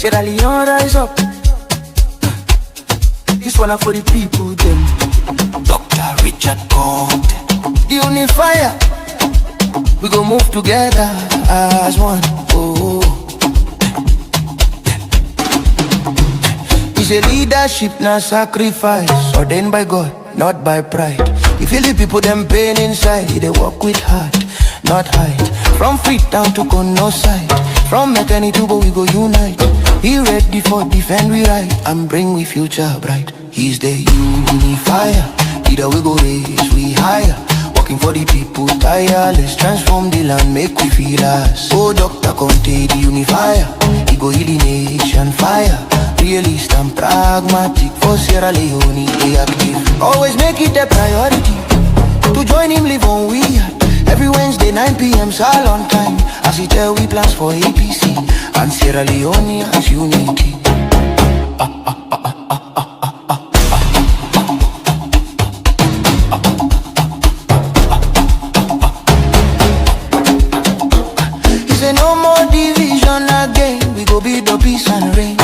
Sierra Leone rise up. This one for the people them. Dr. Richard Konteh, the unifier. We go move together as one. Oh. It's a leadership, not sacrifice. Ordained by God, not by pride. You feel the people them pain inside. They walk with heart, not height. From Freetown to Kono side, from Mekani to Bo we go unite. He ready for defend we right and bring we future bright. He's the unifier. Either we go raise we higher. Working for the people tireless. Transform the land, make we feel us. Oh, Dr. Konteh, the unifier. He go heal the nation fire. Realist and pragmatic. For Sierra Leone, they active. Always make it a priority to join him, live on we are. Every Wednesday 9 p.m. salon time. As he tell we plans for APC and Sierra Leone as unity. He say no more division again. We go build the peace and reign.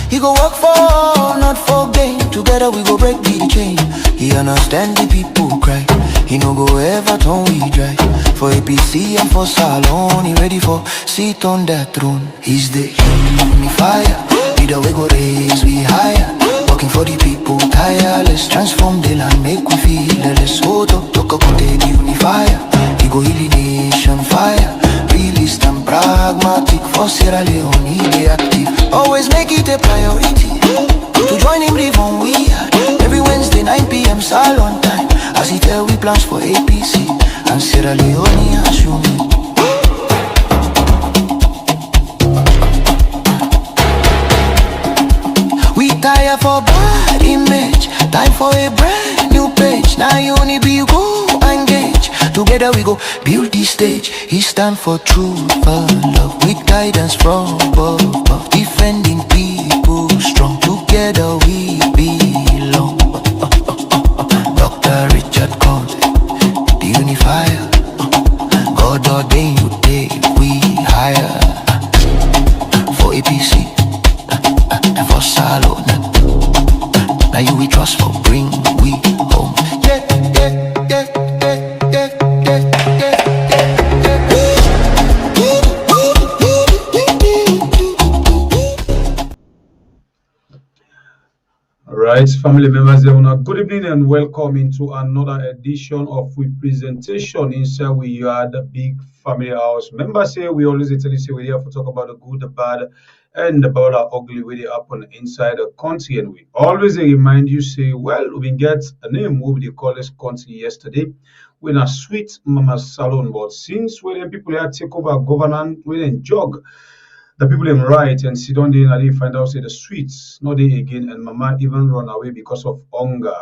He go work for all, not for gain. Together we go break the chain. He understand the people cry. He no go ever turn we dry. For APC and for Salon, he ready for sit on that throne. He's the unifier. Either we go raise we higher. Working for the people tireless. Transform the land, make we feel less. Oh, Dr. Konteh, the unifier. He go heal the nation fire. Realist and pragmatic. For Sierra Leone, they active. Always make it a priority to join him, live on we are. Every Wednesday 9 p.m. salon time. As he tell we plans for APC and Sierra Leone as you mean. We tire for bad image. Time for a brand new page. Now you only be go engage. Together we go build this stage. He stand for truth and love with guidance from above. Defending people strong. Together we belong. Dr. Richard Konteh, the unifier. God ordained you take we higher. For APC and for Salon. Now you we trust for bring we home. Right, family members, good evening and welcome into another edition of representation inside we are the big family house. Members here, we always tell you say we're here to talk about the good, the bad, and about the ugly way they happen inside the country. And we always remind you say, well, we get a name we they call this country yesterday. We're in a sweet mama salon, but since when people here take over governance, we then jog. The people them right and sit down there and they find out say the sweets not they again and mama even run away because of hunger.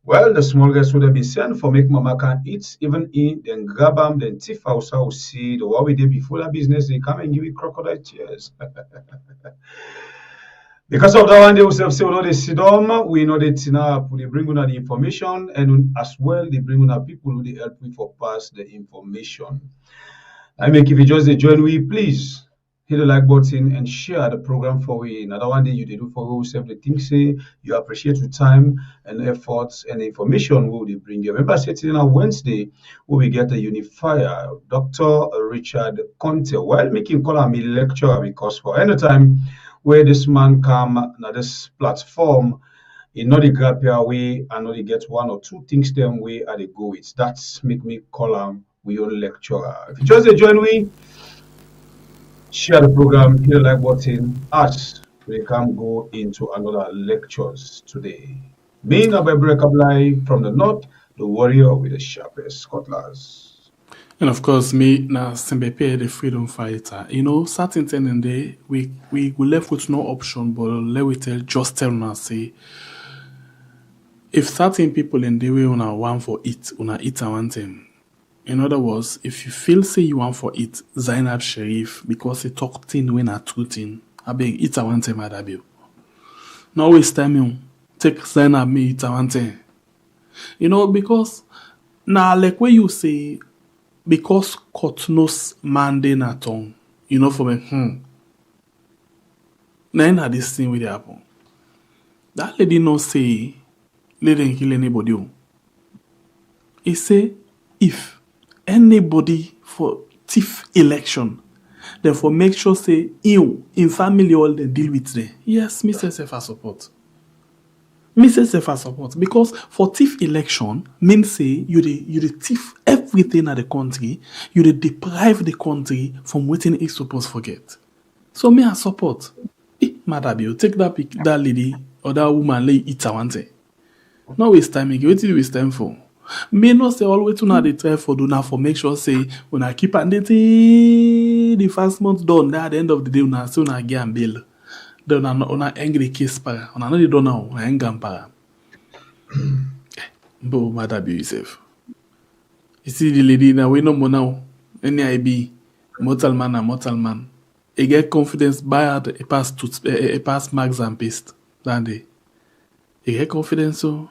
Well, the small guys would have been sent for make mama can eat, even eat, then grab them, then thief house will see the what we did before that business, they come and give you crocodile tears. Because of that one, they will say, no, they sit down, we know that now they bring on the information, and as well, they bring on people who they help me for pass the information. I make if you just join we, please hit the like button and share the program for we. Another one day you do for yourself the things say you appreciate your time and efforts and information will they bring you. Remember sitting on Wednesday where we get a unifier, Dr. Richard Konteh. Well, making call me lecturer because for any time where this man come now this platform, he know the grab your way and know they get one or two things them way at the go with. That's make me call him we own lecturer. If you just join we, share the program, hit the like button, as we can go into another lectures today. Me, Nabai Brekabli from the north, the warrior with the sharpest cutlass. And of course, me, na Sembepe, the freedom fighter. You know, certain thing in there, we left with no option, but let we just tell now, say, if certain people in the way una want for it, una eat one thing. In other words, if you feel say you want for it, Zainab Sharif, because he talk thing when a true thing, I beg eat a one thing, Madabil. No waste time, you take Zainab me eat a one thing. You know, because now like when you say, because Kotnos mande na tongue, you know, for me, Now this thing will happen. That lady no say let them kill anybody. He say if anybody for thief election, then for make sure say you in family all they deal with them. Yes, Mr. Sefa support. Mr. Sefa support because for thief election means say you the thief everything at the country, you the deprive the country from waiting it's supposed to forget. So me I support. Madabio, take that lady or that woman lay eat one thing. No waste time, what do you waste time for? May not say always to not try for do now for make sure say when I keep and the first month done, at the end of the day, una soon I get and bill. Then on an angry case para, on another don't know, I ain't para. Bo Madabio yourself. You see the lady now, we no more now. Any IB, mortal man. He get confidence bad, he pass marks and paste. That day. He get confidence so.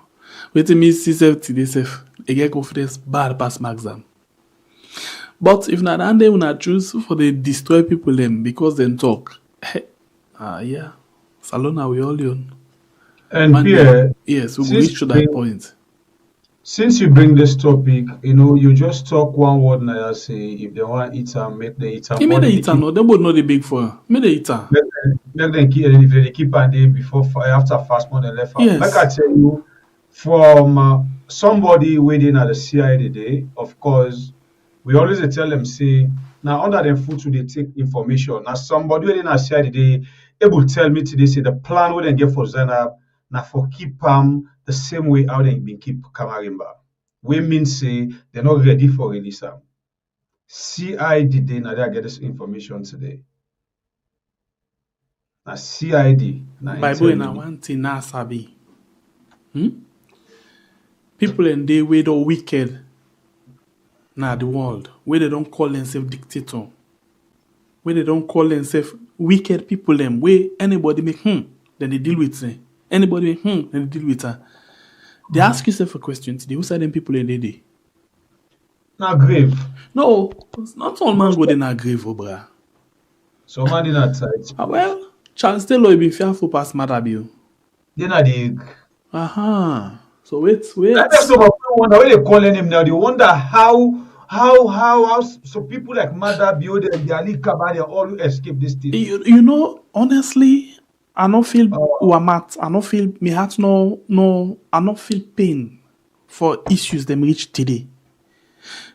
Wait till me see self today self. He get confidence bad pass my exam. But if not and they will choose for they destroy people them because they talk. Yeah. Salona we all on. And Pierre, yes, we will reach to that point. Since you bring this topic, you just talk one word and I say if they want eat and make the eat and make the eat no, they would not the big for make the eat. Make them keep and if they keep and they before after fast month they left. Yes. Like I tell you, from somebody waiting at the CIA today, of course, we always tell them say now under them food to they take information. Now somebody waiting at CIA today able to tell me today say the plan we then get for Zainab now for keep the same way how they been keep Kamarimba. We mean say they're not ready for release them. CID now they get this information today. Now CID now Bible na one thing na sabi. People in the way the wicked na the world where they don't call themselves dictator, where they don't call themselves wicked people them where anybody make then they deal with them. Anybody make then they deal with her. They ask yourself a question today. Who said them people in the day? Na grave. No, not all man go there na grave, bra. So man in that side. Well, Charles Taylor been fearful past Madabio. They na the egg. So wait. That's some people wonder why they calling him now. They wonder how so people like Madabio and Ali Kaba they all escape this thing. You know, honestly, I don't feel wamat. I don't feel me heart no. I don't feel pain for issues them reach today.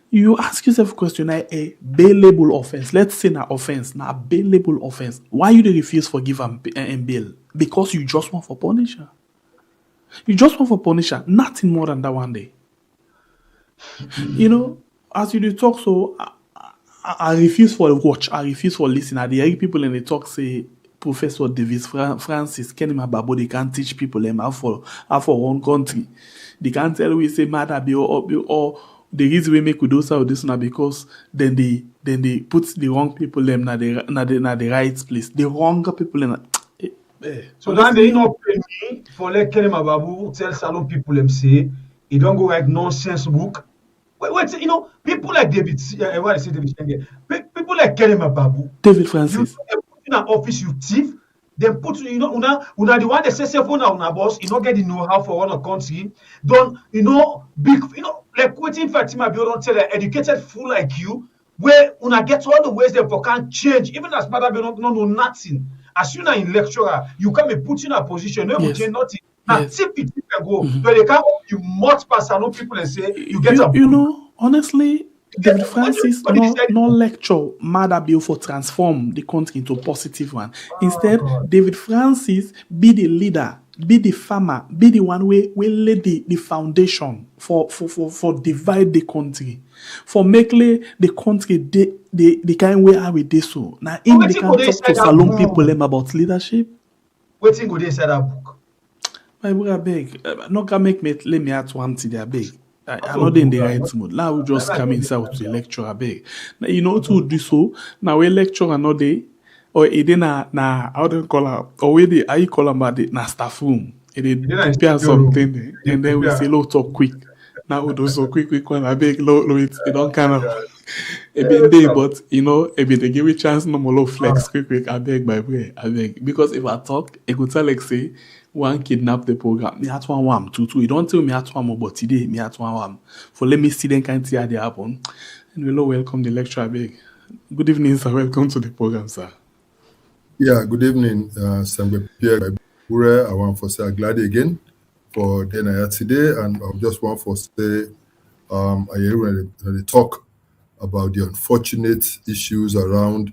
You ask yourself a question, a bailable offense. Let's say na offense, na bailable offense. Why you refuse forgive and bail? Because you just want for punisher. You just want for punisher, nothing more than that one day. As you do talk, so I refuse for watch. I refuse for listen. I hear people in the talk say Professor Davis Francis Kenima Babo they can't teach people them how for one country. They can't tell we say matter be or the reason we make those or this now because then they put the wrong people them na the right place. The wrong people in. So then they not pay me for let Kenima Babu tell salon people them say he don't go write nonsense book. Wait, people like David, what I say David Shenge, people like Kenima Babu, David Francis. You put in an office, you thief. Then put una the one that says phone una boss, you not get the know-how for one country. Don't big like waiting Fatima Bio don't tell an educated fool like you where una get all the ways them for can't change. Even as Mother Bio don't know nothing. As soon as in lecturer, you come and put in a position, no change nothing. Now tip it can go. But they can't you much pass and people and say you get honestly. David Francis no lecture Madabio for transform the country into a positive one. Instead, David Francis be the leader, be the farmer, be the one we lay the foundation for divide the country, for make the country the kind way how we do so. Now, in the can talk to salon people them about leadership. Waiting go inside that book. My brother beg, not gonna make me let me at one to their beg. I'm not in the right mood. Now we just come inside to the lecture, beg. Now, to do so. Now we lecture another day, or it na how do you call her? Or we the how you call her? But na staff room. It prepare something, and then we say, "Low talk quick." Now we do so quick one. I beg, low it don't kind of. It been day, but it been they give me chance no more flex quick. I beg my way, I beg. Because if I talk, it could tell like say one kidnap the program. Me at one wham two. You don't tell me at one but today me at one wham. For let me see then can't see how they happen. And we'll welcome the lecture, I beg. Good evening, sir. Welcome to the program, sir. Yeah, good evening, Sangwe Pierre. I want to say glad again for dinner today, and I just want to say I hear the talk about the unfortunate issues around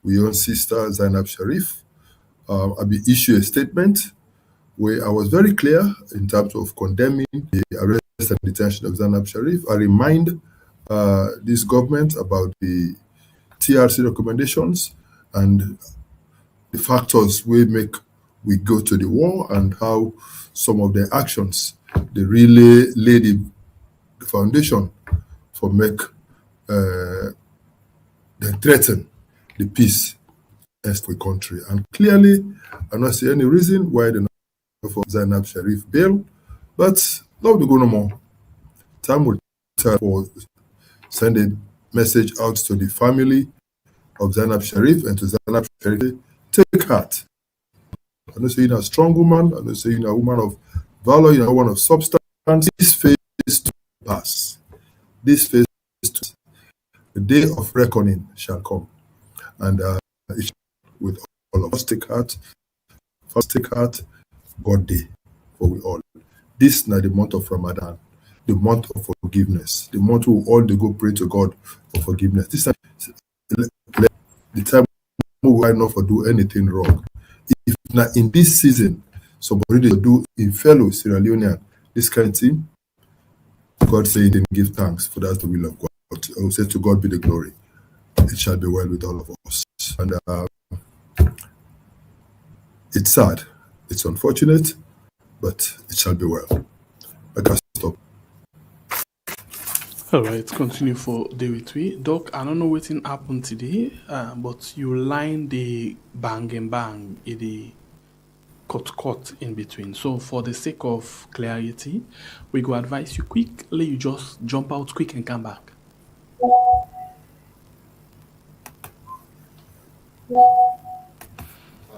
our own sister Zainab Sharif. I be issue a statement where I was very clear in terms of condemning the arrest and detention of Zainab Sharif. I remind this government about the TRC recommendations and the factors we go to the war and how some of their actions they really lay the foundation for make they threaten the peace in the country. And clearly, I don't see any reason why they not for Zainab Sharif bail, but not to go no more. Time will tell for send a message out to the family of Zainab Sharif and to Zainab Sharif. Take heart. I don't say you're a strong woman. I don't say you're a woman of valor. You're a woman of substance. This phase to pass. This phase to the day of reckoning shall come, and it with all of us take heart. First take heart. God day for we all. This is not the month of Ramadan, the month of forgiveness, the month we all they go pray to God for forgiveness. This is the time we will not for do anything wrong. If now in this season somebody they do in fellow Sierra Leonean this kind of thing, God say he didn't give thanks, for that's the will of God. I will say to God be the glory. It shall be well with all of us. And it's sad, it's unfortunate, but it shall be well. I can stop. All right, continue for day with we. Doc, I don't know what happened today, but you line the bang and bang in the cut in between. So for the sake of clarity, we go advise you quickly, you just jump out quick and come back.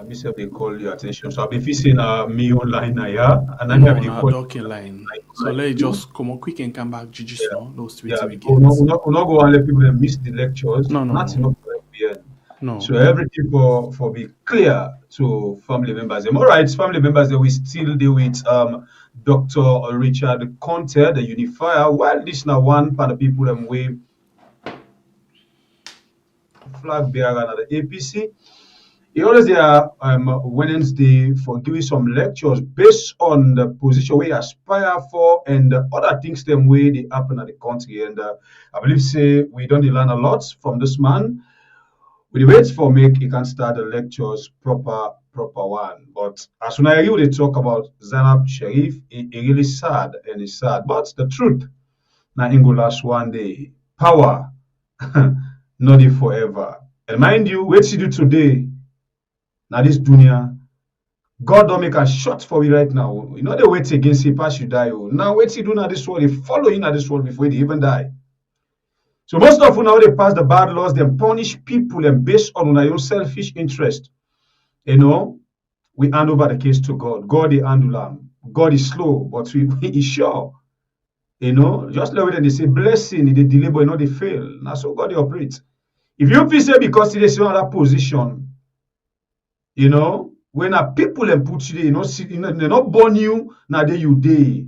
Mr. They call your attention. So I'll be facing me online now, and I'm having a Doc in line. So let's just come on quick and come back. GG, no, those tweets we get. We're not go and let people miss the lectures. No. Not enough for FBN. No. So everything for be clear to family members. All right, family members, they will still deal with Dr. Richard Konteh, the unifier. While this now one part of people wave flag bearer at the APC. He always there Wednesday for giving some lectures based on the position we aspire for and other things them way they happen at the country. And I believe say we don't learn a lot from this man. We wait for make he can start the lectures proper one. But as soon as I hear they talk about Zainab Sharif, it really sad and it's sad. But the truth now in go last one day. Power not it forever. And mind you, what you do today. Now this dunya, God don't make a shot for you right now. You know the wait against you pass you die. Now wait you do now this world, they follow you now this world before they even die. So most of you now they pass the bad laws, they punish people and based on their own selfish interest. You know, we hand over the case to God. God they handle them. God is slow, but he is sure. You know, just like when they say blessing, they delay, but they fail. Now so God they operates. If you feel say because they see another position. You know, when a people and put you there, they not born you, now they you day.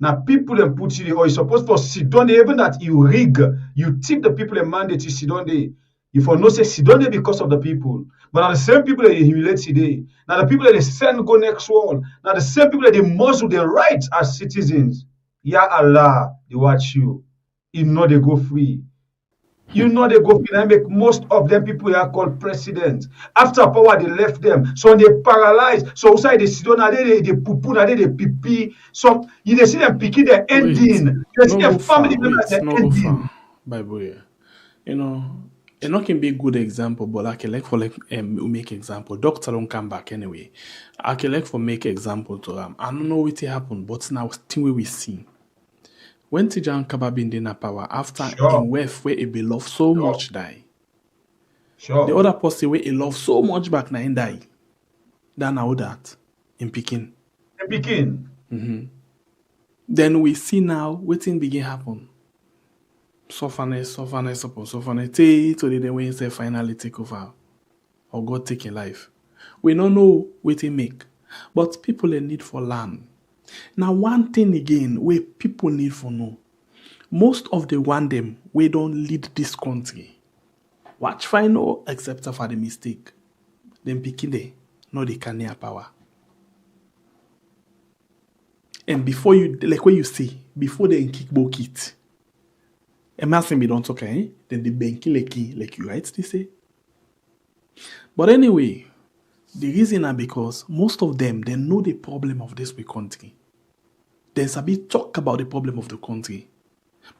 Now people and put you there, or you supposed to sit down there, even that you rig, you tip the people and mandate you sit down there. You for no say sit down there because of the people. But now the same people that you humiliate today, now the people that they send go next wall, now the same people that they muzzle their rights as citizens. Ya Allah, they watch you. You know they go free. You know they go and make most of them people here called president. After power, they left them. So they paralyzed. So outside they sit down, they poo-poo, they pee-pee. So you see them picking their ending. You see their family members ending. Bible, yeah. You know, it not can be a good example, but I can make example. Doctor don't come back anyway. I can for make example to them. I don't know what happened, but now thing we see. When Tijan Kaba been in power, after Sure. in wealth where he be love so Sure. much die. Sure. The other person where he love so much back now in die. That now that in Peking. In Peking. Then we see now waiting begin happen. Softness upon softness. Till the way say finally take over or God taking life. We don't know what they make, but people a need for land. Now one thing again where people need for know. Most of the one them we don't lead this country. Watch final except for the mistake. Them picking they no they can near power. And before you like what you see, before they kick it. Imagine we don't talk, then the banky like you right they say. But anyway, the reason are because most of them they know the problem of this country. There's a bit talk about the problem of the country.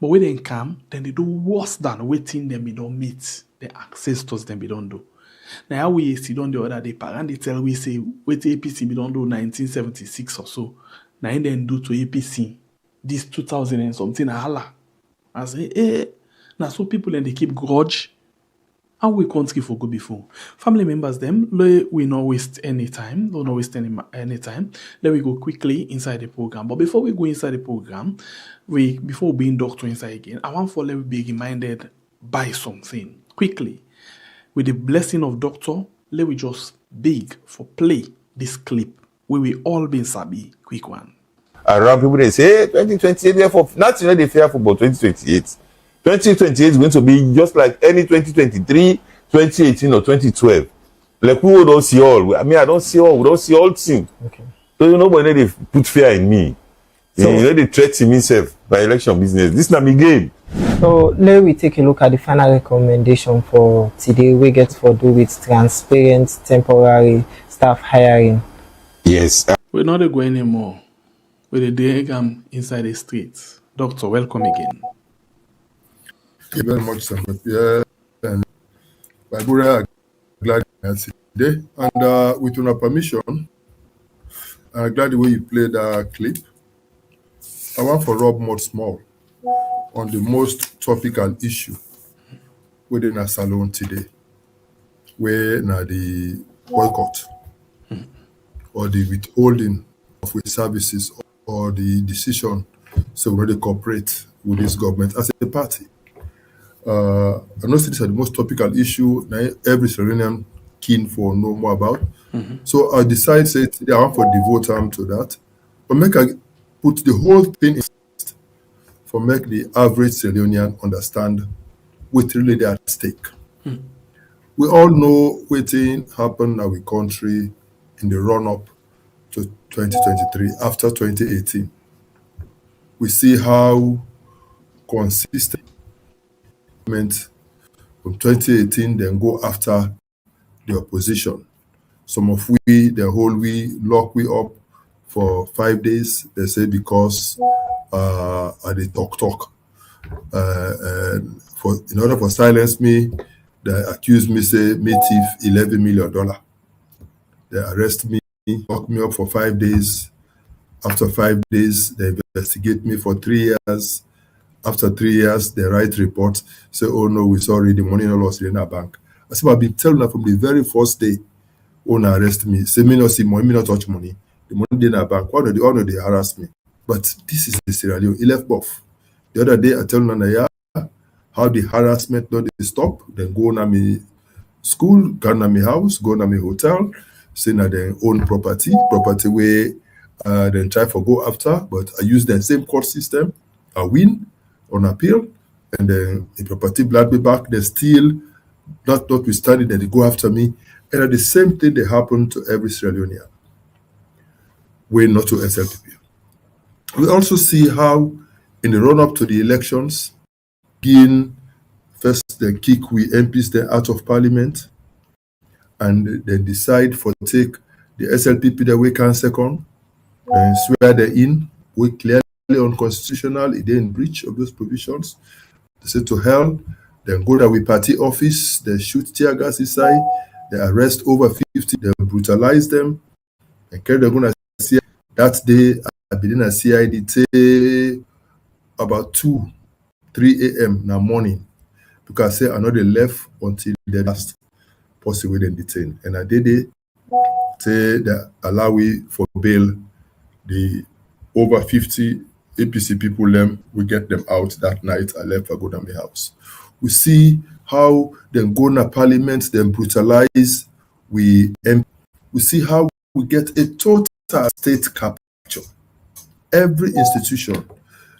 But when they come, then they do worse than waiting them we don't meet the ancestors them we don't do. Now how we see on the other day, parent they tell we say wait APC we don't do 1976 or so. Now then do to APC this 2000 and something holla. I say, now so people and they keep grudge. How we country for go before? Family members them, we not waste any time. Don't waste any time. Let we go quickly inside the program. But before we go inside the program, before being doctor inside again, I want for let we be reminded by something quickly. With the blessing of doctor, let we just beg for play this clip where we all been sabi quick one. Around people they say 2028 therefore not they fear football 2028. 2028 is going to be just like any 2023, 2018 or 2012. Like we don't see all. I mean I don't see all. We don't see all things. Okay. So nobody they put fear in me. So, they threaten himself by election business. This is not my game. So let we take a look at the final recommendation for today. We get for do with transparent temporary staff hiring. Yes. We're not going anymore. With the diagram inside the streets. Doctor, welcome again. Thank you very much, sir. Yeah, and by Bura, glad you're today. And with your permission, I'm glad the way you played that clip. I want for Rob more small on the most topical issue within a salon today, where now the boycott or the withholding of services or the decision to already cooperate with this government as a party. I know these are the most topical issue every Sierra Leonean keen for know more about. So I decided say today I want to devote time to that, but make I put the whole thing in for make the average Sierra Leonean understand what really they are at stake. We all know what happened in our country in the run-up to 2023 after 2018. We see how consistent from 2018 then go after the opposition. Some of the whole lock we up for 5 days. They say because they talk. In order for silence me, they accuse me say me thief $11 million. They arrest me, lock me up for 5 days. After 5 days, they investigate me for 3 years. After 3 years, they write reports, say, oh no, we sorry, the money no lost in our bank. I said, I've been telling them from the very first day, when they arrest me, say, me not see money, me not touch money. The money in our bank, why do they harass me? But this is the Sierra Leone. He left buff. The other day, I tell them, how the harassment not they stop, then go to me school, go to me house, go to me hotel, say na their own property where then try for go after, but I use the same court system, I win on appeal, and then the property blood me back, they still notwithstanding that they go after me. And at the same thing they happen to every Sierra Leonean, way not to SLPP. We also see how in the run-up to the elections, first they kick we MPs then out of parliament, and they decide for take the SLPP that we can second, and swear they in, we clearly unconstitutional, it in breach of those provisions. They say to hell, then go to the party office, they shoot tear gas inside, they arrest over 50, they brutalize them, and carry they're gonna see that day I been in a CID about 2, 3 a.m. in the morning, because say I know they left until the last person we then detain. And I did it, say that allow we for bail the over 50 APC people them, we get them out that night. I left, I go to my house. We see how them go to parliament, them brutalize, we see how we get a total state capture. Every institution,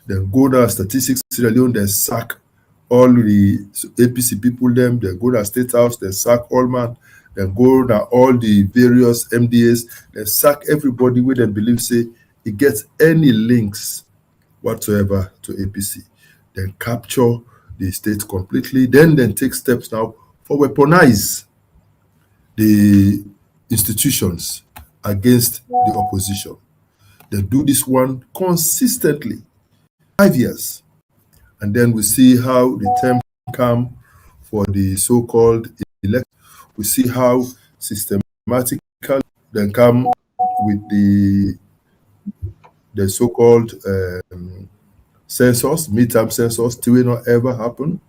then go to statistics, Sierra Leone, then sack all the APC people them, then go to State House, then sack all man, then go to all the various MDAs, then sack everybody where they believe say it gets any links whatsoever to APC. Then capture the state completely, then take steps now for weaponize the institutions against the opposition. They do this one consistently, 5 years. And then we see how the term come for the so-called election. We see how systematically they come with the so-called census, midterm census, still will not ever happen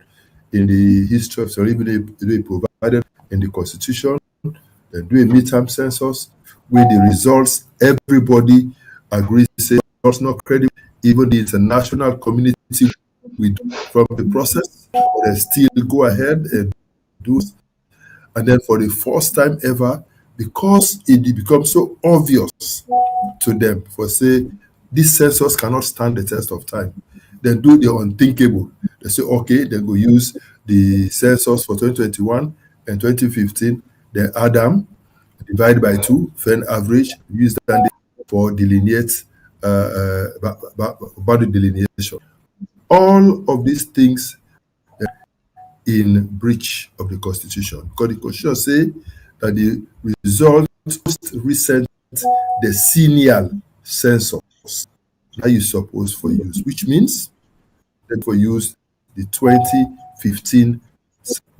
in the history of Sierra Leone. They provided in the constitution. They do a midterm census with the results everybody agrees say it's not credible. Even the international community we do from the process, they still go ahead and do it. And then for the first time ever, because it becomes so obvious to them, for say this census cannot stand the test of time, they do the unthinkable. They say, okay, they go use the census for 2021 and 2015, then add them, divide by 2, find average, use that for delineate about the delineation. All of these things in breach of the Constitution, because the Constitution say that the result most recent decennial census that you suppose for use, which means that for use the 2015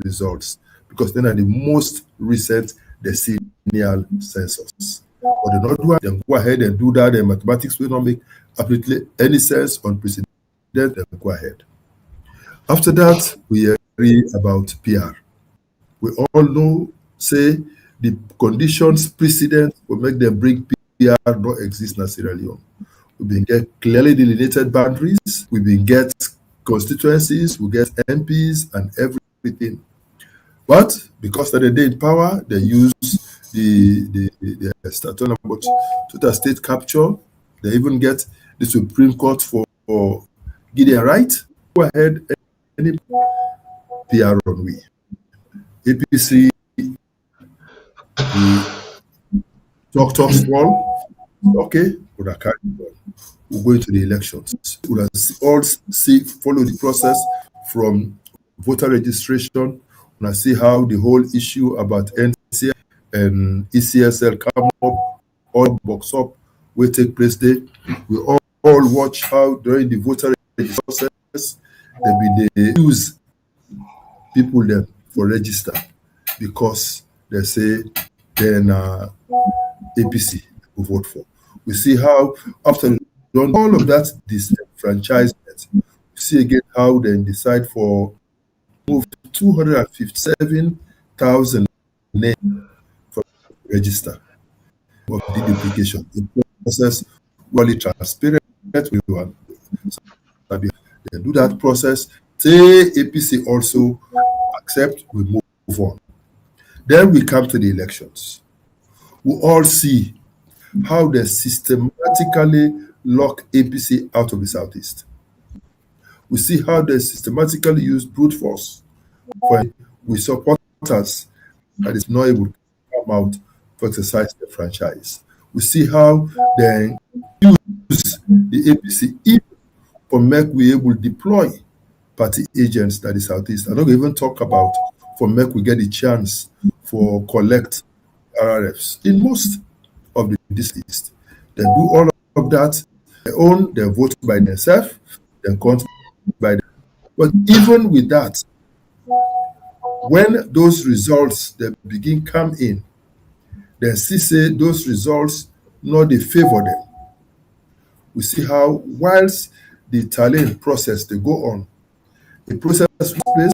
results, because then are the most recent decennial census. Or they not do it, then go ahead and do that. The mathematics will not make absolutely any sense on precedent. Then go ahead. After that, we agree about PR. We all know, say, the conditions precedent will make them bring PR not exist in Sierra Leone. We been get clearly delineated boundaries. We been get constituencies. We get MPs and everything. But because of the day in power, they use the statute about total state capture. They even get the Supreme Court for Gideon Right. Go ahead and PR on we. APC, the talk small. Okay, we'll carry on. We'll go into the elections. We'll all follow the process from voter registration. We'll see how the whole issue about NCA and ECSL come up, all box up, will take place there. We all watch how during the voter registration process, they use people there for register because they say then APC will vote for. We see how after done all of that disenfranchisement, we see again how they decide for move 257,000 names for register of the duplication. The process really transparent. They do that process. Say APC also accept, we move on. Then we come to the elections. We all see how they systematically lock APC out of the Southeast. We see how they systematically use brute force for we supporters that is not able to come out to exercise the franchise. We see how they use the APC even for make we able to deploy party agents that is Southeast. I don't even talk about for make we get the chance for collect RRFs in most of the districts. They do all of that. They own, they vote by themselves, they count by them. But even with that, when those results they begin come in, they see say those results not they favor them. We see how whilst the tallying process they go on. The process place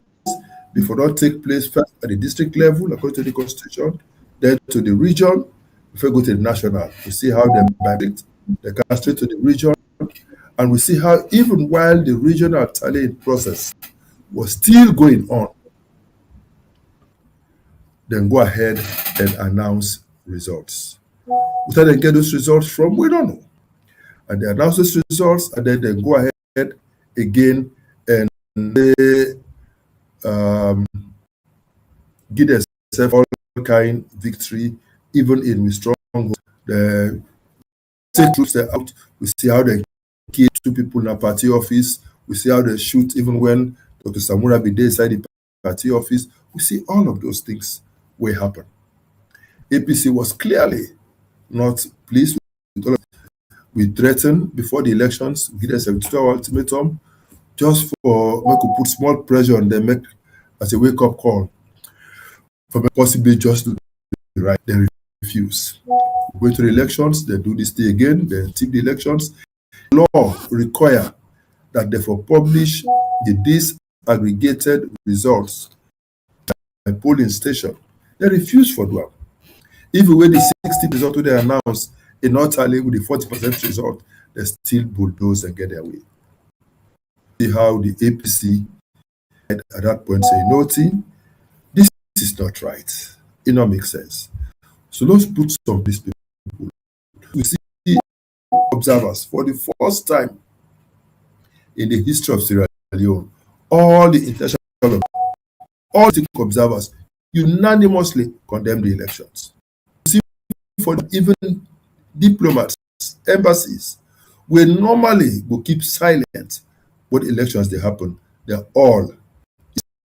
before not take place first at the district level according to the constitution, then to the region, before go to the national. We see how they migrate, they come straight to the region, and we see how even while the regional tallying process was still going on, then go ahead and announce results. Where they get those results from, we don't know. And they announce those results, and then they go ahead again and they give themselves all kind victory, even in with stronghold. The state troops are out. We see how they kill 2 people in a party office. We see how they shoot even when Dr. Samura be there inside the party office. We see all of those things will happen. APC was clearly not pleased with all of it. We threatened before the elections, give them 72-hour ultimatum, just for we could put small pressure on them, make as a wake-up call for possibly just to do the right. They refuse. We go to the elections, they do this thing again, they tip the elections. Law require that they for publish the disaggregated results by polling station. They refuse for that. Even when the 60 result they announce in not tally with the 40% result, they still bulldoze and get their way. See how the APC at that point say, no team, this is not right. It don't make sense. So let's put some of these people. We see observers for the first time in the history of Sierra Leone, all the international, all the observers unanimously condemn the elections. You see, for even diplomats, embassies, we normally will keep silent when elections they happen. They're all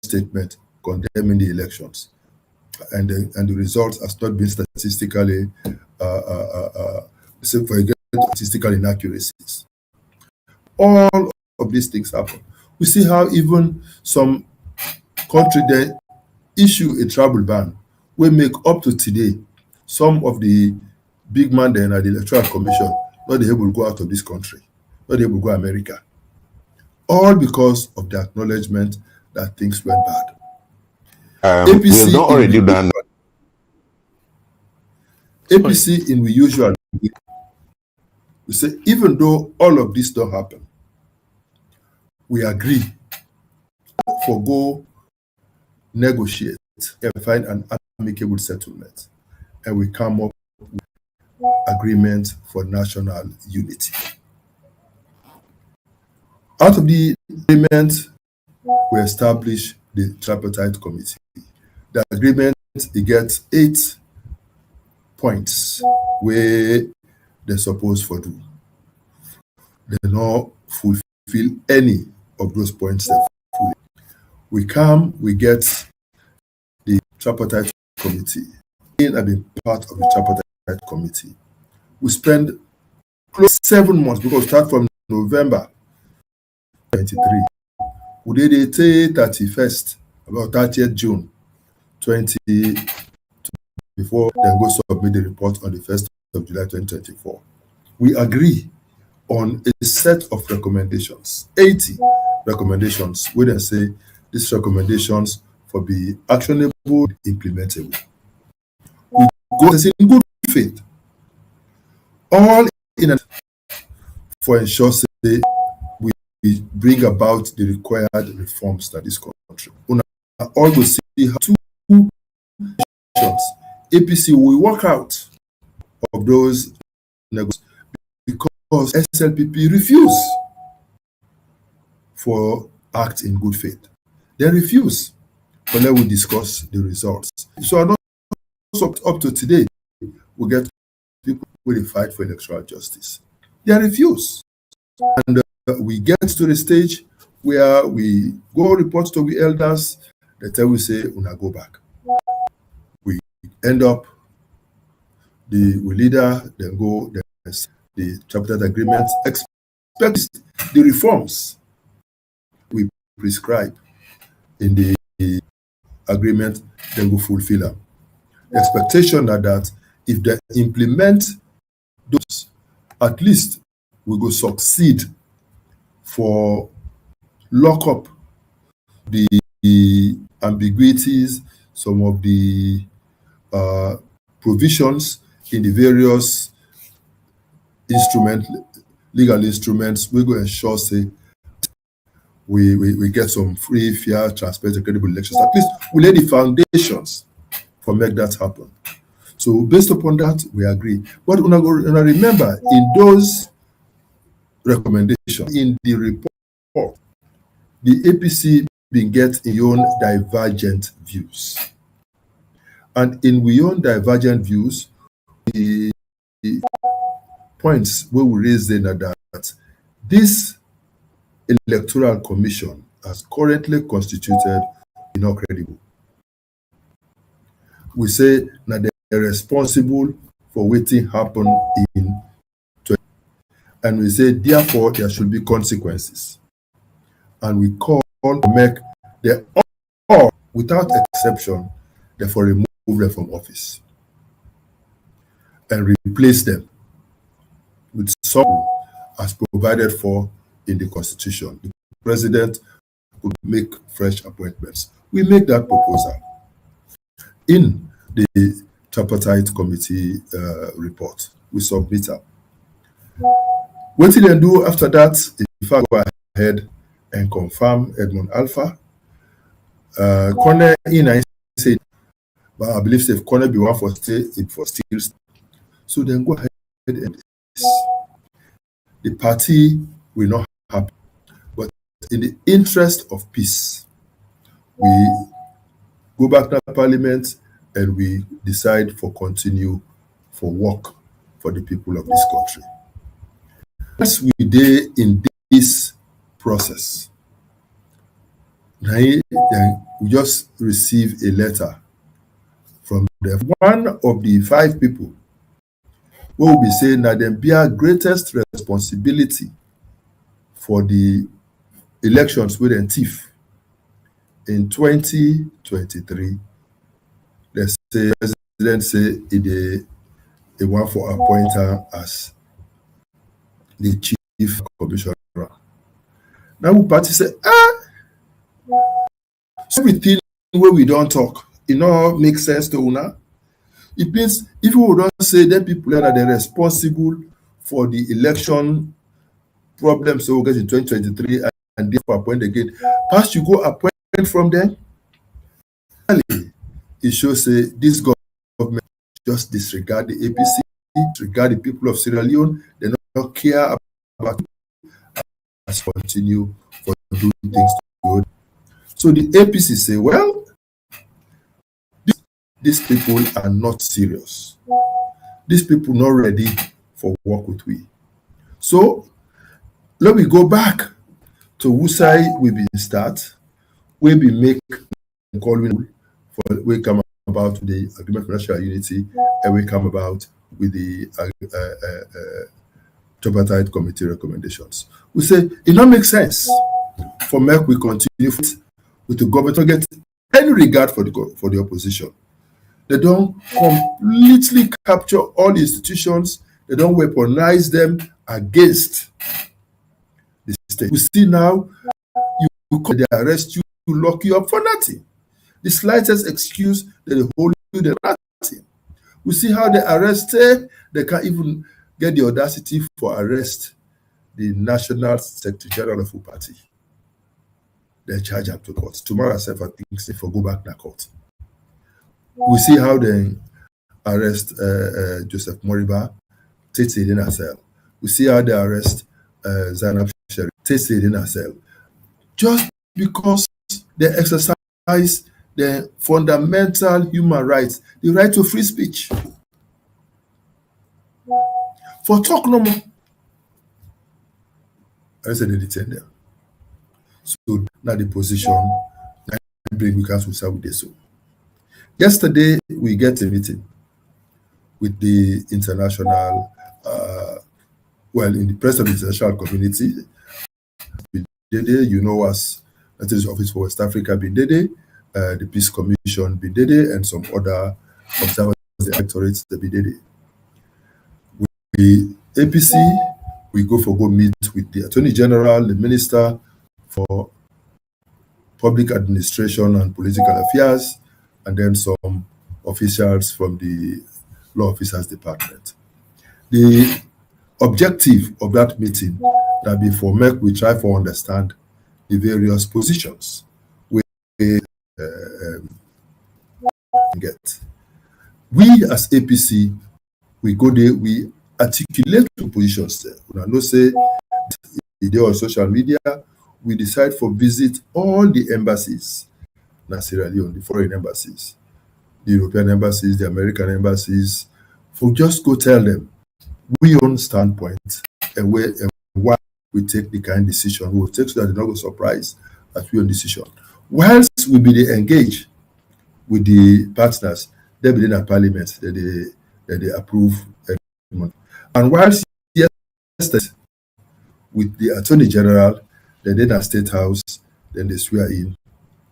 statement condemning the elections, and the results has not been statistically for statistical inaccuracies. All of these things happen. We see how even some country they issue a travel ban. We make up to today some of the big man then at the Electoral Commission not able to go out of this country, not able to go to America. All because of the acknowledgement that things went bad. We have not already done. APC in the usual, we say even though all of this don't happen, we agree forgo, negotiate, and find an amicable settlement, and we come up with agreement for national unity. Out of the agreement, we establish the tripartite committee. The agreement it gets 8 points where they're supposed to do. They don't fulfill any of those points. Fully. We get the tripartite committee. I've been part of the tripartite committee. We spend close 7 months because we start from November 23. We did it 31st, about 30th June 20, before then go submit the report on the 1st of July 2024. We agree on a set of recommendations, 80 recommendations, where they say these recommendations for be actionable, implementable. We go in good faith, all in for ensure we bring about the required reforms that this country. We all will see how 2 nations, APC will work out of those negotiations because SLPP refuse for act in good faith. They refuse, but then we discuss the results. So up to today, we get people who fight for electoral justice. They refuse, and we get to the stage where we go report to the elders. They tell we say, "Una go back." We end up we leader, then go the tripartite agreement, expect the reforms we prescribe in the agreement, then go fulfill them. The expectation that if they implement those, at least we go succeed for lock up the ambiguities, some of the provisions in the various legal instruments. We go ensure say we get some free, fair, transparent, and credible elections. At least we lay the foundations for make that happen. So based upon that, we agree. But una remember, in those recommendations, in the report, the APC been get in own divergent views. And in we own divergent views, the points where we raise then are that this Electoral Commission as currently constituted is not credible. We say that they're responsible for wetin happen in 2020. And we say therefore there should be consequences. And we call to make the all without exception, therefore remove them from office and replace them with someone as provided for in the Constitution. The President could make fresh appointments. We make that proposal in the tripartite committee report. We submit it. What did they do after that? If I go ahead and confirm Edmond Alpha, Konteh in I said, but I believe if Konteh be one for still, so then go ahead and the party will not happen. But in the interest of peace, we go back to Parliament and we decide for continue for work for the people of this country. As we did in this process, we just received a letter from one of the 5 people who will be saying that they bear greatest responsibility for the elections with a thief in 2023. Let's say the president say they want for appoint her as the chief commissioner. Now we party say, everything where we don't talk, it all makes sense to una. It means if we don't say that people are the responsible for the election problems so we get in 2023 and therefore appoint again, past you go appoint from them. It shows say this government just disregard the APC, disregard the people of Sierra Leone. They don't care about us continue for doing things good. So the APC say, well, these people are not serious. These people not ready for work with we. So let me go back to Wusai we been start. We be make calling for we come about the agreement for national unity and we come about with the tripartite committee recommendations. We say it don't make sense for make we continue with the government to get any regard for the opposition. They don't completely capture all the institutions. They don't weaponize them against the state. We see now, they arrest you, lock you up for nothing. The slightest excuse that they hold you, they nothing. We see how they arrest, they can't even get the audacity for arrest the National Secretary General of the party. They charge up to court. Tomorrow, I think they for go back to court. We see how they arrest Joseph Moriba, take it in a cell. We see how they arrest Zainab Sherif, take it in a cell. Just because they exercise their fundamental human rights, the right to free speech. For talk no more. I said they detain them. So now the position, I bring we can't with this. Yesterday, we get a meeting with the international, in the presence of the international community. Bidede, you know us, that is Office for West Africa, Bidede, the Peace Commission, Bidede, and some other observers, the electorates, the Bidede. We APC, we go meet meet with the Attorney General, the Minister for Public Administration and Political Affairs, and then some officials from the Law Officers Department. The objective of that meeting that before make we try to understand the various positions we get. We as APC, we go there, we articulate the positions there. When I know say they on social media, we decide for visit all the embassies in Sierra Leone, the foreign embassies, the European embassies, the American embassies, for just go tell them we own standpoint and where and why we take the kind of decision we will take, so that they're not surprised at we own decision. Whilst we be engaged with the partners, they be in a parliament that they approve. And whilst yesterday with the Attorney General, they did a State House, then they swear in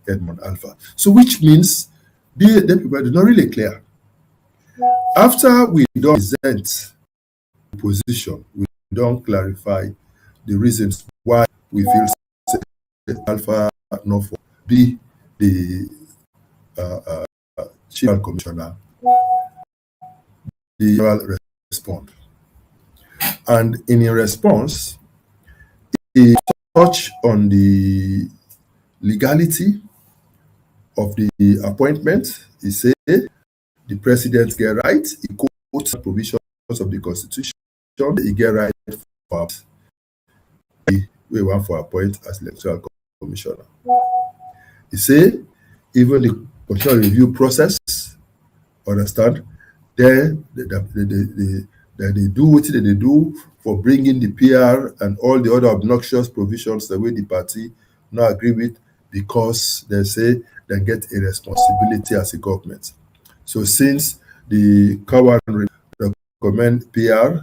Edmond Alpha. So which means the people are not really clear. After we don't present the position, we don't clarify the reasons why we feel Alpha not for be the Chief Electoral Commissioner, the general respond. And in response, he touched on the legality of the appointment. He said the president get right. He quotes provisions of the Constitution. He get right for we want for appoint as electoral commissioner. He said even the constitutional review process, understand, then they do what they do for bringing the PR and all the other obnoxious provisions the way the party not agree with, because they say they get a responsibility as a government. So since the current recommend PR,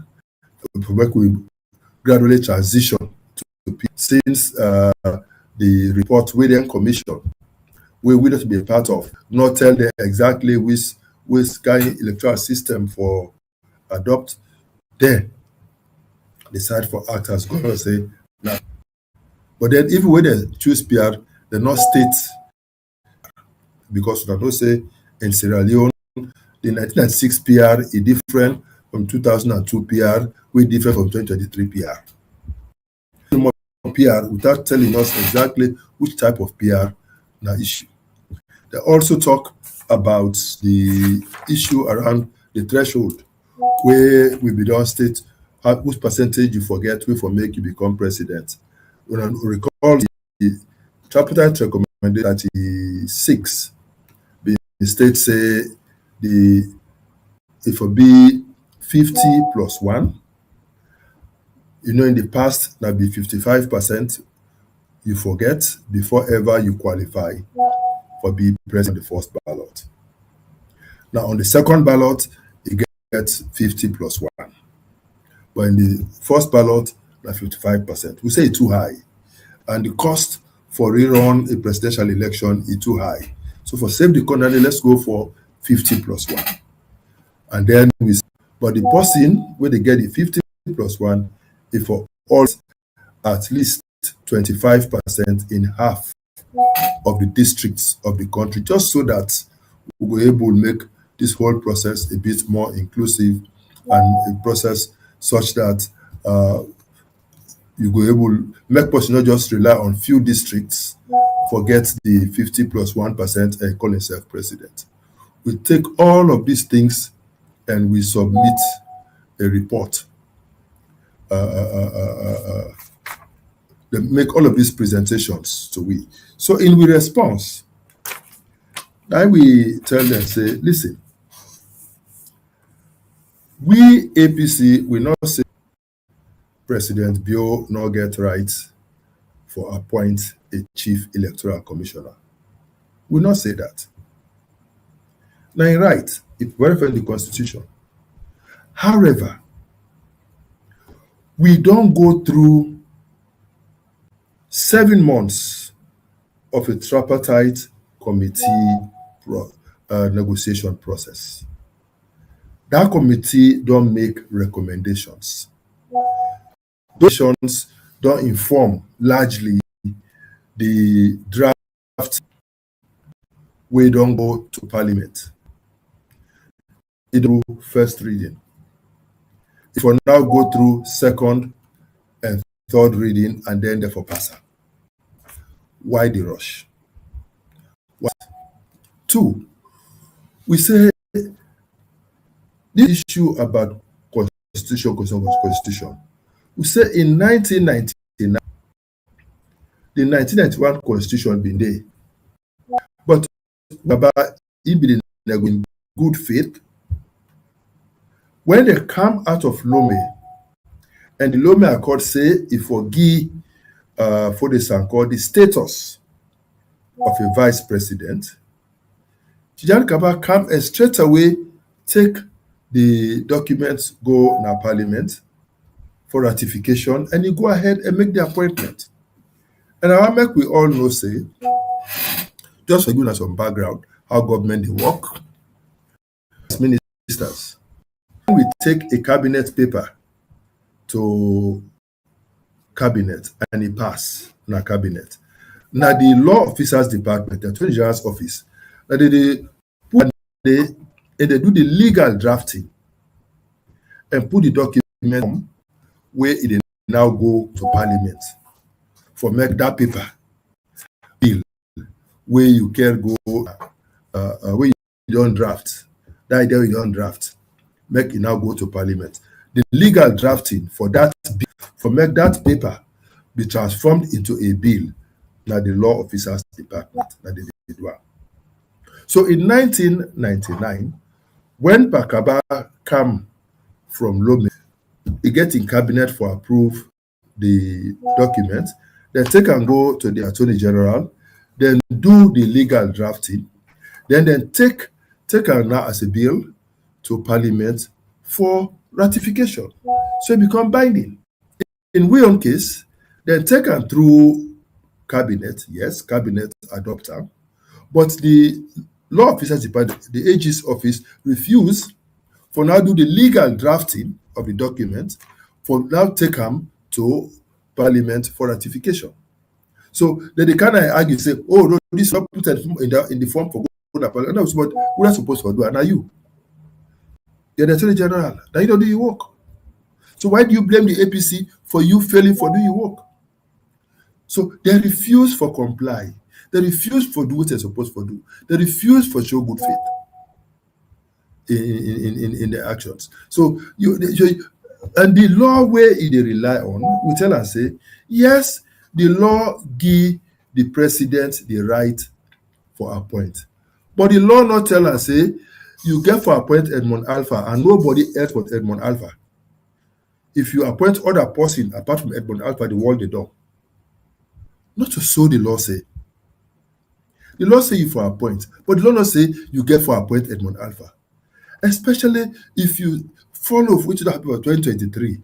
we gradually transition to PR. Since the report we then commission, we will not be a part of, not tell them exactly which kind of electoral system for adopt, then decide for act as government say nah. But then even when they choose PR, they not state, because they don't say in Sierra Leone the 1996 PR is different from 2002 PR, we different from 2023 PR. PR without telling us exactly which type of PR na issue. They also talk about the issue around the threshold, where we be done state which percentage you forget we for make you become president. When I recall the tripartite recommendation 36, the state say it will be 50 plus 1. You know, in the past that be 55% you forget before ever you qualify for being president on the first ballot. Now on the second ballot, you get 50 plus 1. But in the first ballot, that's 55%. We say it's too high. And the cost for rerun a presidential election is too high. So for save the economy, let's go for 50 plus 1. And then but the person where they get the 50 plus 1 is for all at least 25% in half of the districts of the country, just so that we will able to make this whole process a bit more inclusive and a process such that you go able to make person not just rely on few districts, forget the 50 plus 1% and call himself president. We take all of these things and we submit a report. They make all of these presentations to we. So in response, now we tell them, say, listen, we APC will not say President Bio not get right for appoint a Chief Electoral Commissioner. We will not say that. Now, right, it's verified in the Constitution. However, we don't go through 7 months of a tripartite committee negotiation process. That committee don't make recommendations. Those don't inform largely the draft we don't go to parliament. It do first reading. If we now go through second and third reading and then therefore pass. Why the rush? What? Two, we say this issue about constitution. We say in 1999, the 1991 constitution been there, but Baba Ibn in good faith. When they come out of Lome, and the Lome Accord say if we give for the Sankor the status of a vice president, Tijani Kaba come and straight away take the documents, go na parliament for ratification, and you go ahead and make the appointment. And I make we all know, say, just for giving us some background, how government they work, as ministers, when we take a cabinet paper to cabinet and it pass na cabinet. Now the law officers department, the Attorney General's office, now they do the legal drafting and put the document where it now go to parliament for make that paper bill where you can go where you don't draft. That idea you don't draft, make it now go to parliament. The legal drafting for that bill, for make that paper be transformed into a bill, now the law officers department, now they do. So in 1999, when Pakaba come from Lome, he get in cabinet for approve the document, then take and go to the Attorney General, then do the legal drafting, then take and now as a bill to Parliament for ratification. So it become binding. In we own case, then take and through cabinet, yes, cabinet adopt them, but the law officers department, the AG's office refuse for now do the legal drafting of the document for now take them to Parliament for ratification. So then they kind of argue, say, oh, no, this is not put in the form for go to Parliament. But we're not supposed to do it. Now you're the Attorney General. Now you don't do your work. So why do you blame the APC for you failing for doing your work? So they refuse for comply. They refuse for do what they're supposed to do. They refuse for show good faith in their actions. So and the law where they rely on, we tell and say, yes, the law give the president the right for appoint. But the law not tell and say, you get for appoint Edmond Alpha and nobody else but Edmond Alpha. If you appoint other person apart from Edmond Alpha, the world they don't. Not to so the law say. The law say you for appoint, but the law not say you get for appoint Edmond Alpha. Especially if you follow which will happen in 2023,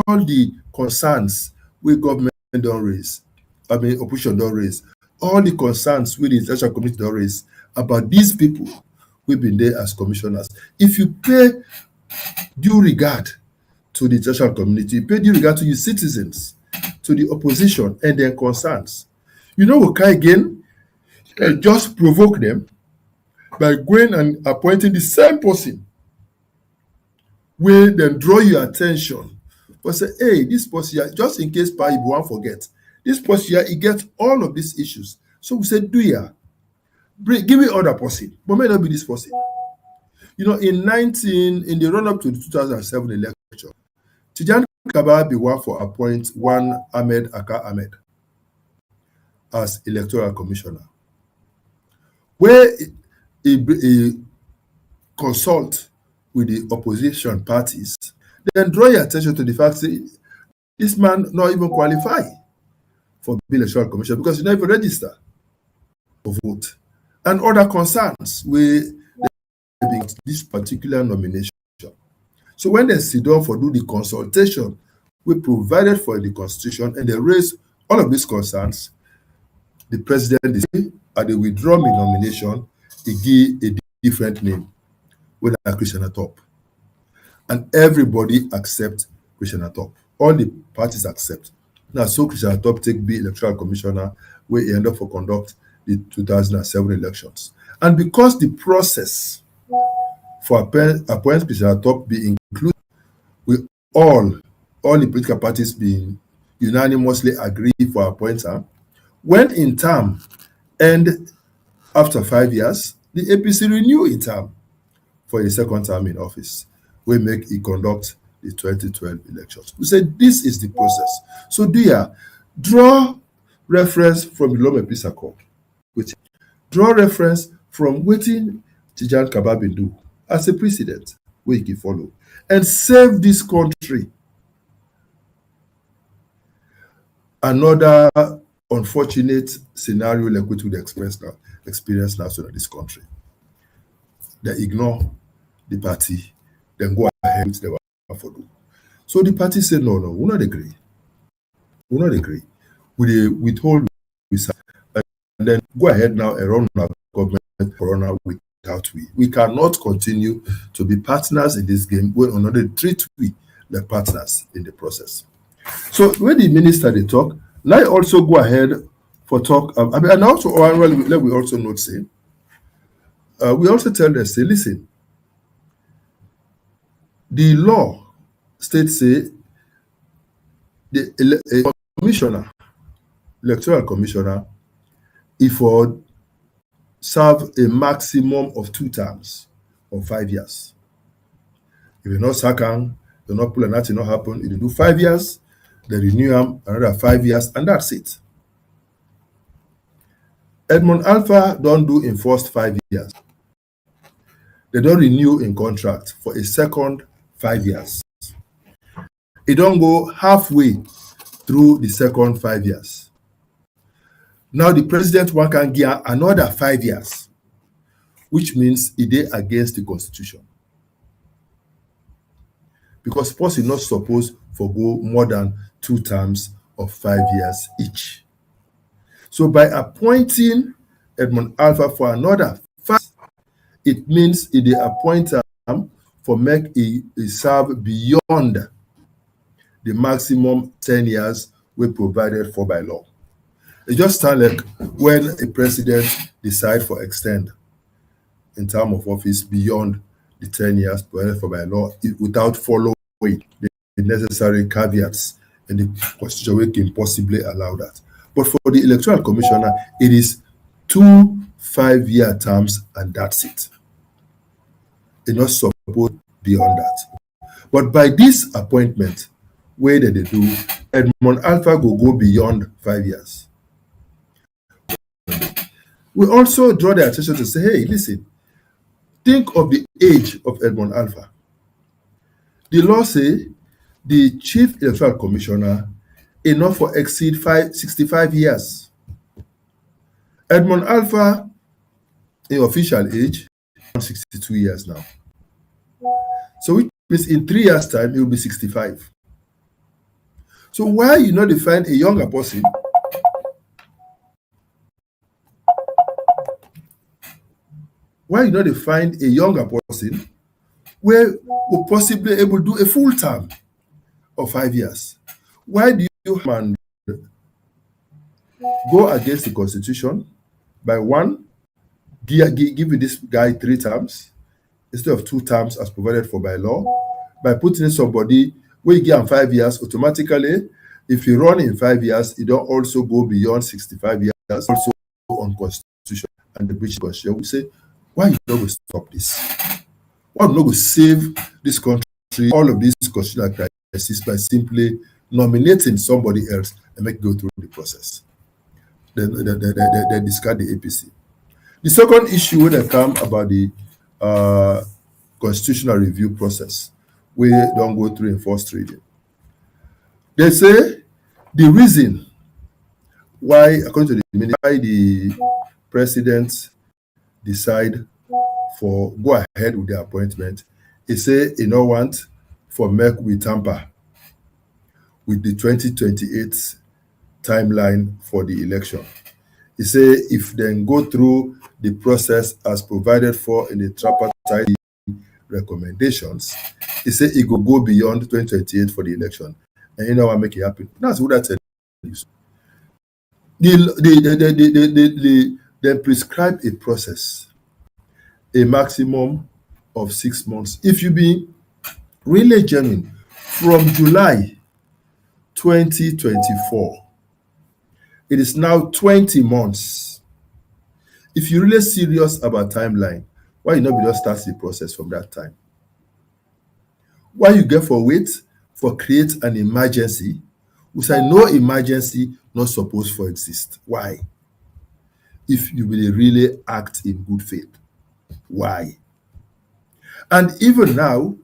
all the concerns where government don't raise, opposition don't raise, all the concerns with the international community don't raise about these people who've been there as commissioners. If you pay due regard to the international community, you pay due regard to your citizens, to the opposition and their concerns, you know what can again just provoke them by going and appointing the same person where then draw your attention but say, hey, this person here, just in case you won't forget, this person here, he gets all of these issues. So we said, give me other person, but may not be this person. You know, in the run-up to the 2007 election, Tijani Kaba be one for appoint one Ahmed Aka Ahmed as Electoral Commissioner, where he consult with the opposition parties, then draw your attention to the fact that this man not even qualify for the Electoral Commission because he not even register for vote. And other concerns with this particular nomination. So when they sit down for do the consultation, we provided for the constitution and they raise all of these concerns, the president is at the withdraw my nomination, he give a different name with a Christian at top. And everybody accept Christian at top. All the parties accept. Now, so Christian Top take be electoral commissioner, where he end up for conduct the 2007 elections. And because the process for appoint Christian Top be included with all the political parties being unanimously agree for appointer, when in term end after 5 years, the APC renew in term for a second term in office. We make it conduct the 2012 elections. We say this is the process. So draw reference from the Lome Peace Accord. Draw reference from wetin Tijan Kababin do as a precedent wey you can follow and save this country another unfortunate scenario like we would experience now in this country. They ignore the party, then go ahead with the work for do. So the party said, no, we not agree. We not agree. We withhold, and then go ahead now and run our government corona without we. We cannot continue to be partners in this game when another treat we like partners in the process. So when the minister they talk, now also go ahead for talk. And also, let we also note say, we also tell them say, listen, the law states say the commissioner, electoral commissioner, if for serve a maximum of 2 terms or 5 years. If you not sack him, you not pull and nothing not happen. If you do 5 years, they renew him another 5 years, and that's it. Edmond Alpha don't do in first 5 years. They don't renew in contract for a second 5 years. It don't go halfway through the second 5 years. Now the president one can give another 5 years, which means it is against the constitution. Because post is not supposed to go more than 2 terms of 5 years each. So by appointing Edmond Alpha for another 5, it means it is appoint him for make a serve beyond the maximum 10 years we provided for by law. It just sounds like when a president decides for extend in term of office beyond the 10 years provided for by law without following the necessary caveats in the constitution, we can possibly allow that. But for the electoral commissioner, it is 2 5-year terms and that's it. It's not supposed beyond that. But by this appointment, where did they do, Edmond Alpha go beyond 5 years. We also draw the attention to say, hey, listen, think of the age of Edmond Alpha. The law say the Chief Electoral Commissioner enough for exceed 65 years. Edmond Alpha, in official age, 62 years now. So which means in 3 years' time, he will be 65. So why you not define a younger person? Why you not define a younger person where will possibly able to do a full term of 5 years? Why do you go against the constitution by one, giving this guy 3 terms instead of 2 terms as provided for by law, by putting in somebody where you give him 5 years automatically? If you run in 5 years, you don't also go beyond 65 years, also on constitution and the British constitution. We say, why you not go stop this? Why not go save this country, all of these constitutional crises by simply nominating somebody else and make it go through the process? They discard the APC. The second issue when they come about the constitutional review process, we don't go through in first reading. They say the reason why, according to the minister, why the president decide for go ahead with the appointment, he say he no want for make we tamper with the 2028 timeline for the election. He say if they go through the process as provided for in the tripartite recommendations, he say it go beyond 2028 for the election. And you know what make it happen? That's what I said. They prescribe a process, a maximum of 6 months. If you be really genuine, from July 2024, it is now 20 months. If you're really serious about timeline, why you not be just start the process from that time? Why you get for wait for create an emergency, which I know emergency not supposed to exist? Why? If you will really act in good faith, why? And even now,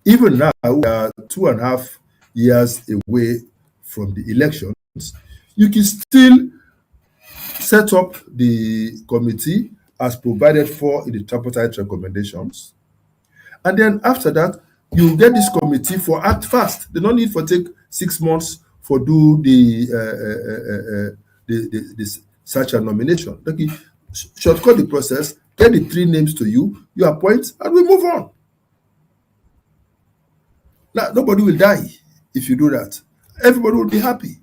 we are 2.5 years away from the elections. You can still set up the committee as provided for in the tripartite recommendations. And then after that, you get this committee for act fast. They don't need for take 6 months for do the search and nomination. Okay, shortcut the process, get the 3 names to you, you appoint, and we move on. Now, nobody will die if you do that. Everybody will be happy.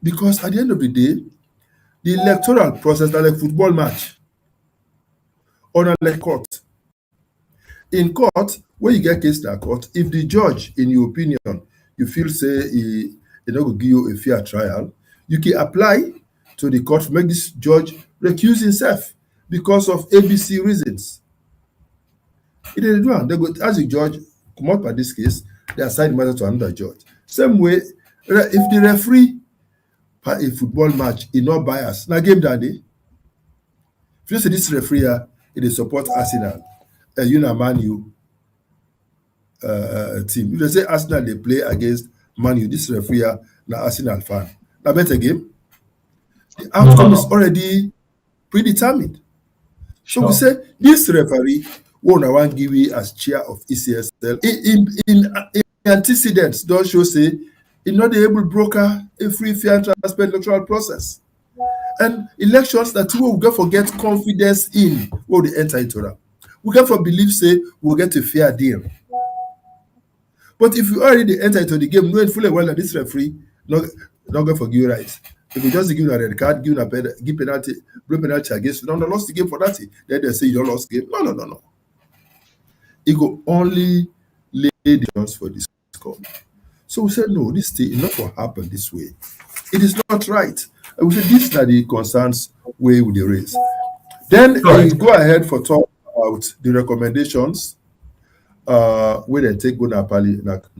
Because at the end of the day, the electoral process is like a football match or like court. In court, when you get case in court, if the judge, in your opinion, you feel say he not going to give you a fair trial, you can apply to the court to make this judge recuse himself because of APC reasons. If they do, they go ask the judge, come out by this case, they assign the matter to another judge. Same way, if the referee a football match is not biased, now game that day, if you say this referee here, it is support Arsenal, you know Man U team. If they say Arsenal they play against Man U, this referee here, now Arsenal fan. Now better game. The outcome is already predetermined. So we say this referee one give you as chair of ECSL in antecedents don't show say it's not the able broker a free, fair, and transparent electoral process. And elections that we will get for get confidence in what they enter into that. We get for believe say we'll get a fair deal. But if you already enter into the game, knowing fully well that this referee not going to forgive you right. If you just give you a red card, give penalty, blow penalty against you, no, lost the game for that. Then they say you don't lost the game. No. It go only lay the chance for this score. So we said, no, this thing is not going to happen this way. It is not right. And we said, these are the concerns we will raise. Then we go ahead for talk about the recommendations where they take on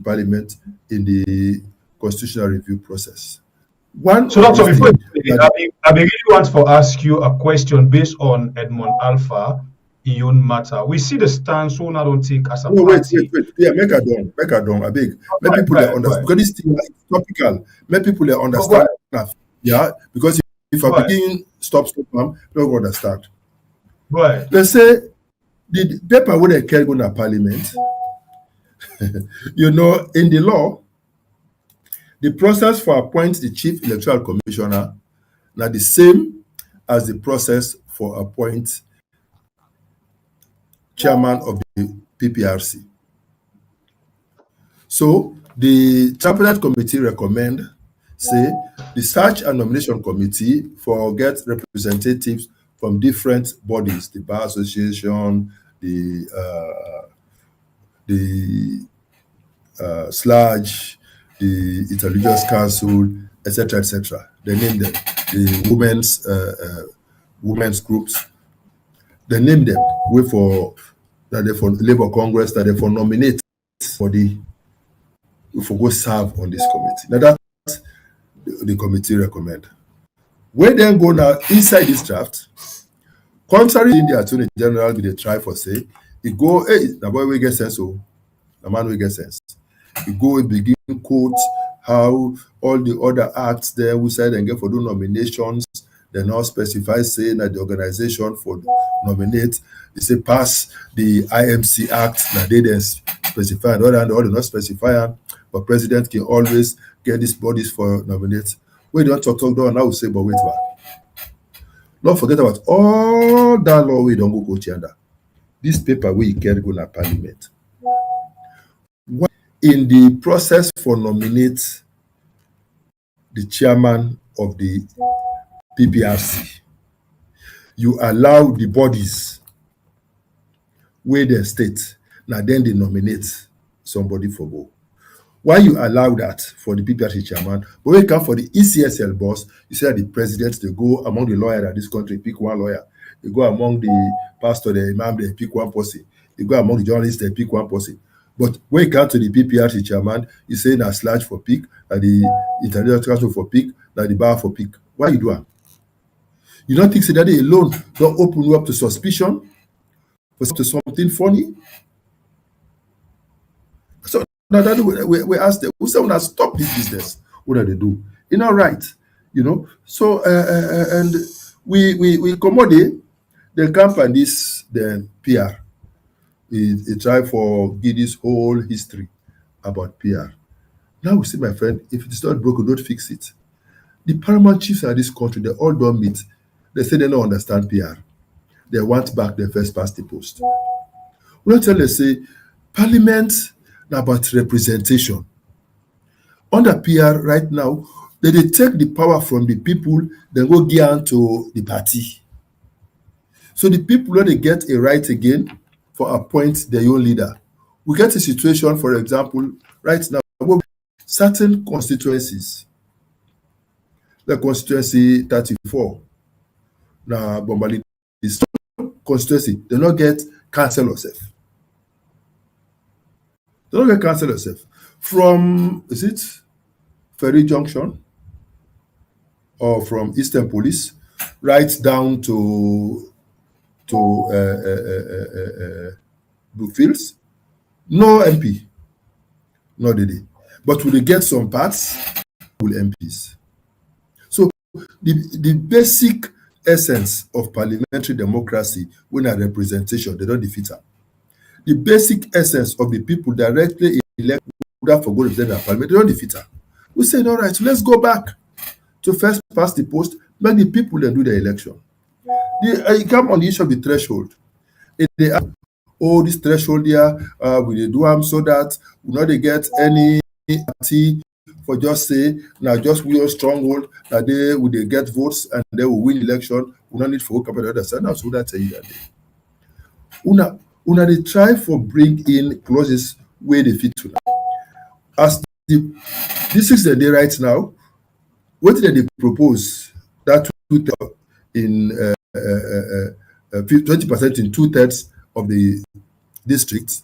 parliament in the constitutional review process. So Dr. Before I really want to ask you a question based on Edmond Alpha in your matter. We see the stance so now don't take as a party. Wait. Yeah, make a done. I beg. Let people understand because this thing is topical. Let people understand. Yeah, because if I begin stop, don't understand. Right. Let's say the paper when they carry go to parliament, in the law, the process for appoint the Chief Electoral Commissioner now the same as the process for appoint chairman of the PPRC. So the tripartite committee recommend, say, the search and nomination committee for get representatives from different bodies, the Bar Association, the SLAG, the Interreligious Council, etc., etc. They name them. The women's groups. They name them. Wait for that they for Labour Congress that they for nominate for the for go serve on this committee. Now that's the committee recommend. When then go now inside this draft, contrary in the Attorney General with the try for say, it go, hey, the boy will get sense, so the man will get sense. You go and begin quote how all the other acts there we said and get for do nominations, they now specify saying that the organization for nominate, they say pass the IMC Act, that they then specify and all not specify, but president can always get these bodies for nominate. We don't talk down now we say, but wait back. Don't forget about all that law we don't go under. This paper we can go to parliament. In the process for nominate the chairman of the PPRC. You allow the bodies where they state, now then they nominate somebody for go. Why you allow that for the PPRC chairman, but when you come for the ECSL boss, you say that the president, they go among the lawyers at this country, pick one lawyer. They go among the pastor, the imam, they pick one person. They go among the journalists, they pick one person. But when you come to the PPRC chairman, you say na slash for pick, that the international council for pick, that the bar for pick. Why you do that? You don't think that they alone don't open you up to suspicion for something funny? So now that we ask them, we say, when I stop this business, what do they do? You know, right? You know, so and we accommodate the company this the PR. He try for give this whole history about PR. Now we see, my friend, if it's not broken, don't fix it. The paramount chiefs in this country, they all don't meet. They say they don't understand PR. They want back their first past the post. We don't tell them, say, Parliament about representation. Under PR right now, they take the power from the people, then go give on to the party. So the people, when they get a right again for appoint their own leader. We get a situation, for example, right now, where certain constituencies, the constituency 34, now Bombali, this constituency, they don't get councillor self. They don't get councillor self. From, is it Ferry Junction or from Eastern Police, right down to Brookfields, no MP, no DD. But will they get some parts? Will MPs. So the basic essence of parliamentary democracy, when a representation, they don't defeat her. The basic essence of the people directly elected without for go represent the parliament, they don't defeat her. We said, all right, so let's go back to first past the post, make the people that do the election. You come on the issue of the threshold. If they have, oh, this threshold here, we do them so that we not they get any party for just say, now just we are stronghold, that they will they get votes and they will win election. We don't need for capital other side. Now, so that tell you that day. Una they try for bring in clauses where they fit to now. As this is the day right now, what did they propose? That in 20% in 2/3 of the districts,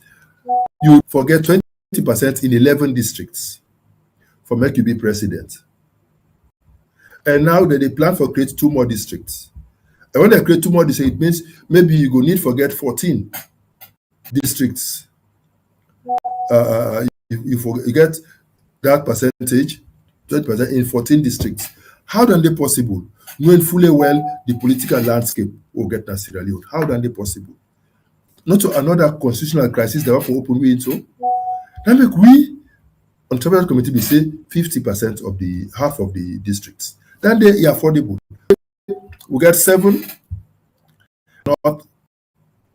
you forget 20% in 11 districts for make you be president. And now that they plan for create 2 more districts. And when they create 2 more districts, it means maybe you go need forget 14 districts. You get that percentage, 20% in 14 districts. How then they possible? Knowing fully well the political landscape will get in Sierra Leone. How then they possible? Not to another constitutional crisis that we have to open we into. Now make we on tribal committee we say 50% of the half of the districts. Then they are affordable. We get 7 north,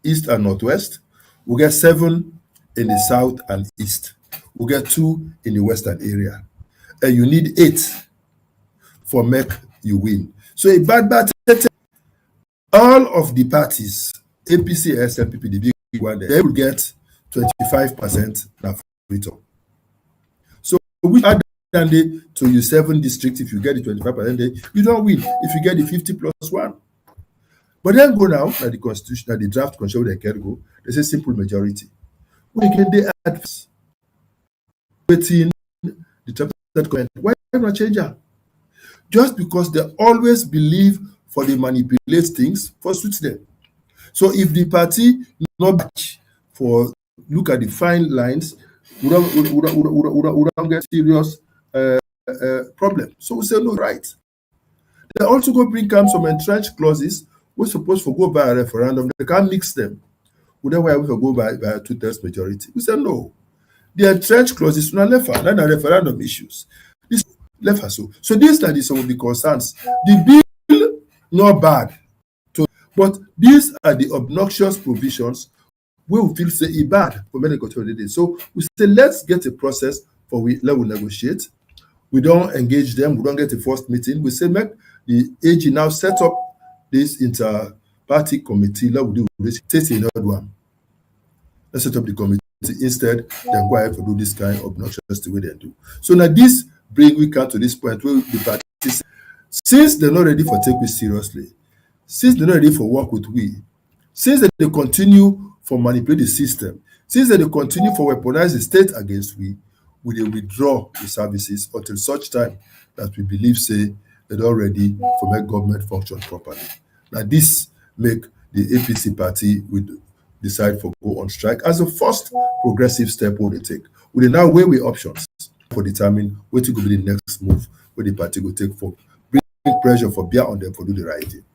east and northwest. We get 7 in the south and east. We get 2 in the western area. And you need 8 for make you win. So a bad all of the parties, APC, SLPP, the big one, they will get 25% return. So we add to your 7 districts. If you get the 25%, you don't win. If you get the 50+1. But then go now at the constitution, at the draft constitution, they can go. They say simple majority. We can they add waiting the tribal. Why not change that? Just because they always believe for they manipulate things for suit them. So if the party not match for look at the fine lines, we don't get serious problem. So we say no, right. They also go bring some entrenched clauses. We're supposed to go by a referendum. They can't mix them. We don't why we can go by a 2/3 majority. We say no. The entrenched clauses not left for not referendum issues. This left for so these studies will be concerns. The bill not bad, but these are the obnoxious provisions we will feel say bad for many control. So we say let's get a process for we let we negotiate. We don't engage them. We don't get a first meeting. We say, make the AG now set up this inter-party committee. Let we do this. Take another one. Let's set up the committee instead. Then go ahead to do this kind of obnoxious the way they do. So now this bring we come to this point where the parties, since they're not ready for take we seriously, since they're not ready for work with we, since they continue for manipulate the system, since they continue for weaponize the state against we will withdraw the services until such time that we believe say they're not ready for make government function properly. Now this make the APC party would decide for go on strike as a first progressive step we they take. We now weigh we options for determine what will be the next move where the party will take for bring pressure for bear on them for do the right thing.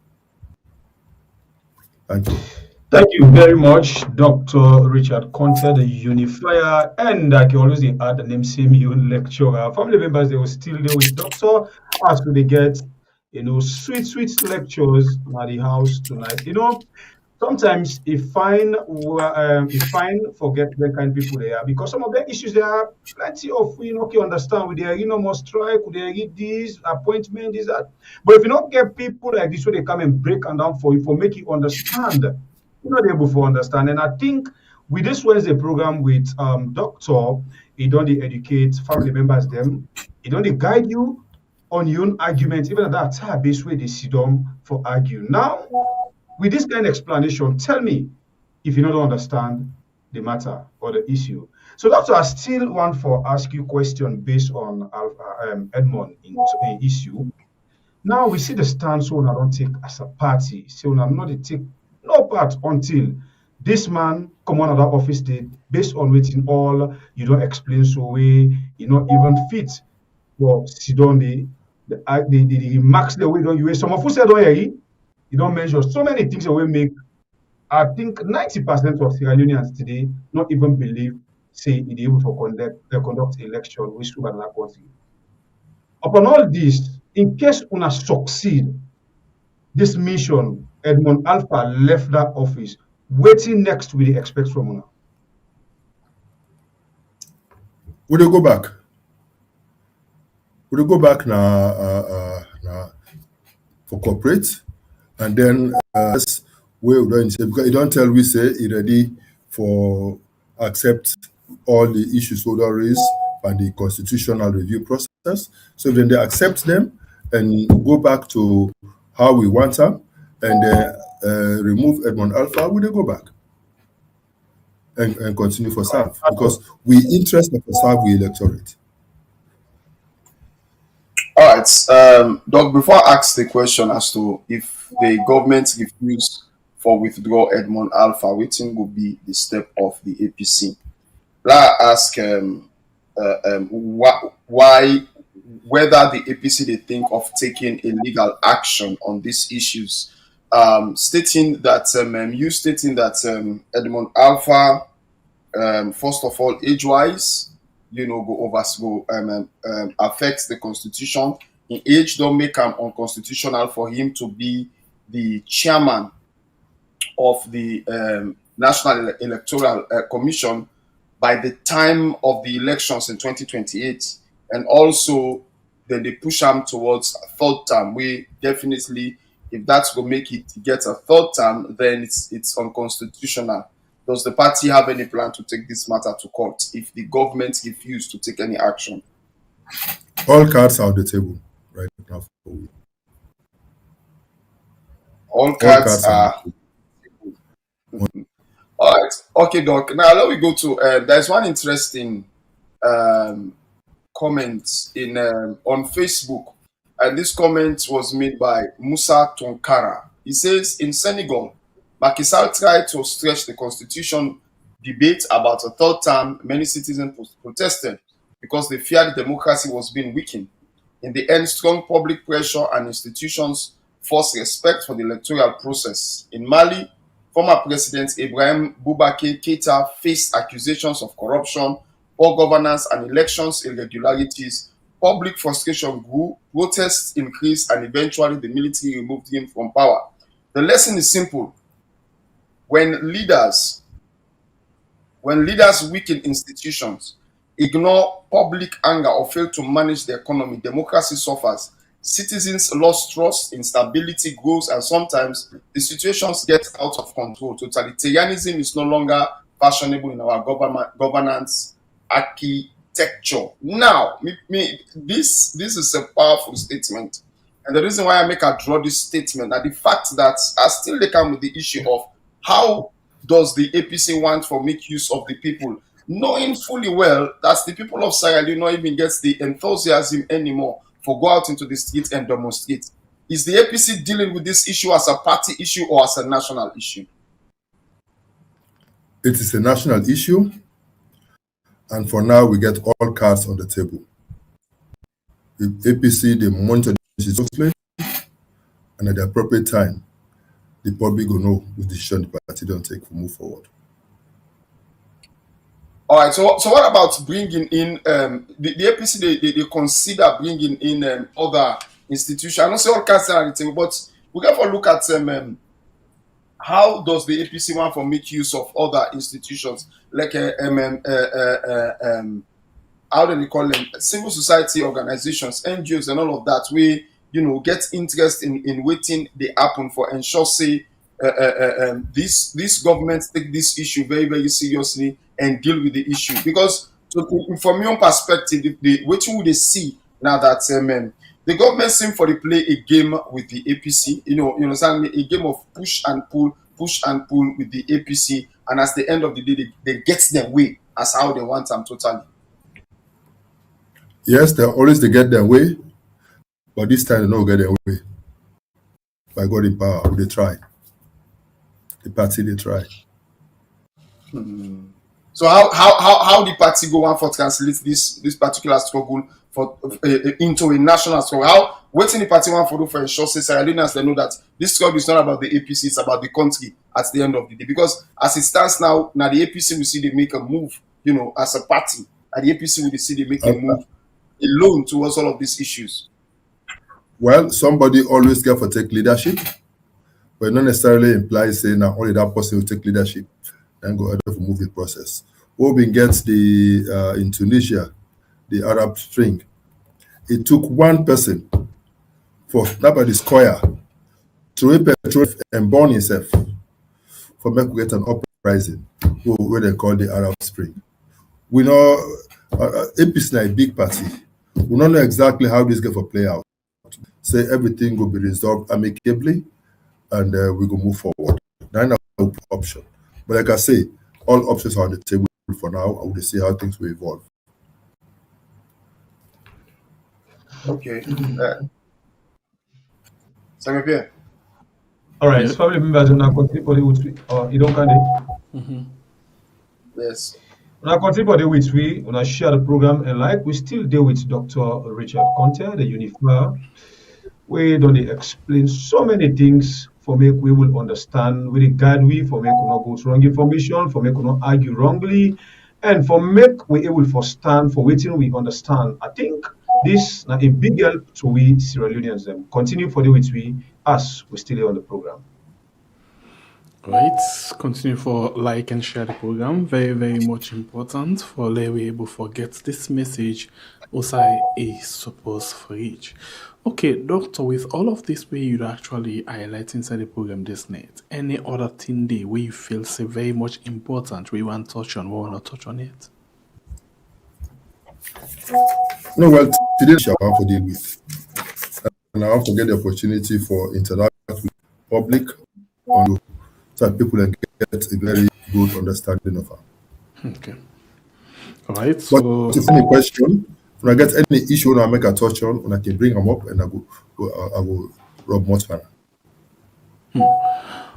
Thank you. Thank you very much, Dr. Richard Konteh, the unifier, and I can always add the name same UN lecturer. Family members, they will still there with Doctor as they get, sweet lectures at the house tonight. Sometimes it's fine forget the kind of people they are because some of the issues there are plenty of we okay understand with their must strike, with their read this appointment, this that. But if you don't get people like this, so they come and break and down for you for make you understand, you're not able to understand. And I think with this Wednesday program with Doctor, he don't educate family members them, he don't guide you on your own arguments, even at that time base way they sit down for argue. Now with this kind of explanation, tell me if you don't understand the matter or the issue. So, Doctor, I still want for ask you question based on Edmond in issue. Now we see the stance we don't take as a party. So we not take no part until this man come on another office date based on waiting all you don't explain so way you not even fit for Sidon the remarks the way don't you some of us said don't hear. You don't measure so many things that will make, I think 90% of Sierra Leoneans today not even believe, say, it able to conduct election which to another country. Upon all this, in case una succeed, this mission, Edmond Alpha left that office, waiting next we expect from una. Would they go back? Would they go back now for corporate? And then we don't say because you don't tell we say it ready for accept all the issues we don't raise and the constitutional review process. So then they accept them and go back to how we want them and remove Edmond Alpha, will they go back and continue for serve? Because we interested for serve we electorate. All right, Doc, before I ask the question as to if the government refuse for withdraw Edmond Alpha, which would be the step of the APC. Let I ask why, whether the APC they think of taking a legal action on these issues, stating that Edmond Alpha, first of all, age-wise, affects the constitution. In age, don't make him unconstitutional for him to be the chairman of the National Electoral Commission by the time of the elections in 2028, and also then they push him towards a third term. We definitely, if that's going to make it get a third term, then it's unconstitutional. Does the party have any plan to take this matter to court if the government refuses to take any action? All cards are on the table right now. All cards are. All right. Okay, Doc. Now let me go to. There's one interesting comment on Facebook, and this comment was made by Musa Tonkara. He says, in Senegal, Macky Sall tried to stretch the constitution debate about a third term. Many citizens protested because they feared democracy was being weakened. In the end, strong public pressure and institutions forced respect for the electoral process. In Mali, former President Ibrahim Boubacar Keïta faced accusations of corruption, poor governance, and elections irregularities. Public frustration grew, protests increased, and eventually the military removed him from power. The lesson is simple. When leaders weaken institutions, ignore public anger, or fail to manage the economy, democracy suffers. Citizens lost trust, instability grows, and sometimes the situations get out of control. Totalitarianism is no longer fashionable in our governance architecture. Now, this is a powerful statement. And the reason why I draw this statement that the fact that I still they come with the issue of how does the APC want to make use of the people, knowing fully well that the people of Sierra Leone not even gets the enthusiasm anymore for go out into the streets and demonstrate. Is the APC dealing with this issue as a party issue or as a national issue? It is a national issue, and for now, we get all cards on the table. The APC, they monitor this closely, and at the appropriate time, the public will know which decision the party don't take to move forward. All right, so what about bringing in the APC? They consider bringing in other institutions. I don't say all kinds of anything, but we have to look at how does the APC want to make use of other institutions like how do they call them, civil society organizations, NGOs, and all of that. We get interest in waiting they happen for ensure say this government take this issue very, very seriously and deal with the issue. Because from your perspective, what would they see now that the government seem for to play a game with the APC, you understand me, a game of push and pull with the APC, and at the end of the day, they get their way as how they want them totally. Yes, they get their way, but this time they don't get their way. By God in power, they try. The party they try. So how the party go on for translate this particular struggle for into a national struggle? How waiting the party want for do for ensure Sierra Leoneans they know that this struggle is not about the APC, it's about the country at the end of the day. Because as it stands now the APC will see they make a move, as a party, and the APC will see they make a move alone towards all of these issues. Well, somebody always get for take leadership, but not necessarily implies saying that only that person will take leadership and go out of a moving process. Obin gets in Tunisia, the Arab Spring. It took one person for Nabadi Square to rape petrol and burn himself for me to get an uprising, what they call the Arab Spring. We know APC is a big party. We don't know exactly how this going to play out. Say everything will be resolved amicably, and we will move forward. That's our option. But like I say, all options are on the table for now. I will see how things will evolve. Okay. Pierre. All right. So family members will now continue for the week. You don't can. Yes. Now continue for the week. We want to share the program and like we still deal with Dr. Richard Konteh, the unifier. We don't explain so many things for make we will understand, we guide we for make we not go to wrong information, for make we not argue wrongly, and for make we able for stand for waiting we understand. I think this is a big help to we Sierra Leoneans. Them continue for the week we as we still here on the program. Right, continue for like and share the program. Very, very much important for we able to get this message also is supposed for each. Okay, doctor, with all of this way you'd actually highlight inside the program this night, any other thing there where you feel say very much important we want to touch on, we want to touch on it? No, well, today I want to deal with. And I want to get the opportunity for interact with public on so that people can get a very good understanding of her. Okay. All right. But So if any question, when I get any issue when I make a touch on, when I can bring them up and I will rub more time.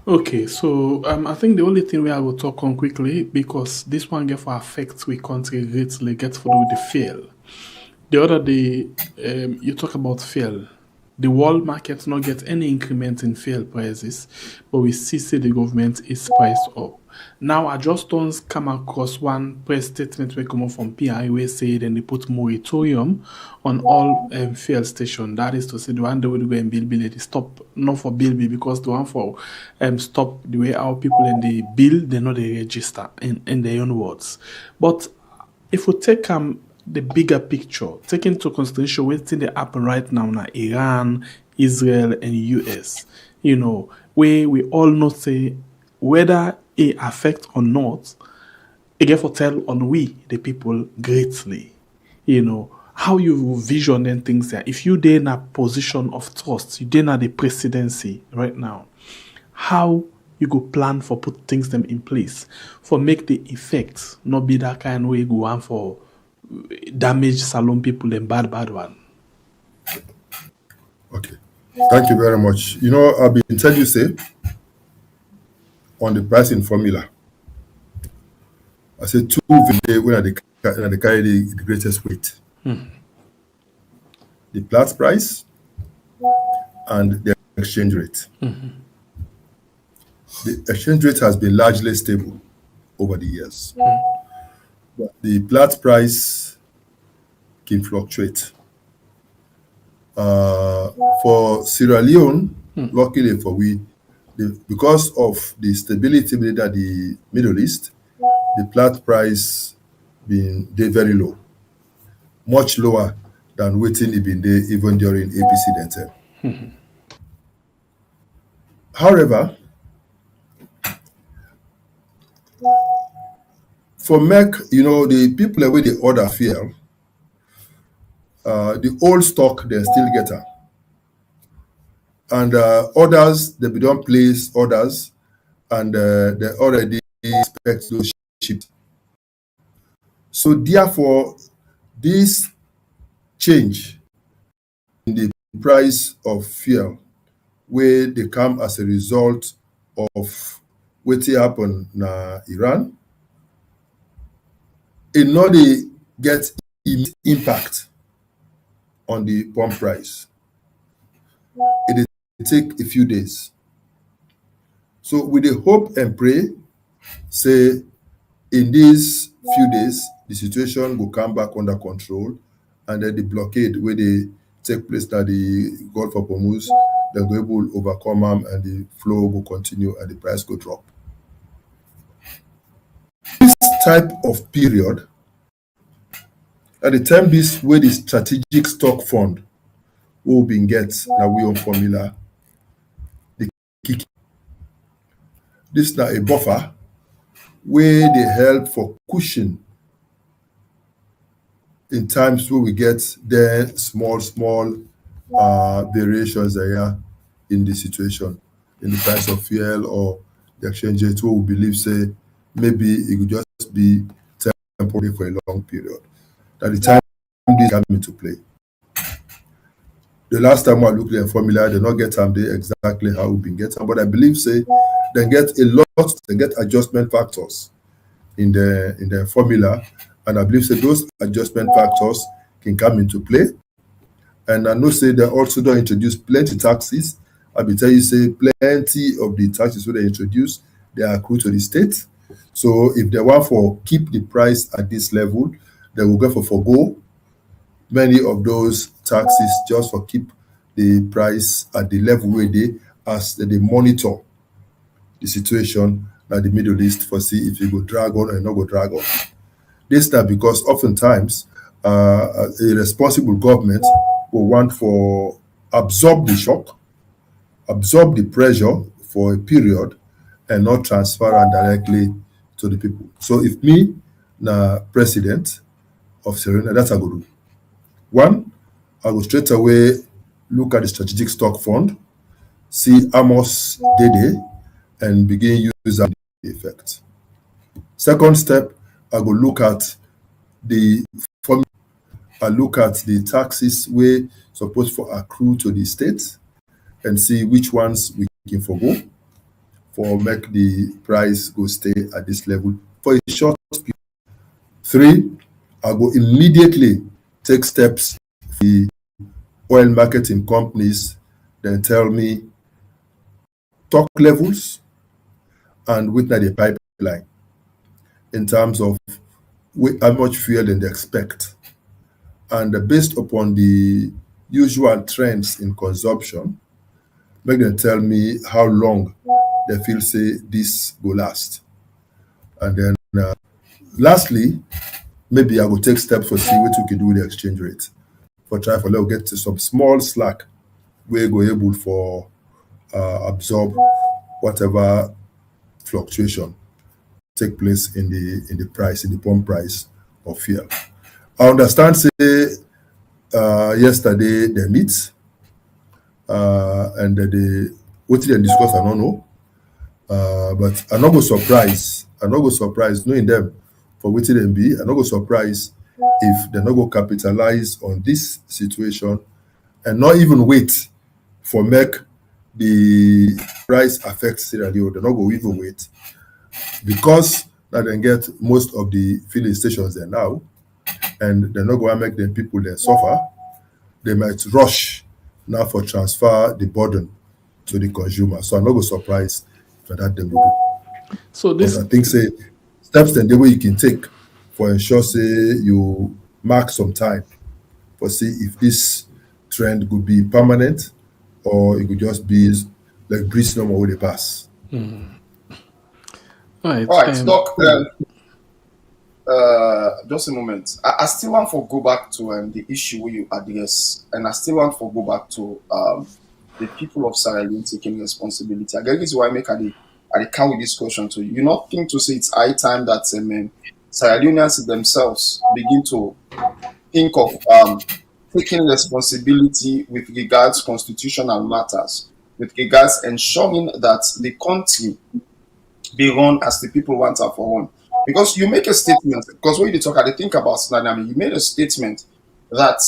okay, so I think the only thing we will talk on quickly, because this one get for affect we country greatly get for do with the fail. The other day, you talk about fail. The world market not get any increment in fuel prices, but we see the government is priced up. Now, I just don't come across one press statement we come from PI where say then they put moratorium on all fuel stations. That is to say, the one they will go and bill they stop, not for bill because the one for stop the way our people in the bill, they know they register in their own words. But if we take the bigger picture, take into consideration what's in the happen right now in Iran, Israel, and US, where we all know say whether it affect or not, it get for tell on we the people greatly. How you vision and things there. If you in a position of trust, you in the presidency right now, how you go plan for put things them in place for make the effects not be that kind way go on for damage salon people and bad one. Okay. Thank you very much. I've been telling you say on the pricing formula. I said two when they carry the greatest weight. The Platts price and the exchange rate. The exchange rate has been largely stable over the years. But the Platts price can fluctuate. For Sierra Leone, luckily for because of the stability within the Middle East, the Platts price been very low, much lower than waiting it been there even during APC then. However, for MEC, the people away the order fuel, the old stock they still get her. And others, they don't place orders and they already expect those ships. So therefore, this change in the price of fuel, where they come as a result of what happened in Iran, it not get impact on the pump price. It take a few days. So with the hope and pray, say in these few days, the situation will come back under control, and then the blockade where they take place at the Gulf of Hormuz, they'll be able to overcome them and the flow will continue and the price will drop. This type of period, at the time this where the strategic stock fund will be get now we on formula the kick. This is now a buffer where they help for cushion in times where we get the small variations there in the situation, in the price of fuel or the exchange rate, where we believe say maybe it could just be temporary for a long period. At the time this come into play. The last time I looked at the formula, they not get them there exactly how we've been getting, but I believe say they get adjustment factors in the formula, and I believe say those adjustment factors can come into play. And I know say they also don't introduce plenty taxes. I will tell you say plenty of the taxes that they introduce, they accrue to the state. So if they want for keep the price at this level, they will go for forgo many of those taxes just for keep the price at the level where they as they monitor the situation at the Middle East for see if it will drag on or not go drag on. This time because oftentimes a responsible government will want for absorb the shock, absorb the pressure for a period, and not transfer it directly to the people. So if me, president of Sierra Leone, that's a good. One, I will straight away look at the strategic stock fund, see Amos Dede, and begin using the effect. Second step, I will look at the formula. I look at the taxes we supposed for accrue to the state and see which ones we can forgo for make the price go stay at this level for a short period. Three, I will immediately take steps for the oil marketing companies, then tell me stock levels and witness the pipeline in terms of how much fuel they expect. And based upon the usual trends in consumption, make them tell me how long they feel say this will last. And then lastly, maybe I will take steps to see what we can do with the exchange rate. For try for let get to some small slack where go able for absorb whatever fluctuation take place in the price, in the pump price of fuel. I understand say yesterday they meet and they what they discuss, I don't know. But I'm not go surprise. I'm not go surprise knowing them for what they be. I'm not go surprise if they not go capitalize on this situation and not even wait for make the price affect Sierra Leone. They're not go even wait because now they get most of the filling stations there now, and they're not going to make the people there suffer. They might rush now for transfer the burden to the consumer. So I'm not going to surprise for that them will do. So this, but I think say steps then the way you can take for ensure say you mark some time for see if this trend could be permanent or it could just be like breeze normal with the pass. right. All right, Doc. Just a moment. I still want to go back to the issue where you address, and I still want to go back to the people of Sierra Leone taking responsibility. I guess this is why I make I count with this question to you. You not think to say it's high time that Sierra Leoneans themselves begin to think of taking responsibility with regards constitutional matters, with regards ensuring that the country be run as the people want her for one. Because you make a statement, because when you talk, I think about Sudan, you made a statement that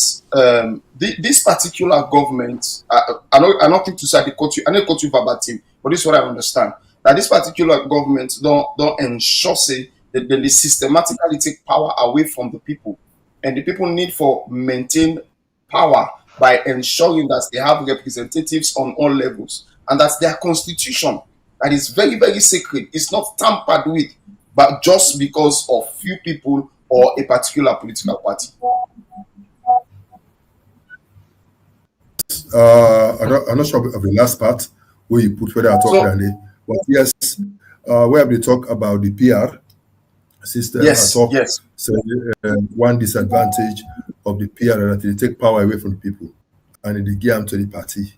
this particular government, I don't think to say I know quote you verbatim, but this is what I understand. That this particular government don't ensure say that they systematically take power away from the people. And the people need for maintain power by ensuring that they have representatives on all levels. And that their constitution, that is very, very sacred, is not tampered with, but just because of few people or a particular political party. I'm not sure of the last part where you put whether I talk but yes, where we talk about the PR system. Yes, I talk, yes. So one disadvantage of the PR that they take power away from the people and they give them to the party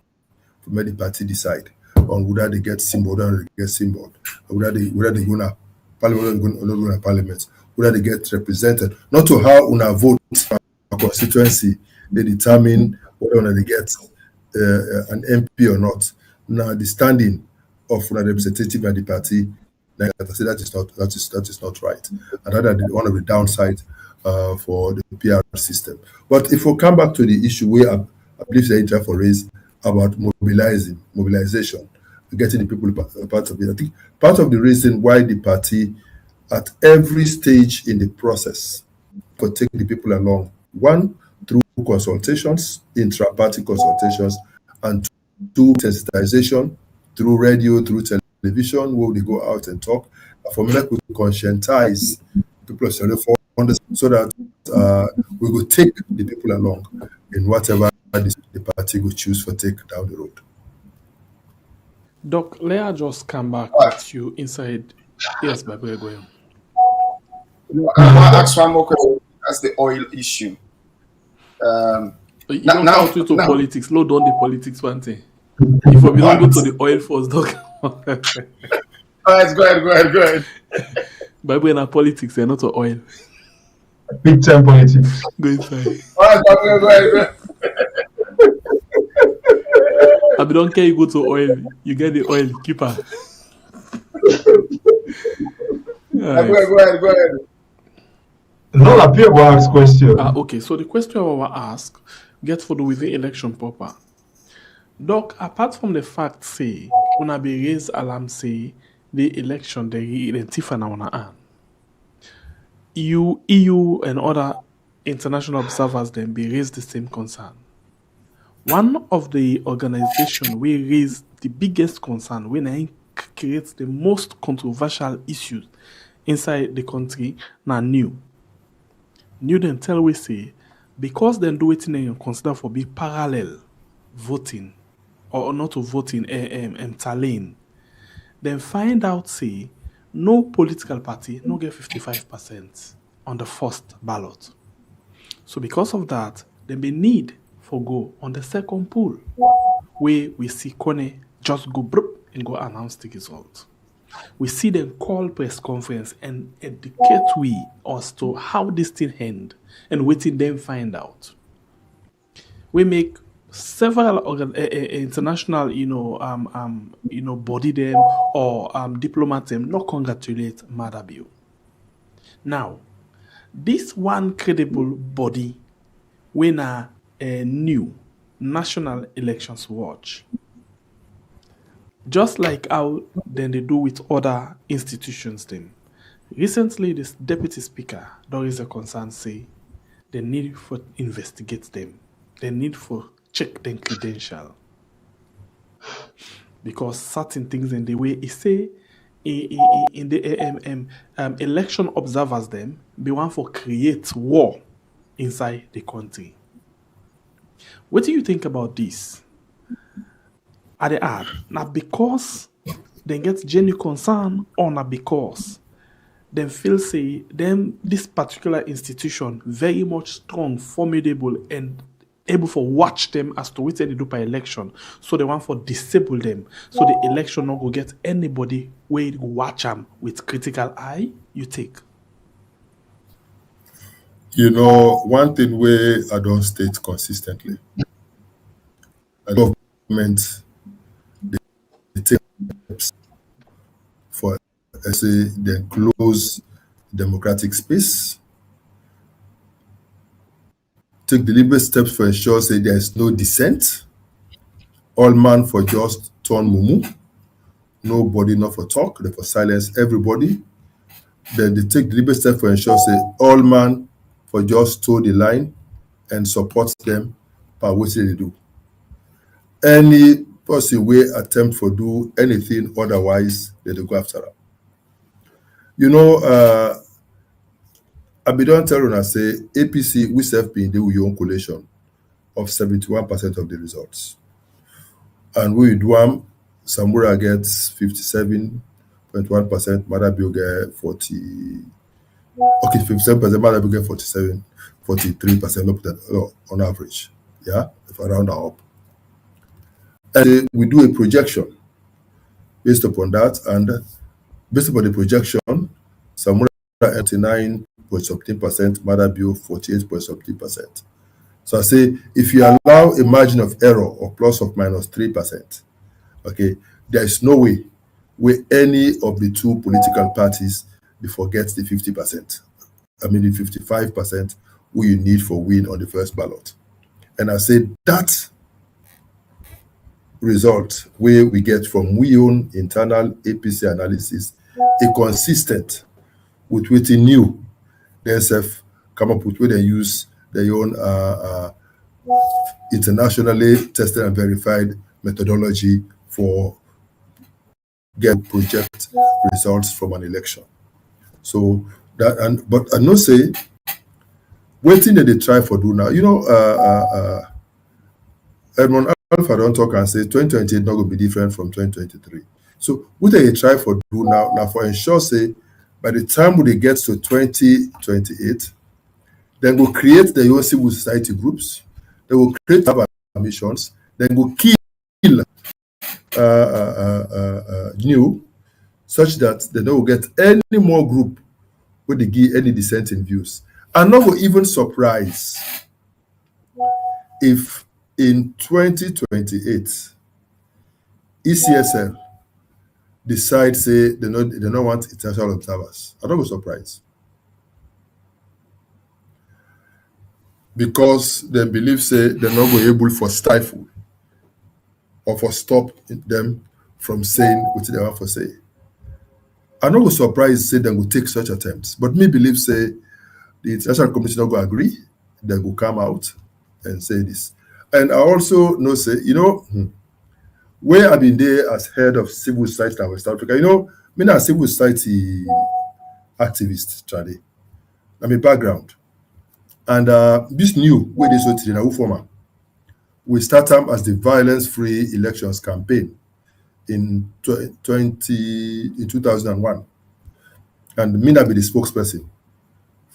to make the party decide on whether they get symbol or they get symbol, whether they go to parliament or not go to parliament, whether they get represented. Not to how una vote a constituency, they determine whether they get an MP or not. Now the standing of a representative at the party, like I say, that is not right. And that is one of the downsides for the PR system. But if we come back to the issue where I believe the interest for raise about mobilization, getting the people part of it. I think part of the reason why the party at every stage in the process for taking the people along, one, through consultations, intra-party consultations, and two, sensitization through radio, through television, where they go out and talk. For me, like we conscientize people of Sierra Leone so that we will take the people along in whatever the party will choose for take down the road. Doc, let us just come back with you inside. Yes, Babu, go ahead. I want to ask one more question. That's the oil issue. You don't count it to politics. Load on the politics one thing. If we don't go to the oil first, Doc. All right, go ahead. Babu, in our politics, they're not to oil. Big time politics. Go inside. All right, go ahead. I don't care you go to oil, you get the oil, keep her. Right. Go ahead. No, appear to ask question. Okay, so the question I will ask gets to do with the election proper. Doc, apart from the fact say, when I be raised alarm say the election they identify now on hand. EU and other international observers then be raised the same concern. One of the organizations we raise the biggest concern when I creates the most controversial issues inside the country now new. New then tell we say because then do it in consider for be parallel voting or not to voting tallying. Then find out say no political party no get 55%. on the first ballot. So because of that, there be need for go on the second poll, where we see Konteh just go broop and go announce the result. We see them call press conference and educate we as to how this thing end and waiting them find out. We make several international, body them or diplomat them not congratulate Madabio. Now, this one credible body, when a new National Elections Watch, just like how then they do with other institutions then. Recently, this deputy speaker, there is a concern, say they need for investigate them. They need for check them credential. Because certain things in the way he say in the election observers them be one for create war inside the country. What do you think about this? Are they hard? Not because they get genuine concern, or not because they feel say them this particular institution very much strong, formidable, and able for watch them as to what they do by election. So they want for disable them. So the election not go get anybody where you watch them with critical eye, you take. You know, one thing where I don't state consistently, the government they take steps for say they close democratic space, take deliberate steps for ensure say there is no dissent, all man for just turn mumu, nobody not for talk, they for silence everybody. Then they take deliberate steps for ensure say all man for just toe the line and support them by what they do. Any person will attempt for do anything otherwise, they go after them. You know, I be don't tell you I say APC we self been do your own collation of 71% of the results. And we do Samura gets 57.1%, Madabio get 40. Okay, 57%, Madabio get 47, 43% on average. Yeah, if I round up. And we do a projection based upon that, and based upon the projection, Samura 89.something%, Madabio 48.something%. So I say if you allow a margin of error of plus or minus 3%, okay, there is no way where any of the two political parties they forget the 50%. I mean the 55% who you need for win on the first ballot. And I say that result where we get from we own internal APC analysis is consistent with what they knew themselves come up with where they use their own internationally tested and verified methodology for get project results from an election. So that but I know say waiting that they try for do now. You know, Edmond Alpha don't talk and say 2028 not going to be different from 2023. So what they try for do now for ensure say by the time they get to 2028, then go create the own civil society groups, they will create missions, then go kill new, such that they don't get any more group where they give any dissenting views. I'm not even surprised if in 2028 ECSL decide say they don't want international observers. I'm not surprised. Because they believe say they're not going able for stifle or for stop them from saying what they want to say. I'm not surprised say they will take such attempts, but me believe say the international community not going to agree. They will come out and say this. And I also know say where I've been there as head of civil society in West Africa. You know, me not a civil society activist, Charlie. I'm a background. And this new way this was in format, we start them as the violence-free elections campaign in 2001, and me not be the spokesperson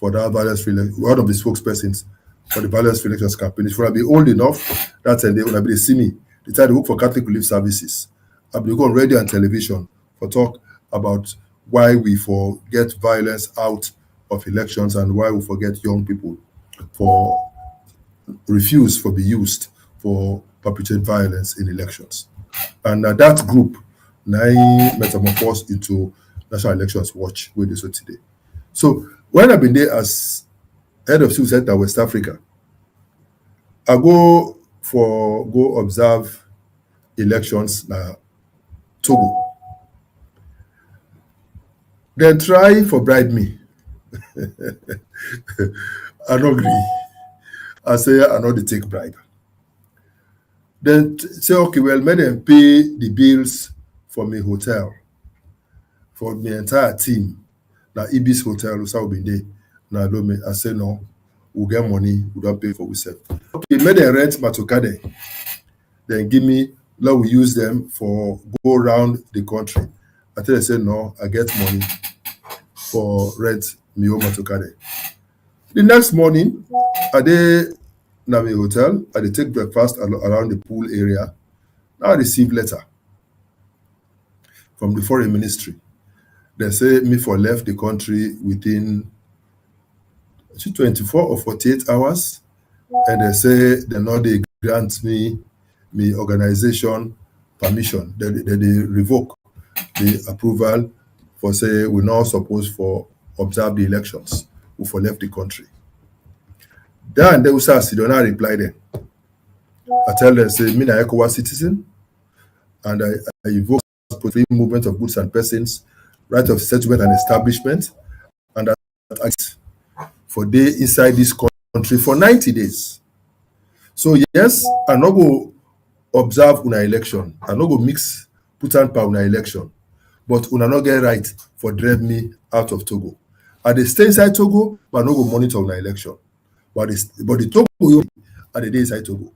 for that violence-free election, one of the spokespersons for the violence-free elections campaign. If I be old enough, that's when they see me. They try to work for Catholic Relief Services. I've been on radio and television for talk about why we forget violence out of elections and why we forget young people for refuse for be used for perpetrate violence in elections. And that group now metamorphosed into National Elections Watch, where they so today. So when I've been there as head of civil center West Africa, I go observe elections na Togo. Then try for bribe me. I don't agree. I say I know they take bribe. Then say, okay, well, make them pay the bills for my hotel, for my entire team. Now, Ibis Hotel, so be there. Now, I say, no, we'll get money, we don't pay for ourselves. Okay, make them rent Matokade. Then give me, let we use them for go around the country. I tell them, say, no, I get money for rent me home Matokade. The next morning, I dey na my hotel, I dey take breakfast around the pool area. Now I receive letter from the foreign ministry. They say me for left the country within 24 or 48 hours. And they say they grant me organization permission. They revoke the approval for say we're not supposed for observe the elections who for left the country. Then they will say, I don't reply them. I tell them, say, me na ECOWAS citizen, and I invoke free movement of goods and persons, right of settlement and establishment, and that act for day inside this country for 90 days. So yes, I no go observe una election. I no go mix put and pa una election. But una no get right for drive me out of Togo. I dey stay inside Togo, but I no go monitor una election. But the Togo are the day inside Togo.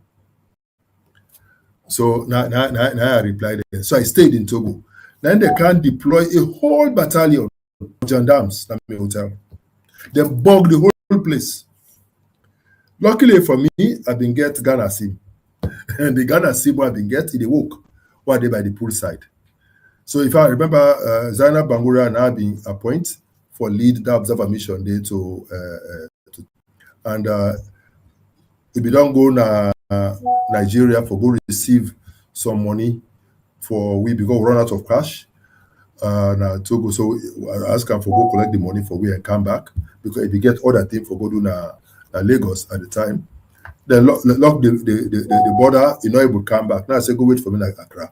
So now I replied again. So I stayed in Togo. Then they can deploy a whole battalion of gendarmes at my hotel. They bug the whole place. Luckily for me, I've been get Ghana SIM. And the Ghana SIM I've been get, they woke while they by the poolside. So if I remember, Zainab Bangura and I have been appointed for lead the observer mission there and if you don't go to Nigeria for go receive some money for we because we run out of cash. Now Togo, so I ask them for go collect the money for we and come back because if you get other thing for go do na Lagos at the time, then lock the border, you know able to come back. Now I say go wait for me like Accra.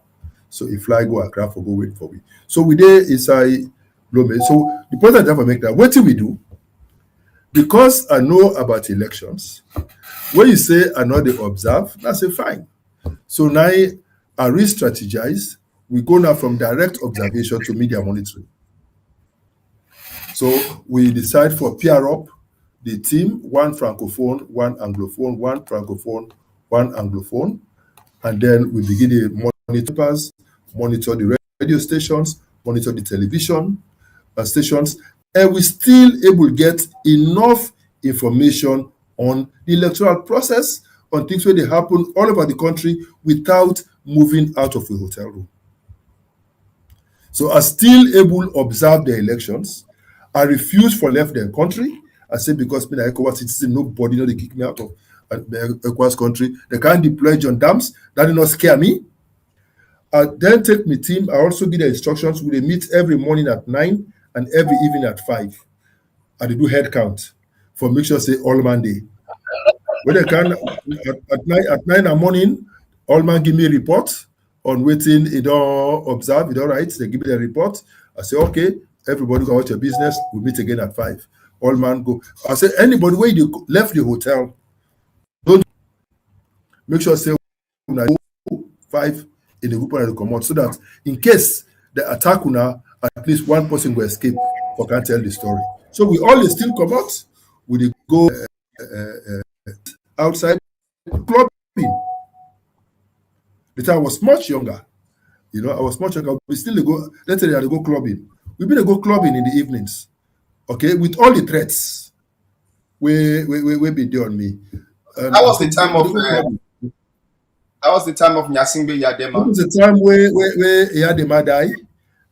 So if fly go Accra for go wait for me. So we there inside Lome. So the point I have to make that what do we do? Because I know about elections, when you say I know they observe, I say fine. So now I re-strategize. We go now from direct observation to media monitoring. So we decide for pair up the team, one francophone, one anglophone, one francophone, one anglophone, and then we begin the monitor the radio stations, monitor the television stations, and we still able to get enough information on the electoral process, on things where they happen all over the country without moving out of the hotel room. So I still able to observe the elections. I refuse for left the country. I say because me an ECOWAS citizen, nobody know they kick me out of the ECOWAS country. They can't deploy gendarmes. That did not scare me. I then take my team. I also give the instructions. We meet every morning at 9 and every evening at 5. And they do head count for make sure say all man day. When they can at 9 in the morning, all man give me a report on waiting. They don't observe. It all right. They give me the report. I say okay. Everybody go out your business. We meet again at 5. All man go. I say anybody where you left the hotel, don't make sure say 5 in the group and come out so that in case the attack una, at least one person will escape for can tell the story. So we always still come out. We go outside clubbing. The time I was much younger. You know, I was much younger. We still go. Let's say I go clubbing. We been go clubbing in the evenings. Okay, with all the threats. we be there on me. That was the time of problem. that was the time of Nyasingbe Yadema. It was the time where Yadema died,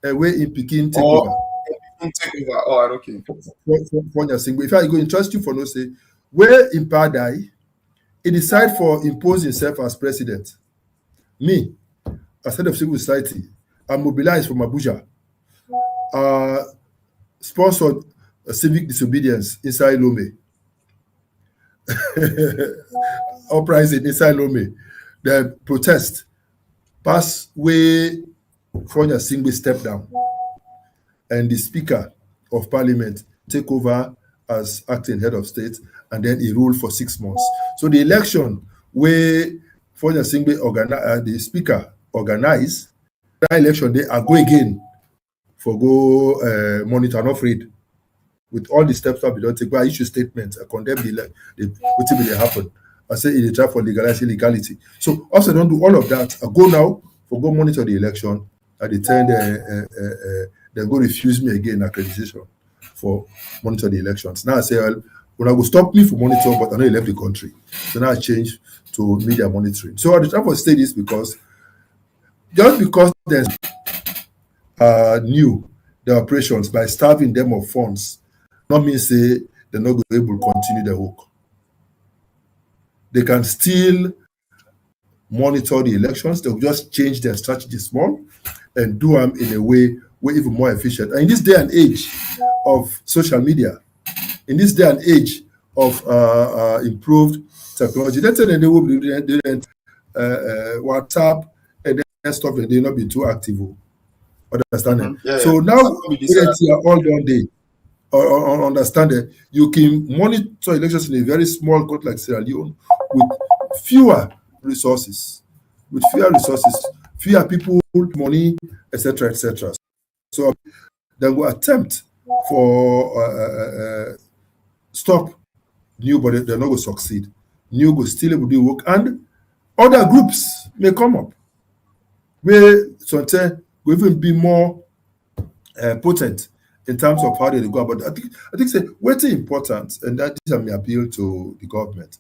where in Peking take over. Take over. Oh, okay. For Nyasingbe. If I go interest you for no say, where in die, he decide for impose himself as president. Me, as head of civil society, I mobilized from Abuja, sponsored a civic disobedience inside Lome. Uprising inside Lome. The protest pass way Fonya Singbe step down. And the Speaker of Parliament take over as acting head of state, and then he ruled for 6 months. So the election where Fonya Singbe the Speaker organized, that election they are go again for go monitor not afraid. With all the steps that we don't take, I issue statements, I condemn what will happen. I say it try for legalize illegality. So also don't do all of that. I go now for go monitor the election. At the time they go refuse me again accreditation for monitor the elections. Now I say, well, when I go stop me for monitor, but I know he left the country. So now I change to media monitoring. So at the time I say this because just because there's new the operations by starving them of funds, not mean say they're not going to be able to continue their work. They can still monitor the elections. They'll just change their strategy small and do them in a way where even more efficient. And in this day and age of social media, in this day and age of improved technology, let's say that they will be doing WhatsApp and then stuff that they not be too active. Understand it? So now we are all done day. Understand it? You can monitor elections in a very small country like Sierra Leone with fewer resources, fewer people, money, etc., etc. So they will attempt for stop new, but they're not going to succeed. New will still able to do work, and other groups may come up where sometimes will even be more potent in terms of how they go about. I think say what's important, and that is my appeal to the government.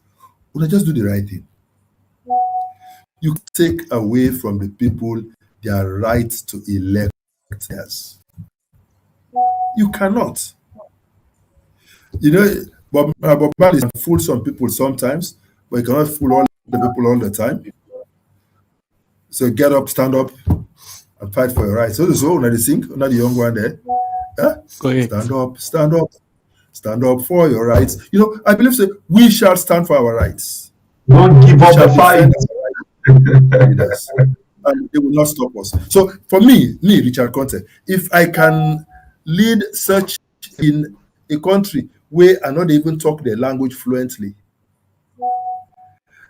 When I just do the right thing, you take away from the people their right to elect us. You cannot. You know, Bob Marley can fool some people sometimes, but you cannot fool all the people all the time. So get up, stand up, and fight for your rights. So this is all the thing, not the young one there. Stand up for your rights. You know, I believe so. We shall stand for our rights. Don't give up the fight. And they will not stop us. So for me, Richard Konteh, if I can lead such in a country where I not even talk their language fluently,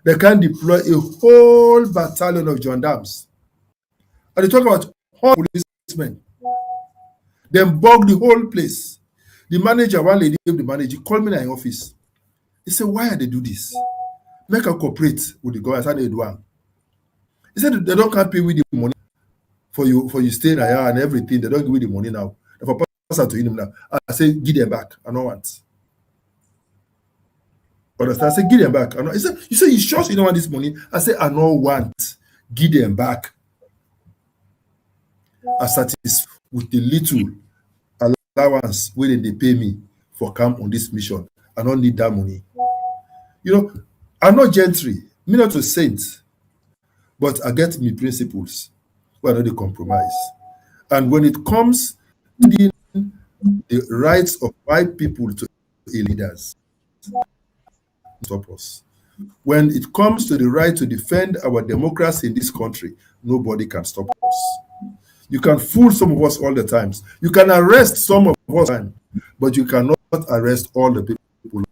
they can deploy a whole battalion of gendarmes. And they talk about all policemen. Then bug the whole place. The manager, one lady, the manager, called me in my office. He said, why are they do this? Make a cooperate with the government. They do. He said they don't can't pay with the money for you staying here and everything. They don't give you the money now. If I pass out to him now, I say, give them back. I don't want. But I say, give them back. He said, you sure you don't want this money? I say, I don't want. Give them back. I satisfied with the little allowance where they pay me for come on this mission. I don't need that money. You know, I'm not gentry, me not a saint, but I get me principles where I don't compromise. And when it comes to the rights of white people to leaders, stop us. When it comes to the right to defend our democracy in this country, nobody can stop us. You can fool some of us all the times. You can arrest some of us all the time, but you cannot arrest all the people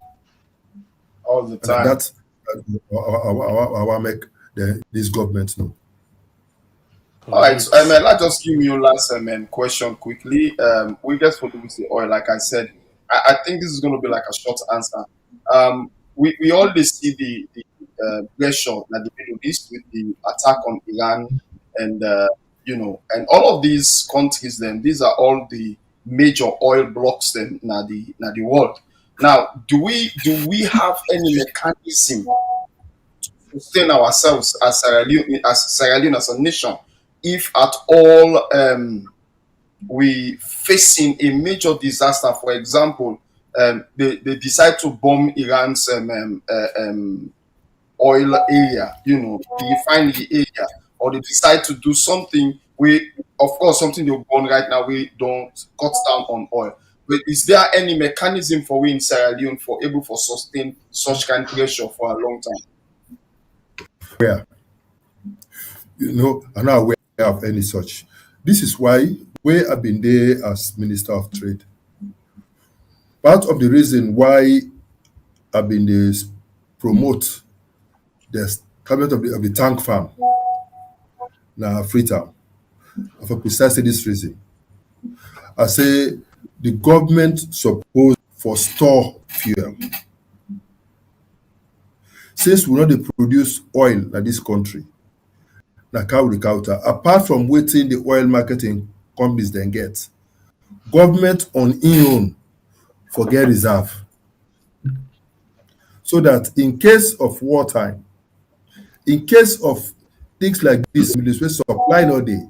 all the time. And that's our make this government know. All right, so, let's just give you last question quickly. We just for the oil, like I said, I think this is going to be like a short answer. We always see the pressure that the Middle East with the attack on Iran and and all of these countries. Then these are all the major oil blocks then in the world. Now, do we have any mechanism to sustain ourselves as Sierra Leone as a nation, if at all we facing a major disaster? For example, they decide to bomb Iran's oil area, the refinery area, or they decide to do something. Of course, something they're born right now, we don't cut down on oil. But is there any mechanism for we in Sierra Leone for able to sustain such kind of pressure for a long time? Where, I'm not aware of any such. This is why where I've been there as Minister of Trade. Part of the reason why I've been there is promote the establishment of the tank farm now Freetown, for precisely this reason. I say the government supposed for store fuel. Since we know they produce oil in this country, na cow the counter, apart from waiting the oil marketing companies then get, government on its own forget reserve. So that in case of wartime, in case of things like this, where supply no day,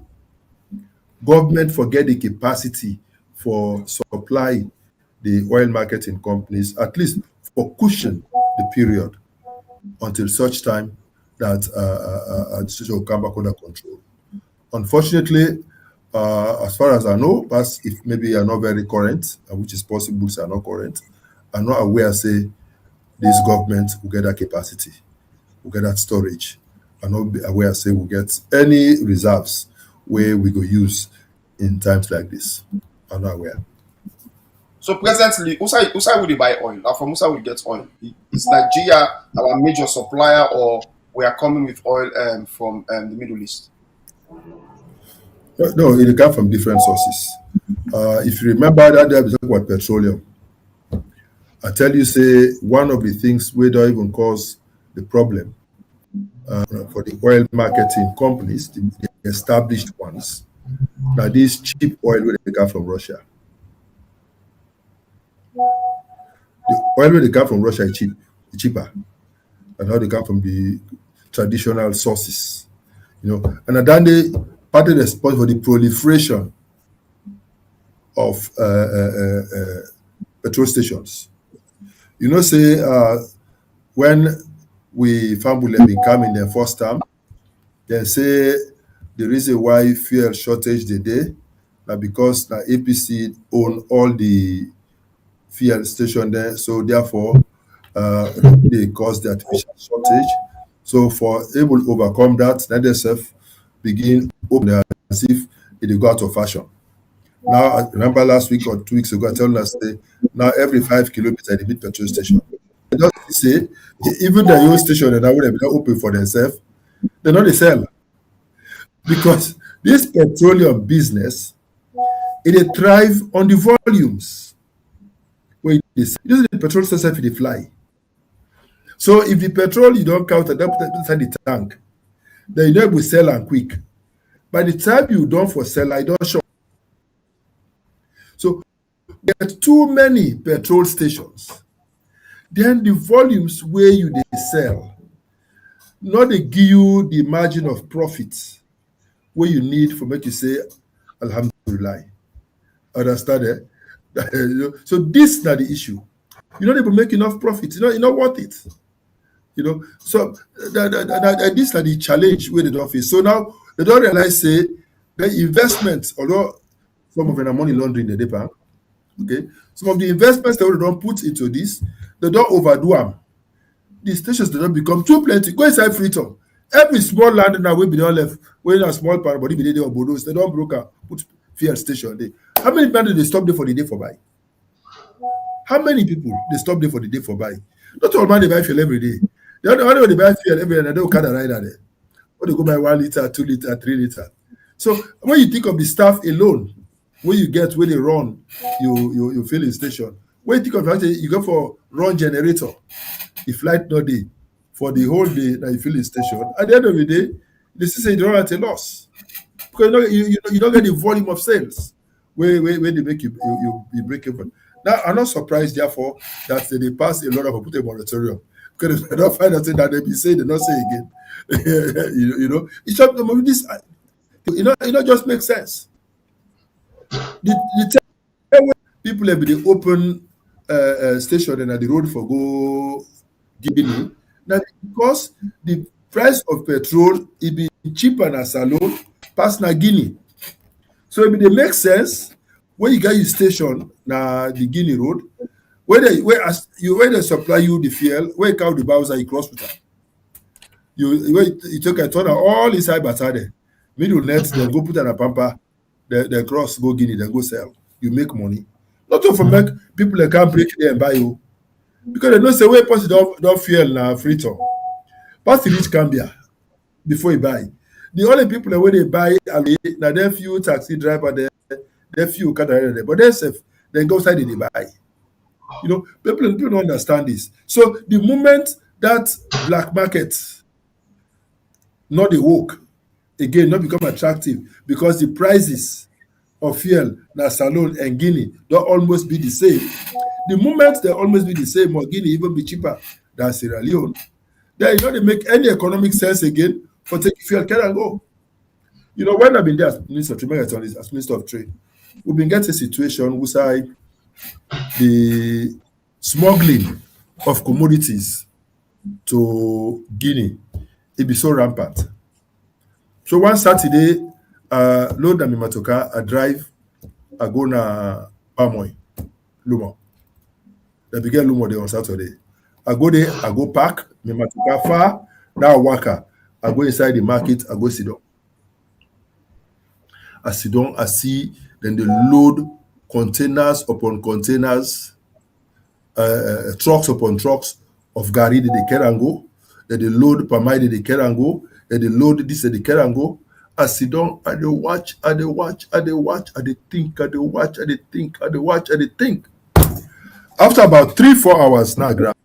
government forget the capacity for supply the oil marketing companies, at least for cushion the period until such time that the situation will come back under control. Unfortunately, as far as I know, but if maybe are not very current, which is possible, are not current, I'm not aware, say, this government will get that capacity, will get that storage. I'm not aware, say, we'll get any reserves where we go use in times like this. I'm not aware. So presently, Usai will buy oil. Now from Usai will get oil. Is Nigeria our major supplier, or we are coming with oil from the Middle East? No, it comes from different sources. If you remember that day we talked about petroleum, I tell you, say, one of the things we don't even cause the problem for the oil marketing companies, the established ones, now this cheap oil where they come from Russia. The oil where they come from Russia is cheaper than how they come from the traditional sources. And then they partly responsible for the proliferation of petrol stations. Say when we Fambule been coming the first time, they say the reason why fuel shortage the day now because the APC own all the fuel station there, so therefore they cause the artificial shortage. So for able to overcome that, let themselves begin open as if it go out of fashion. Now, I remember last week or 2 weeks ago, I told us now every 5 kilometers they meet petrol station. I just say even the oil station and I would have been open for themselves, they're not the sell. Because this petroleum business, it thrive on the volumes. Where the petrol station if they fly. So if the petrol you don't count and put it inside the tank, then you will sell and quick. By the time you don't for sell, I don't show. So get too many petrol stations, then the volumes where you they sell, not they give you the margin of profit where you need for make you say Alhamdulillah. Understand it? So this is not the issue. You're not able to make enough profit. You're not worth it. So this is the challenge where they don't face. So now they don't realize say the investments, although some of them are money laundering the bank, okay. Some of the investments they don't put into this, they don't overdo them. The stations they don't become too plenty. Go inside Freetown. Every small land now will be done left. When a small part, but if they don't borrow, they don't broker put fuel station there. How many people they stop there for the day for buy? How many people they stop there for the day for buy? Not all man they buy fuel every day. The only one they buy fuel every day, they don't carry a rider there. Or they go buy 1 liter, 2 liter, 3 liter. So when you think of the staff alone, when you get when they run you filling station, when you think of that, you go for run generator, the flight not day for the whole day that you filling station. At the end of the day, they say you don't have a loss because you don't get the volume of sales where they make you break even. Now, I'm not surprised, therefore, that they pass a lot of put a moratorium. Because if they don't find out that they be saying, they not say again. It's just this, just makes sense. The time when people have been open station and at the road for go Guinea, now because the price of petrol it be cheaper than Salon pass na Guinea. So it dey make sense when you get your station na the Guinea road, where they supply you the fuel, where you carry the Bowser, you cross with am. You take a turn all inside Batade, middle net, then go put on a pamper, the cross go Guinea, then go sell. You make money. Not to for make people that can't break there and buy you. Because they don't say where person don't fuel na free turn. Pass the reach Cambia before you buy. The only people that when they buy now then few taxi driver there few car there, but they safe, then go outside and they buy. People don't understand this. So the moment that black market not the work again, not become attractive because the prices of fuel na Salon and Guinea don't almost be the same. The moment they almost be the same, or Guinea even be cheaper than Sierra Leone, then they make any economic sense again for taking fuel can and go. When I've been there as Minister of Trade, as Minister of Trade, we've been getting a situation where the smuggling of commodities to Guinea, it be so rampant. So one Saturday, load and Matoka, I drive, I go na Pamoy, Lumo. They begin Lumo there on Saturday. I go there, I go park, Matoka far, now Waka. I go inside the market, I go sit down. I sit down, I see, then they load containers upon containers, trucks upon trucks of Gary, they can go. Then they load Pamai, they can go. Then they load this, they can go. I sit down, I they watch, I think, I think. After about 3-4 hours, now grab,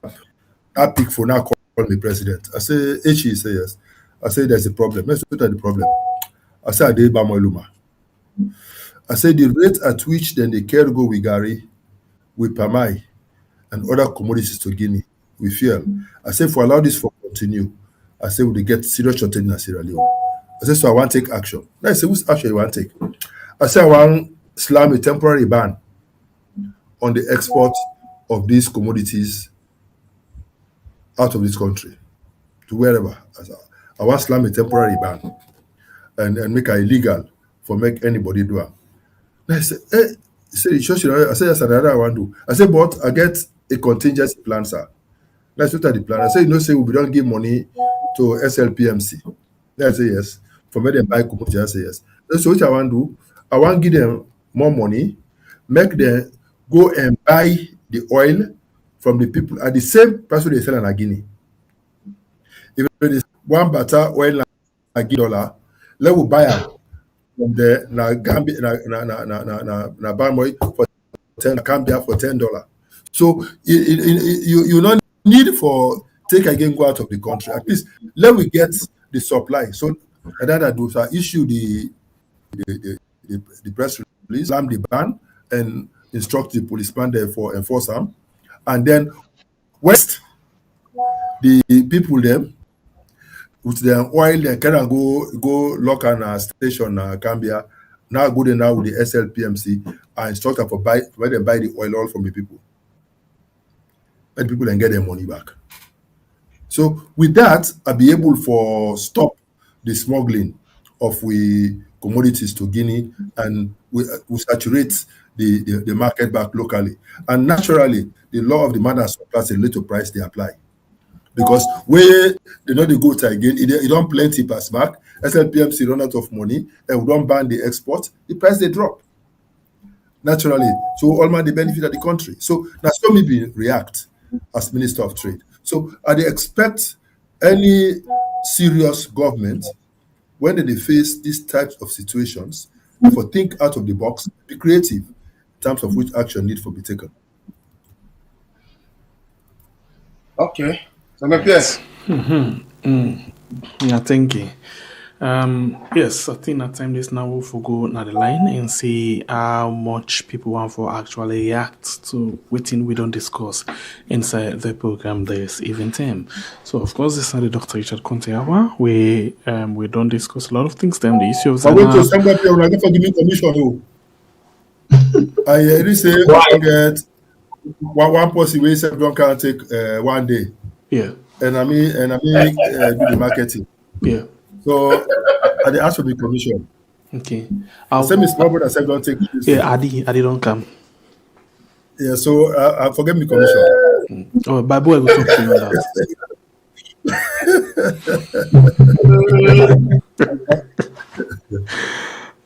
I pick for now call me president. I say, he say yes. I say there's a problem. Let's look at the problem. I say I did Bamoiluma. I say the rate at which then they care go with Gary, with Pamai, and other commodities to Guinea, we feel. I say for allow this for continue, I say we get serious shortage in Sierra Leone. I say so I want to take action. Now I say which action you want to take? I say I want slam a temporary ban on the export of these commodities out of this country to wherever. I want slam a temporary ban and make it illegal for make anybody do it. I said, I said, yes, I want to do. I said, but I get a contingency plan, sir. Let's look at the plan. I said, say we don't give money to SLPMC. I say yes. For me, they buy commodity. I say yes. So what I want to do, I want to give them more money, make them go and buy the oil from the people at the same price they sell in Guinea. If it is one batter oil na $1, let we buy it from the Gambia na Bamoy for Gambia for $10. So you don't need for take again go out of the country. At least let we get the supply. So that do issue the press release, slam the ban, and instruct the policeman there for enforce them, and then west the people them with their oil they can go lock on a station Gambia. Now go there now with the SLPMC and instruct them for where they buy the oil all from the people. And people then get their money back. So with that, I'll be able for stop the smuggling of we commodities to Guinea, and we saturate the market back locally. And naturally, the law of demand and supply is a little price they apply. Because where they go to again, it don't plenty pass back, SLPMC run out of money, and we don't ban the export, the price they drop. Naturally. So all the benefit of the country. So that's how me react as Minister of Trade. So I expect any serious government, when they face these types of situations, for think out of the box, be creative in terms of which action need to be taken. Okay. So my peers. Yeah, thank you. Yes, I think at time this now we'll go na the line and see how much people want for actually react to within we don't discuss inside the program this evening time. So of course this is not the Dr. Richard Konteh hour. We don't discuss a lot of things then the issue of I'm going to send up here when I get for the new commission. Oh. I really say I get one policy where say don't can take 1 day. Yeah. And I mean do the marketing. Yeah. So I dey ask for the commission. Okay. Same is Robert said don't take this. Yeah, Adi don't come. Yeah, so I forget me commission. Oh, Bible I will talk to you on that.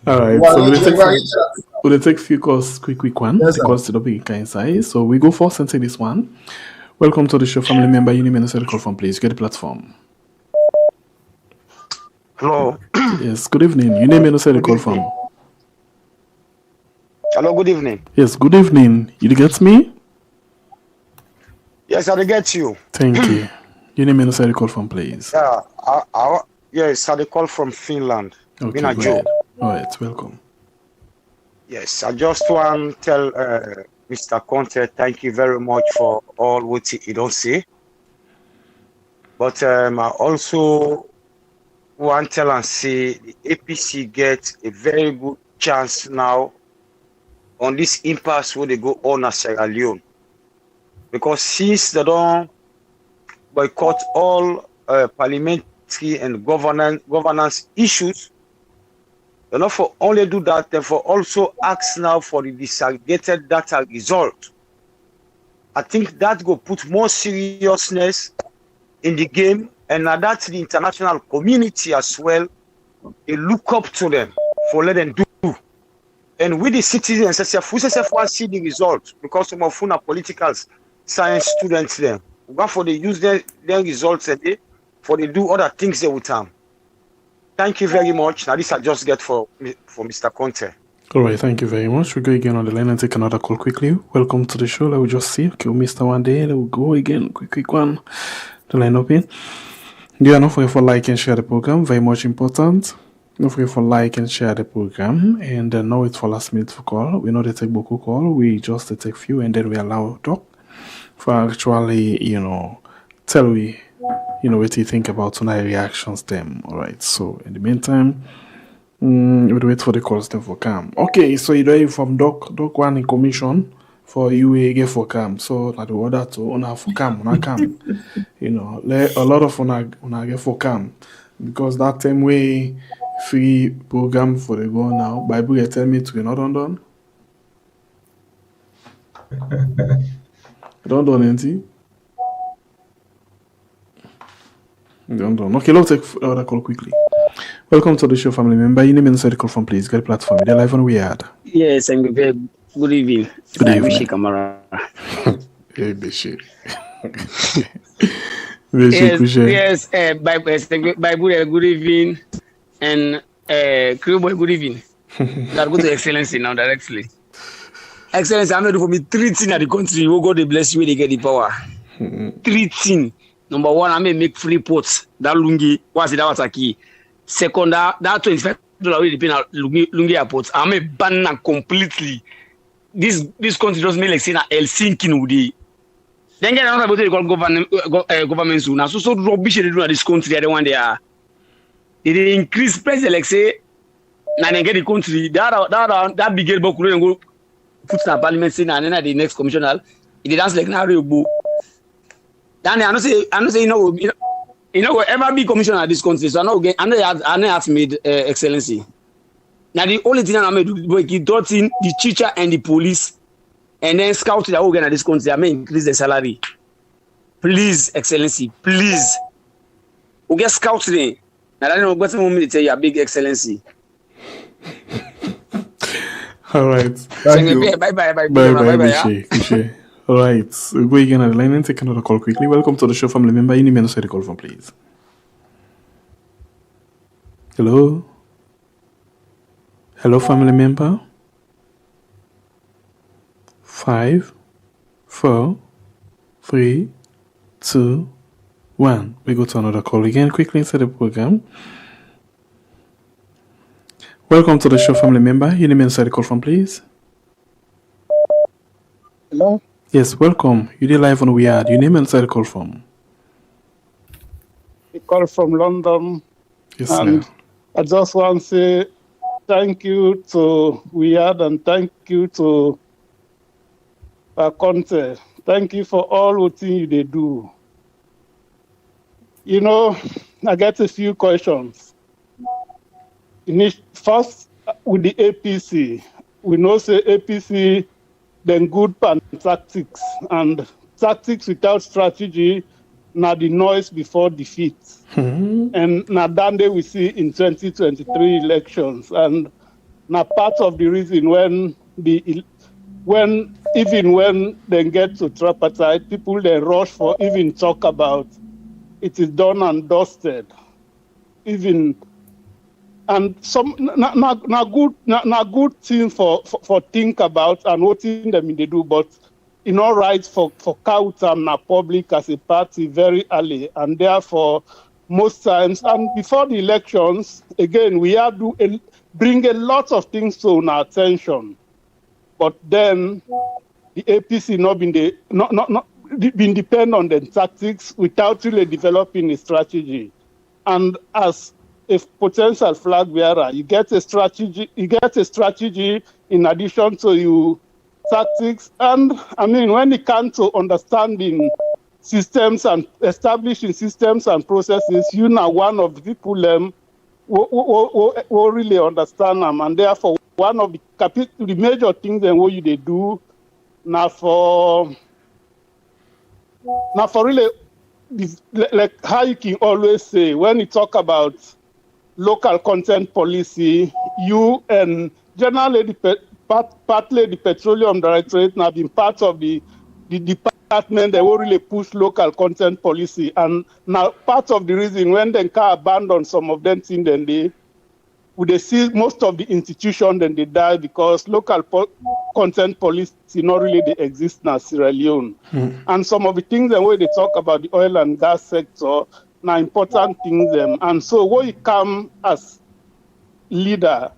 All right, so we'll take few calls, quick one, Yes, because the topic can inside. So we go first and take this one. Welcome to the show, family member. You name and a call from, please. Get the platform. Hello. Yes, good evening. You name and a call from. Hello, good evening. Yes, good evening. You get me? Yes, I get you. Thank you. You name and a call from, please. Yeah, yes, I call from Finland. Okay, Been a go job. ahead. All right, welcome. Yes, I just want to tell Mr. Konteh, thank you very much for all what he don't say. But I also want to tell and say the APC gets a very good chance now on this impasse where they go on at Sierra Leone. Because since they don't boycott all parliamentary and governance issues, they not for only do that, they for also ask now for the disaggregated data result. I think that will put more seriousness in the game, and now that the international community as well, they look up to them for let them do. And with the citizens, we see the result because some of our political science students them. But for they use their results for they do other things they with them. Thank you very much. Now this I just get for Mr. Konteh. All right, thank you very much. We'll go again on the line and take another call quickly. Welcome to the show. Let me just see. Okay, we missed one day. Let me go again. Quick one. The line open. Yeah, don't forget for like and share the program. Very much important. Don't forget for like and share the program. And now it's for last minute for call. We know they take beaucoup call. We just take few and then we allow talk for actually, tell we, what you think about tonight reactions them. All right. So in the meantime, we'll wait for the calls then for cam. Okay. So you know from doc one in commission for you get for cam. So now the order to una for cam, una cam. A lot of una get for cam because that time we free program for the go now. Bible you tell me to be not done. Don't do anything. Don't. Okay, let's take another call quickly. Welcome to the show, family member. You name and the call from, please. Get the platform. They're live on Weird. Yes, I'm good evening. Good evening. Kamara. Hey, Bishi. Yes, Bible, good evening. And Crew Boy, good evening. That go to Excellency now directly. Excellency, I'm ready for me 3 things at the country. You go to bless you when they get the power. 3 things. Number 1, I may make free ports. That Lungi, what's it? That was a key. Second, that $25 will depend on Lungi airports. I may ban them completely. This country just make like saying Helsinki no day. Then get another about the government soon. Now so rubbish they do in this country. They want they increase price like say. Now they get the country. That big book will go put in a parliament saying and then the next commissioner. It dance like now real. Then I know say you know ever be commissioner of this country. So I know have made excellency. Now the only thing I made do is brought in the teacher and the police, and then scout the organ of this country. I may increase the salary. Please, excellency, please. We get scout today. Now I don't know what's the moment to tell you a big excellency. All right. Thank you. Bye. Bye. All right. We'll go again on the line and take another call quickly. Welcome to the show, family member. You need me to say the call from, please. Hello? Hello, family member? 5, 4, 3, 2, 1. We go to another call again quickly inside the program. Welcome to the show, family member. Your name and side call from, please. Hello? Yes, welcome. You did live on We Are. Your name and side call from. I call from London. Yes, And sir. I just want to say thank you to Weird and thank you to Konteh. Thank you for all the things they do. You know, I get a few questions. First, with the APC, we know say APC, then good pan tactics, and tactics without strategy, now the noise before defeat. And now that day we see in 2023 elections, and now part of the reason when even when they get to tripartite, people they rush for even talk about it is done and dusted. Even and some na good thing for think about and what thing them they do, but you know right for count na public as a party very early, and therefore most times and before the elections again we have to bring a lot of things to our attention, but then the APC been depend on the tactics without really developing a strategy. And as a potential flag bearer, you get a strategy in addition to your tactics. And I mean, when it comes to understanding systems and establishing systems and processes, you know one of the people who really understand them, and therefore one of the major things that what you they do now for really like how you can always say when you talk about local content policy, you and generally partly the Petroleum Directorate now been part of the department that will really push local content policy, and now part of the reason when they can abandon some of them things, then they see most of the institutions then they die because local content policy not really they exist now Sierra Leone. And some of the things the way they talk about the oil and gas sector now important things them. And so when you come as leader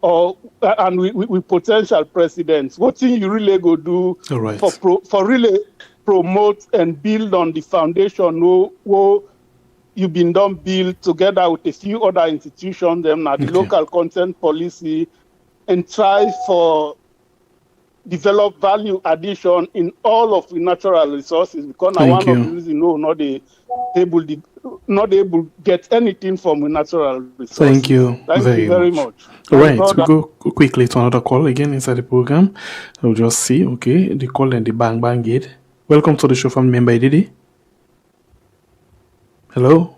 or and we potential presidents, what thing you really go do Right. for really promote and build on the foundation who you've been done build together with a few other institutions, them now the local content policy, and try for develop value addition in all of the natural resources, because now one of the reasons not able to get anything from the natural resources. Thank you very much. All right, we go quickly to another call again inside the program. We'll just see, okay, the call and the bang bang gate. Welcome to the show from member Didi. Hello?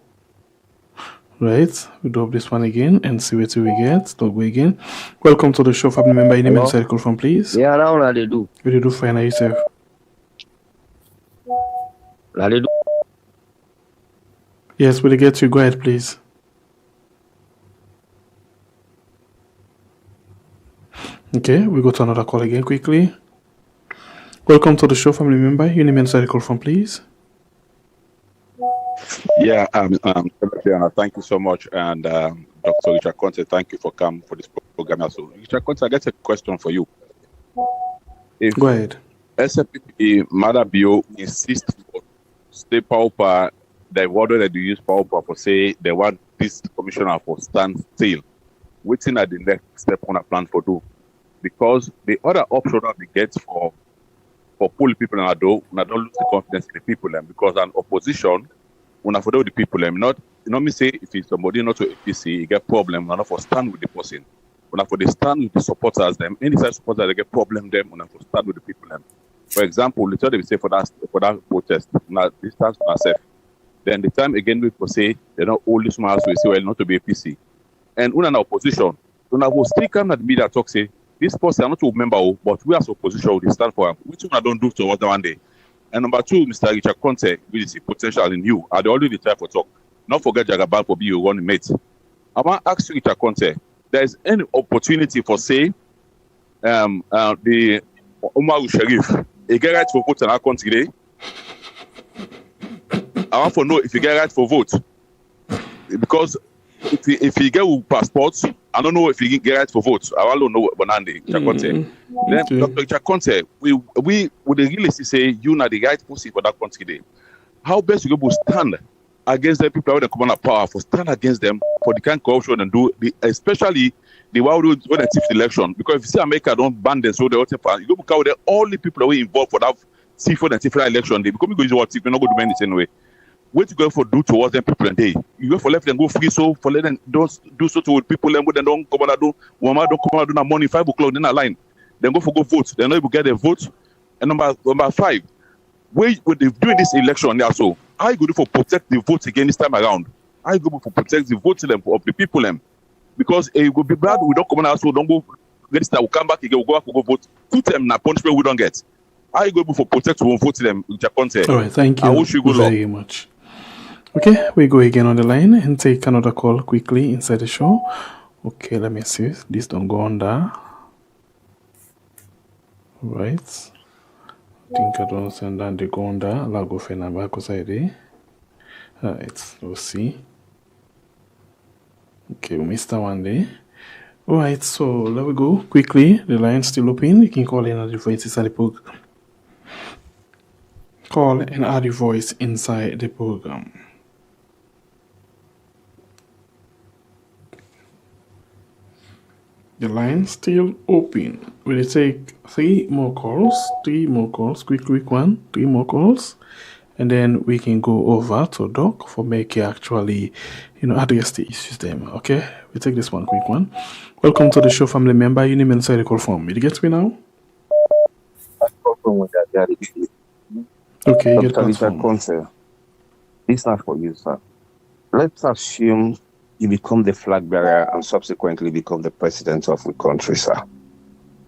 Right, we drop this one again and see what we get. Don't go again. Welcome to the show from member in the circle from, please. Yeah, now they do. What do you do for yourself? They do. Yes, will you get you? Go ahead, please. Okay, we go to another call again quickly. Welcome to the show, family member. Your name and circle from, please. Yeah, thank you so much. And Dr. Richard Konteh, thank you for coming for this program also. Richard Konteh, I got a question for you. Go ahead. SFPP, Mother Bio insists for state power, the word that you use power for say they want this commissioner for stand still. Waiting at the next step on a plan for do. Because the other option that we get for pull people in our door, we don't lose the confidence in the people, because an opposition, when I follow the people, not me say if it's somebody not to APC, you get problem, not for stand with the person. When I for the stand with the supporters, them any side supporters they get problem them, when I for stand with the people. For example, the they say for that protest, now distance from ourselves. Then the time again we will say they're not all this miles we say well not to be APC. And when an opposition, when I will still come at the media talk say this person are not to member, but we as opposition we stand for him. Which one I don't do towards one day. And number two, Mr. Richard Konteh, we see potential in you. I already try for talk. Not forget Jagaban for being one mate. I want to ask you, Richard Konteh, there is any opportunity for say the Omar Sharif, you get right for vote in our country today? I want to know if you get right for vote. Because if you get with passports, I don't know if he get right for votes. I don't know what Bonande, Konteh. Then Dr. Konteh, we would really say you are the right person for that country there. How best you go stand against the people who are coming power, for stand against them for the kind of corruption and do especially the one when they take the election. Because if you see America don't ban them, so they all you go because with all the people who are involved for that C4 and C4 election, they become going to what you're not going to do anything anyway. What you go for do towards them people and they you go for left them go free so for let them don't do so to people them then don't come and do woman don't come and do na morning 5 o'clock then a line then go vote then able get a vote. And number 5 where with they doing this election there so how you go do for protect the votes again this time around? How you go for protect the votes them of the people them? Because it will be bad we don't come out so don't go get this will come back again we'll go vote 2 them na punishment we don't get. How you go for protect to vote them with your content? All right, thank you. I wish you good very much. Okay, we go again on the line and take another call quickly inside the show. Okay, let me see. This don't go under. Right. I think I don't send down the go under. I'll go for number because I did. Alright, we'll see. Okay, we missed that one day. Alright, so let me go quickly. The line's still open. You can call in at the voice inside the program. Call and add your voice inside the program. The line still open. We'll take 3 more calls, quick one, 3 more calls, and then we can go over to Doc for making actually, address the issues them. Okay, we take this one, quick one. Welcome to the show, family member. You name inside the call form. Did you get me now? Okay, you get Konteh. This is not for you, sir. Let's assume you become the flag bearer and subsequently become the president of the country, sir.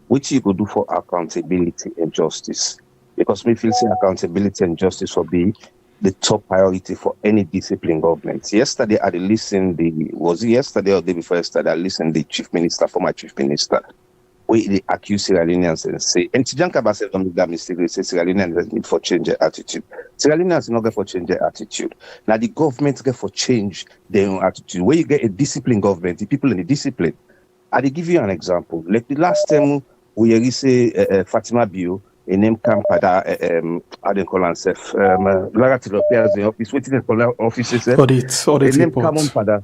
Which you could do for accountability and justice. Because we feel accountability and justice will be the top priority for any disciplined government. Yesterday, I listened was it yesterday or the day before yesterday, I listened to the former chief minister, where they accuse Sierra Leoneans and say, and Tijanka said don't make that mistake, they say Sierra Leoneans need for change their attitude. Sierra Leoneans not get for change their attitude. Now the government get for change their own attitude. Where you get a disciplined government, the people in the discipline. I will give you an example. Like the last time we say Fatima Bio, a name camp pada how they call himself Lara Tilopia in office, waiting in offices. Audit name come on pada.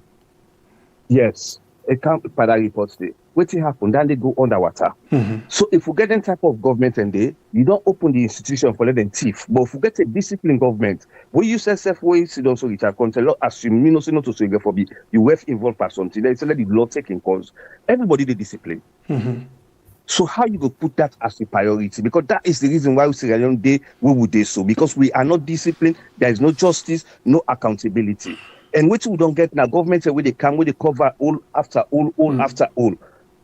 Yes, a camp pada reports there. What happen? Then they go underwater. So if we get that type of government and you don't open the institution for let them thief. But if we get a disciplined government, where you say self ways, you also Richard Konteh, assume not to say for be you were involved by something. Then let the law taking cause. Everybody the discipline. So how you go put that as a priority? Because that is the reason why we Sierra Leone day we would do so. Because we are not disciplined, there is no justice, no accountability. And which we don't get now, government where they come, where they cover all after all after all.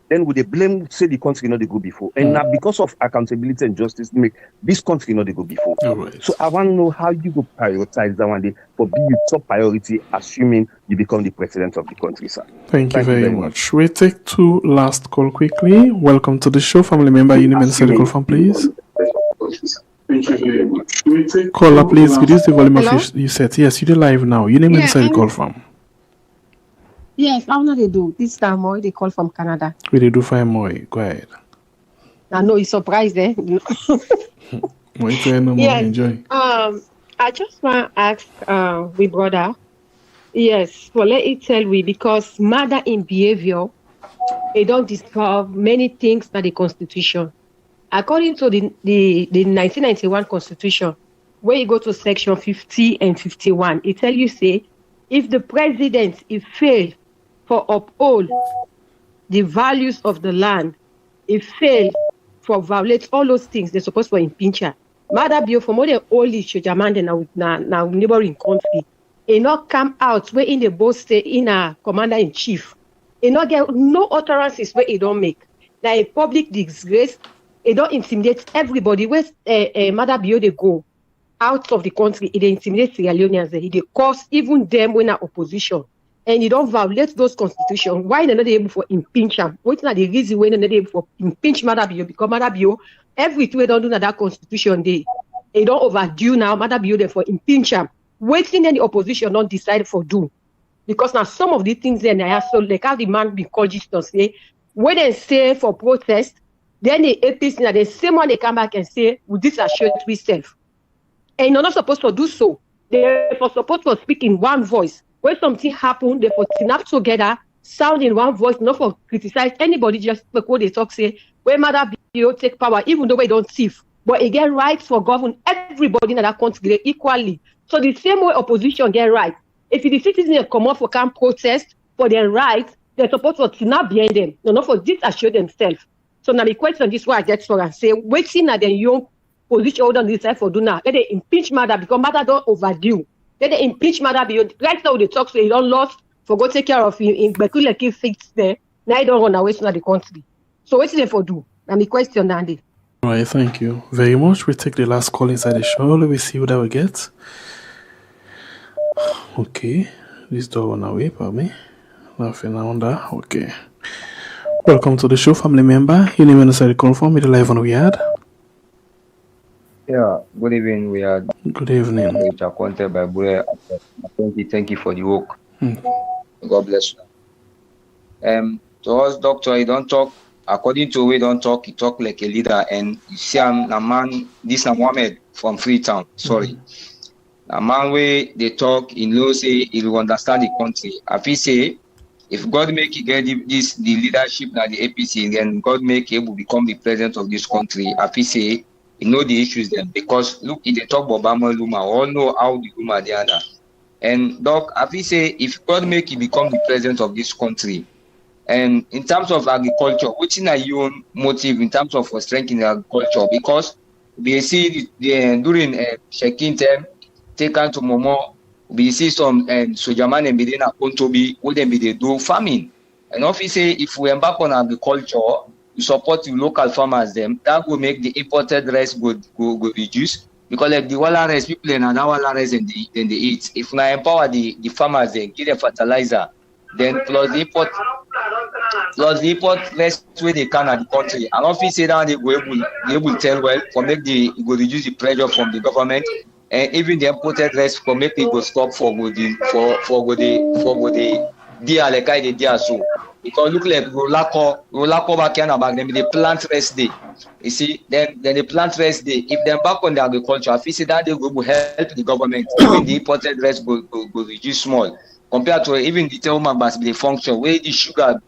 Then would they blame say the country not they go before. And now because of accountability and justice, make this country not they go before. Right. So I want to know how you go prioritize that one day for being top priority, assuming you become the president of the country, sir. Thank you very much. We take 2 last call quickly. Welcome to the show, family member. You name inside the call form, please. Thank you very much. Caller, please reduce the volume of your set. Yes, you do live now. You name inside the call form. Yes, how do they do? This time they call from Canada. We do fine more. Go ahead. I know you're surprised, eh? Yes. Enjoy. I just want to ask we brother. Yes, well let it tell we because matter in behavior, they don't discover many things that the Constitution. According to the 1991 Constitution, where you go to section 50 and 51, it tells you say if the president is failed for uphold the values of the land, it failed for violate all those things, they're supposed to impeach her. Mother Bio for more than all issue Jamande now neighboring country. It not come out where in the both state in a commander in chief. It not get no utterances where it don't make. Now a public disgrace, it don't intimidate everybody. Where Mother Bio they go out of the country, it intimidates Sierra Leoneans. It cause even them when are opposition. And you don't violate those constitutions. Why they're not able for impeach them? What's not the reason why they're not able for impeach Mother Bio? Because Mother Bio, everything we don't do that constitution day. They don't overdue now. Mother Bio there for impeach them. Waiting then the opposition don't decide for do. Because now some of the things there now, so like how the man be called to say, when they say for protest, then the APC now the same one they come back and say, well, this are shared with self. And you're not supposed to do so. They're supposed to speak in one voice. When something happened, they're for snap together, sound in one voice, not for criticize anybody, just because they talk, say, when Mother BO take power, even though we don't thief. But it get rights for govern everybody in that country equally. So the same way opposition get rights. If the citizens come out for camp protest for their rights, they're supposed to snap behind them, not for disassure themselves. So now the question this why I get for and say, waiting at the young position hold on this side for do now. Let they impeach Mother because Mother don't overdue. Let they impeach Mother because right now they talk so he don't lost for go take care of him in Bekuleki fix there. Now he don't run away to the country. So what's they for do? Now the question Andy. All right, thank you very much. We take the last call inside the show. Let me see what we get. Okay, this door on away, me. Nothing under. Okay. Welcome to the show, family member. Your name inside the confirm with the live on we had. Yeah, good evening. We are. Good evening. Konteh by Bure. Thank you for the work. God bless you. To us, doctor, you don't talk according to we don't talk. You talk like a leader, and you see, I'm a man. This is Mohammed from Freetown. Sorry. A man where they talk in law say he will understand the country. I feel say if God make you get the leadership now the APC, then God make he will become the president of this country. I feel say you know the issues then because look if they talk about Obama Luma, all know how the Luma they are. And doc, I feel say if God make you become the president of this country, and in terms of agriculture, which is your own motive in terms of strengthening agriculture? Because we see during check-in time. Taken to Momo, we see some Sojaman and Bidena Kontobi, who then be they do farming. And obviously, if we embark on agriculture, we support the local farmers, them that will make the imported rice go reduce. Because like the Walla rice, people in another Walla rice and they eat. If we empower the farmers, then give them fertilizer, then plus the import rice where they can at the country. And obviously, now they will tell well for make go reduce the pressure from the government. And even the imported rice for make people stop for the deer like I did there so because look like Rolako back them they plant rest day. You see, then they plant rest day. If they're back on the agriculture, I feel that they will help the government. Even the imported rice go reduce small compared to even the Magbas they function where the sugar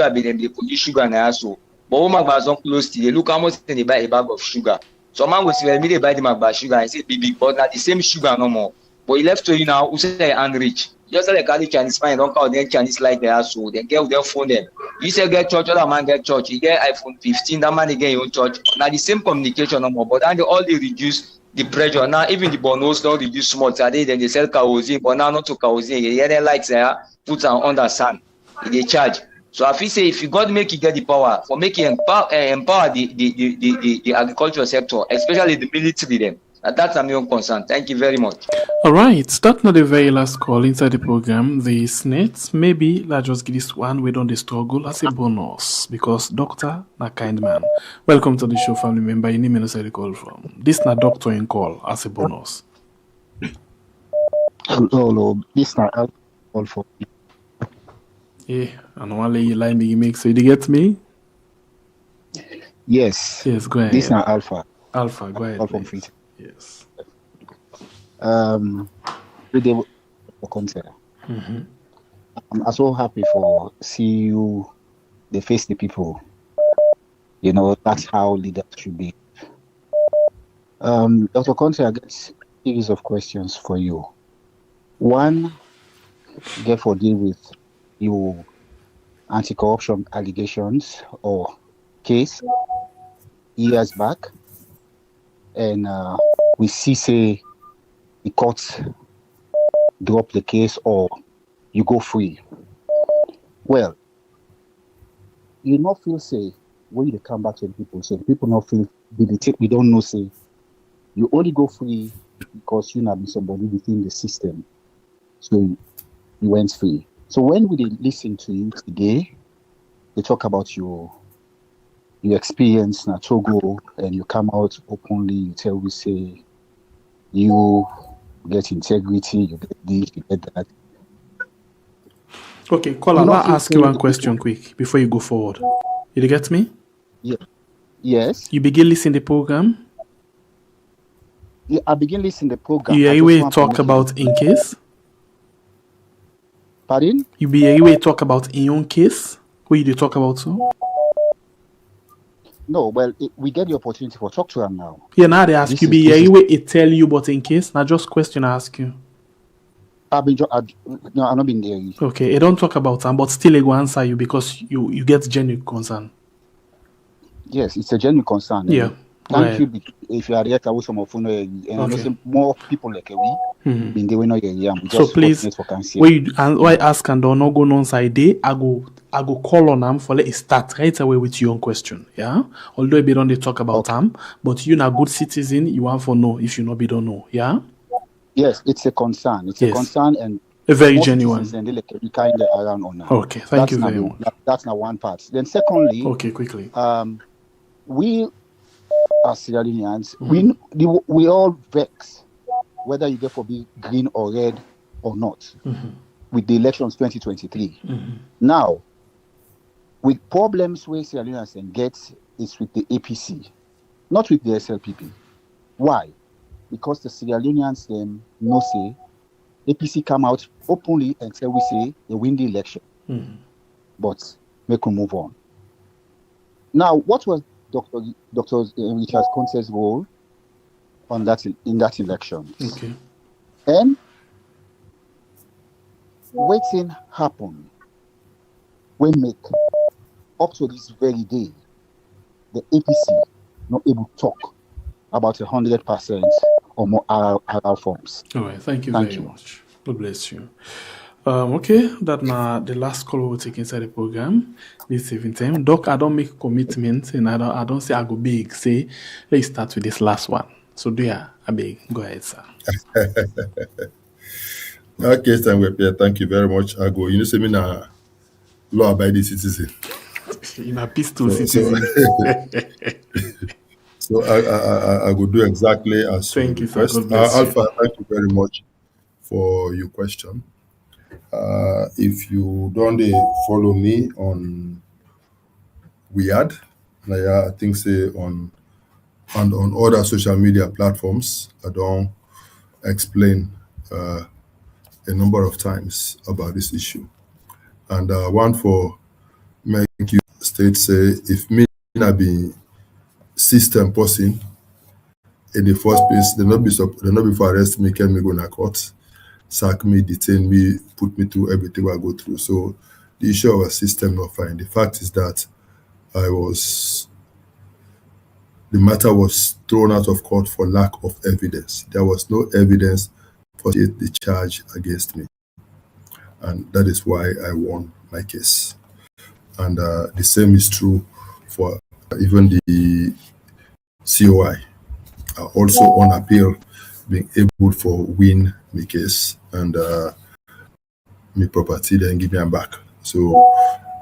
be them they produce sugar now so. But Magbas don't close to they look how much they buy a bag of sugar. Some man will say, me they buy the Magba sugar and say big, but not the same sugar no more. But he left to you now, who say they're unrich. Just like the Chinese man, don't call them Chinese like they are so. They get their phone them. You say get church, other man get church. You get iPhone 15, that man again your church. Now the same communication no more, but then they all they reduce the pressure. Now even the bonos don't reduce small. Today then they sell kerosene, but now not to kerosene. You hear them lights there, put on the sun. They charge. So I feel say if you God make you get the power for making empower the agricultural sector, especially the military then. That's my own concern. Thank you very much. All right, that's not the very last call inside the program. The SNET, maybe let's just give this one we don't struggle as a bonus because doctor na kind man. Welcome to the show, family member. You need me to say the call from. This na doctor in call as a bonus. Hello. This na call for. Yeah, and only you line me make so you get me? Yes. Yes, go ahead. This is not Alpha. Alpha, go ahead. Alpha Free. Yes. Good day for Konteh. I'm so happy for see you. They face the people. You know that's how leaders should be. Dr. Konteh, I got a series of questions for you. One, get for deal with your anti-corruption allegations or case years back, and we see say the courts drop the case or you go free. Well, you not feel say when you come back to the people, so the people not feel we don't know say you only go free because you not be somebody within the system, so you went free. So when we listen to you today, they talk about your experience in Togo, and you come out openly, you tell we say you get integrity, you get this, you get that. Okay, caller, I'll ask you one question quick before you go forward. You get me? Yeah. Yes. You begin listening the program? Yeah, I begin listening the program. You hear talk about in case? Pardon? You be hear talk about in your case? Who you talk about so? No, well, we get the opportunity for talk to them now. Yeah, now they ask you, be hear it tell you but in case? Now just question I ask you. I've not been there. Okay, I don't talk about them, but still I go answer you because you get genuine concern. Yes, it's a genuine concern. Yeah. Thank you if you are there to some of and more people like we been doing no so please why ask and don't go on side day I go call on them for let it start right away with your own question. Yeah. Although we don't talk about them, but you are a good citizen, you want for know if you not be don't know. Yeah. Yes, it's a concern. It's a concern and a very genuine. And they kind of around on now. Okay, thank you very much. That's not one part. Then secondly, okay, quickly. We as Sierra Leoneans, we all vex whether you get for be green or red or not with the elections 2023. Now, with problems where Sierra Leoneans get is with the APC, not with the SLPP. Why? Because the Sierra Leoneans them no say APC come out openly and say we say they win the election, but make we move on. Now, what was Dr. Richard Konteh's role on that in that election? Okay. And waiting happen when make up to this very day the APC not able to talk about 100% or more RR forms. All right, thank you very much. God bless you. Okay, that now the last call we'll take inside the program this evening time. Doc, I don't make commitment and I don't say I go big. Say let's start with this last one. So do ya I beg. Go ahead, sir. Okay, thank you very much. I go. You know, say me na law-abiding citizen. In a peaceful citizen. So I will do exactly as thank you, request. Alpha, thank you very much for your question. If you don't follow me on Weird, I think say on other social media platforms, I don't explain a number of times about this issue. And one for make you state say if me not be system person in the first place, they not be for arrest me, can me go to court, sack me, detain me, put me through everything I go through. So the issue of a system not fine. The fact is that the matter was thrown out of court for lack of evidence. There was no evidence for the charge against me. And that is why I won my case. And the same is true for even the COI. Also on appeal, being able to win my case and my property, then give me back. So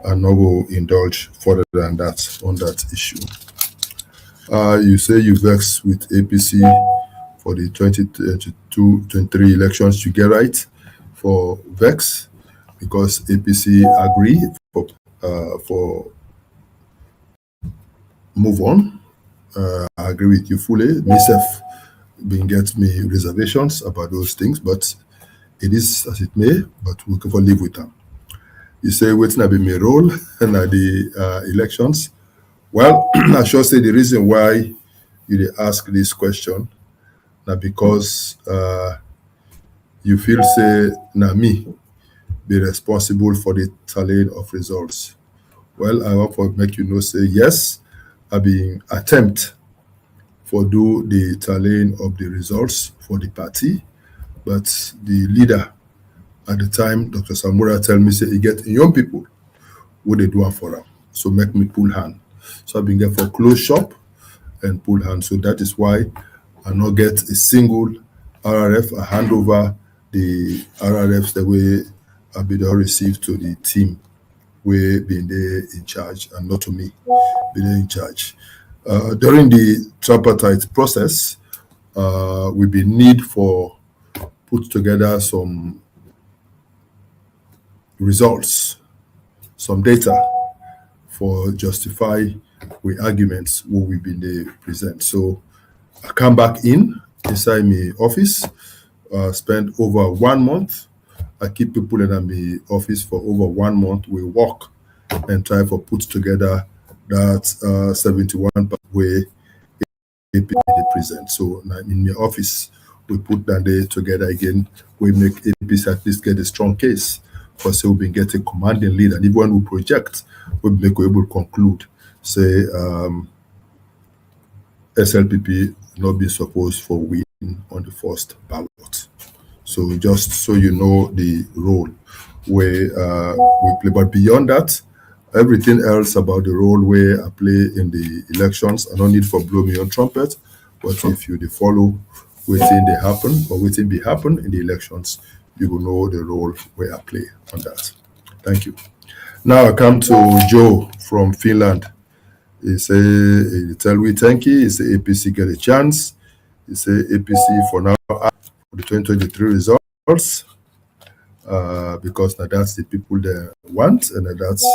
I'm not going to indulge further than that on that issue. You say you vex with APC for the 2022-23 elections. You get right for vex because APC agree for move on. I agree with you fully. Myself been get me reservations about those things, but it is as it may, but we can live with them. You say waiting to be my role in the elections. Well, I should say the reason why you ask this question now because you feel say na me be responsible for the tallying of results. Well, I want to make you know say yes, I been attempt for do the tallying of the results for the party, but the leader at the time, Dr. Samura, tell me say he get young people what they do for him. So make me pull hand. So I've been get for close shop and pull hand. So that is why I not get a single RRF. I hand over the RRFs the way I've been received to the team where being there in charge and not to me being there in charge. During the tripartite process, we be need for put together some results, some data for justify we arguments what we've been they present. So I come back inside my office, spend over 1 month. I keep people in my office for over 1 month. We work and try for put together that 71 way APC they present. So now in my office, we put that day together again. We make APC at least get a strong case for say we been get a commanding lead, and even when we project, we make we able to conclude say SLPP not be supposed for win on the first ballot. So just so you know the role where we play, but beyond that, everything else about the role where I play in the elections, I don't need for blow me on trumpet, but if you follow within they happen or within be happen in the elections, you will know the role where I play on that. Thank you. Now I come to Joe from Finland. He tell me thank you. He say APC get a chance. He say APC for now for the 2023 results because now that's the people they want and that's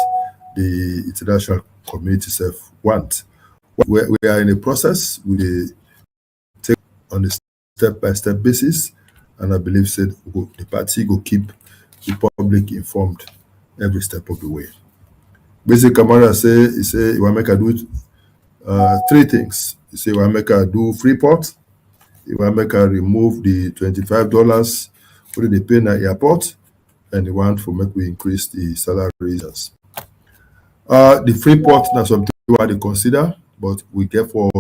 the international community self want. We are in a process. We take on a step-by-step basis, and I believe said the party will keep the public informed every step of the way. Basic Kamara he say he will make a do 3 things. He say he will make a do Freeport, he will make a remove the $25 what they pay in the airport, and he want for make we increase the salaries. The Freeport now something they consider, but we get for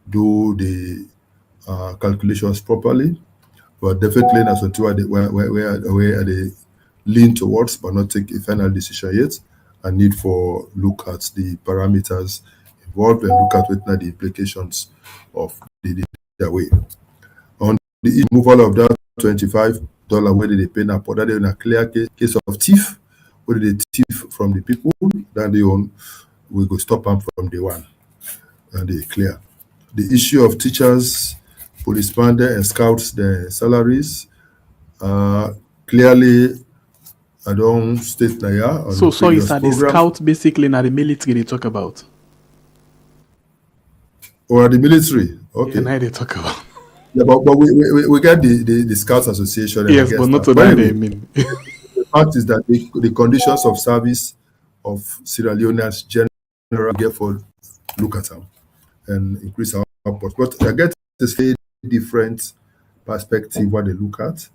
do the calculations properly. But definitely that's something where they lean towards, but not take a final decision yet. And need for look at the parameters involved and look at what the implications of the way. On the removal of that $25, where did they pay now? That in a clear case of thief, where did they thief from the people? Then they own, we go stop them from day one, and they clear. The issue of teachers, policemen and scouts, their salaries, clearly. I don't state now. So it's at the scout basically now the military they talk about. Or the military, okay. Yeah, now they talk about. Yeah, but we get the Scouts Association. Yes, but not to that they mean. The fact is that the conditions of service of Sierra Leoneans generally get for look at them and increase our output. But I get this very different perspective what they look at.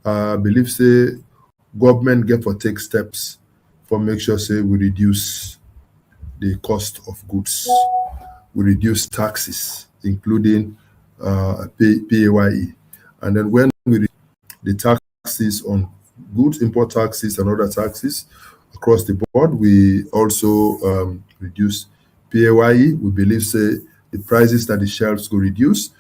I believe say government get for take steps for make sure say we reduce the cost of goods, we reduce taxes, including PAYE, and then when we the taxes on goods, import taxes and other taxes across the board, we also reduce PAYE. We believe say the prices that the shelves go reduce,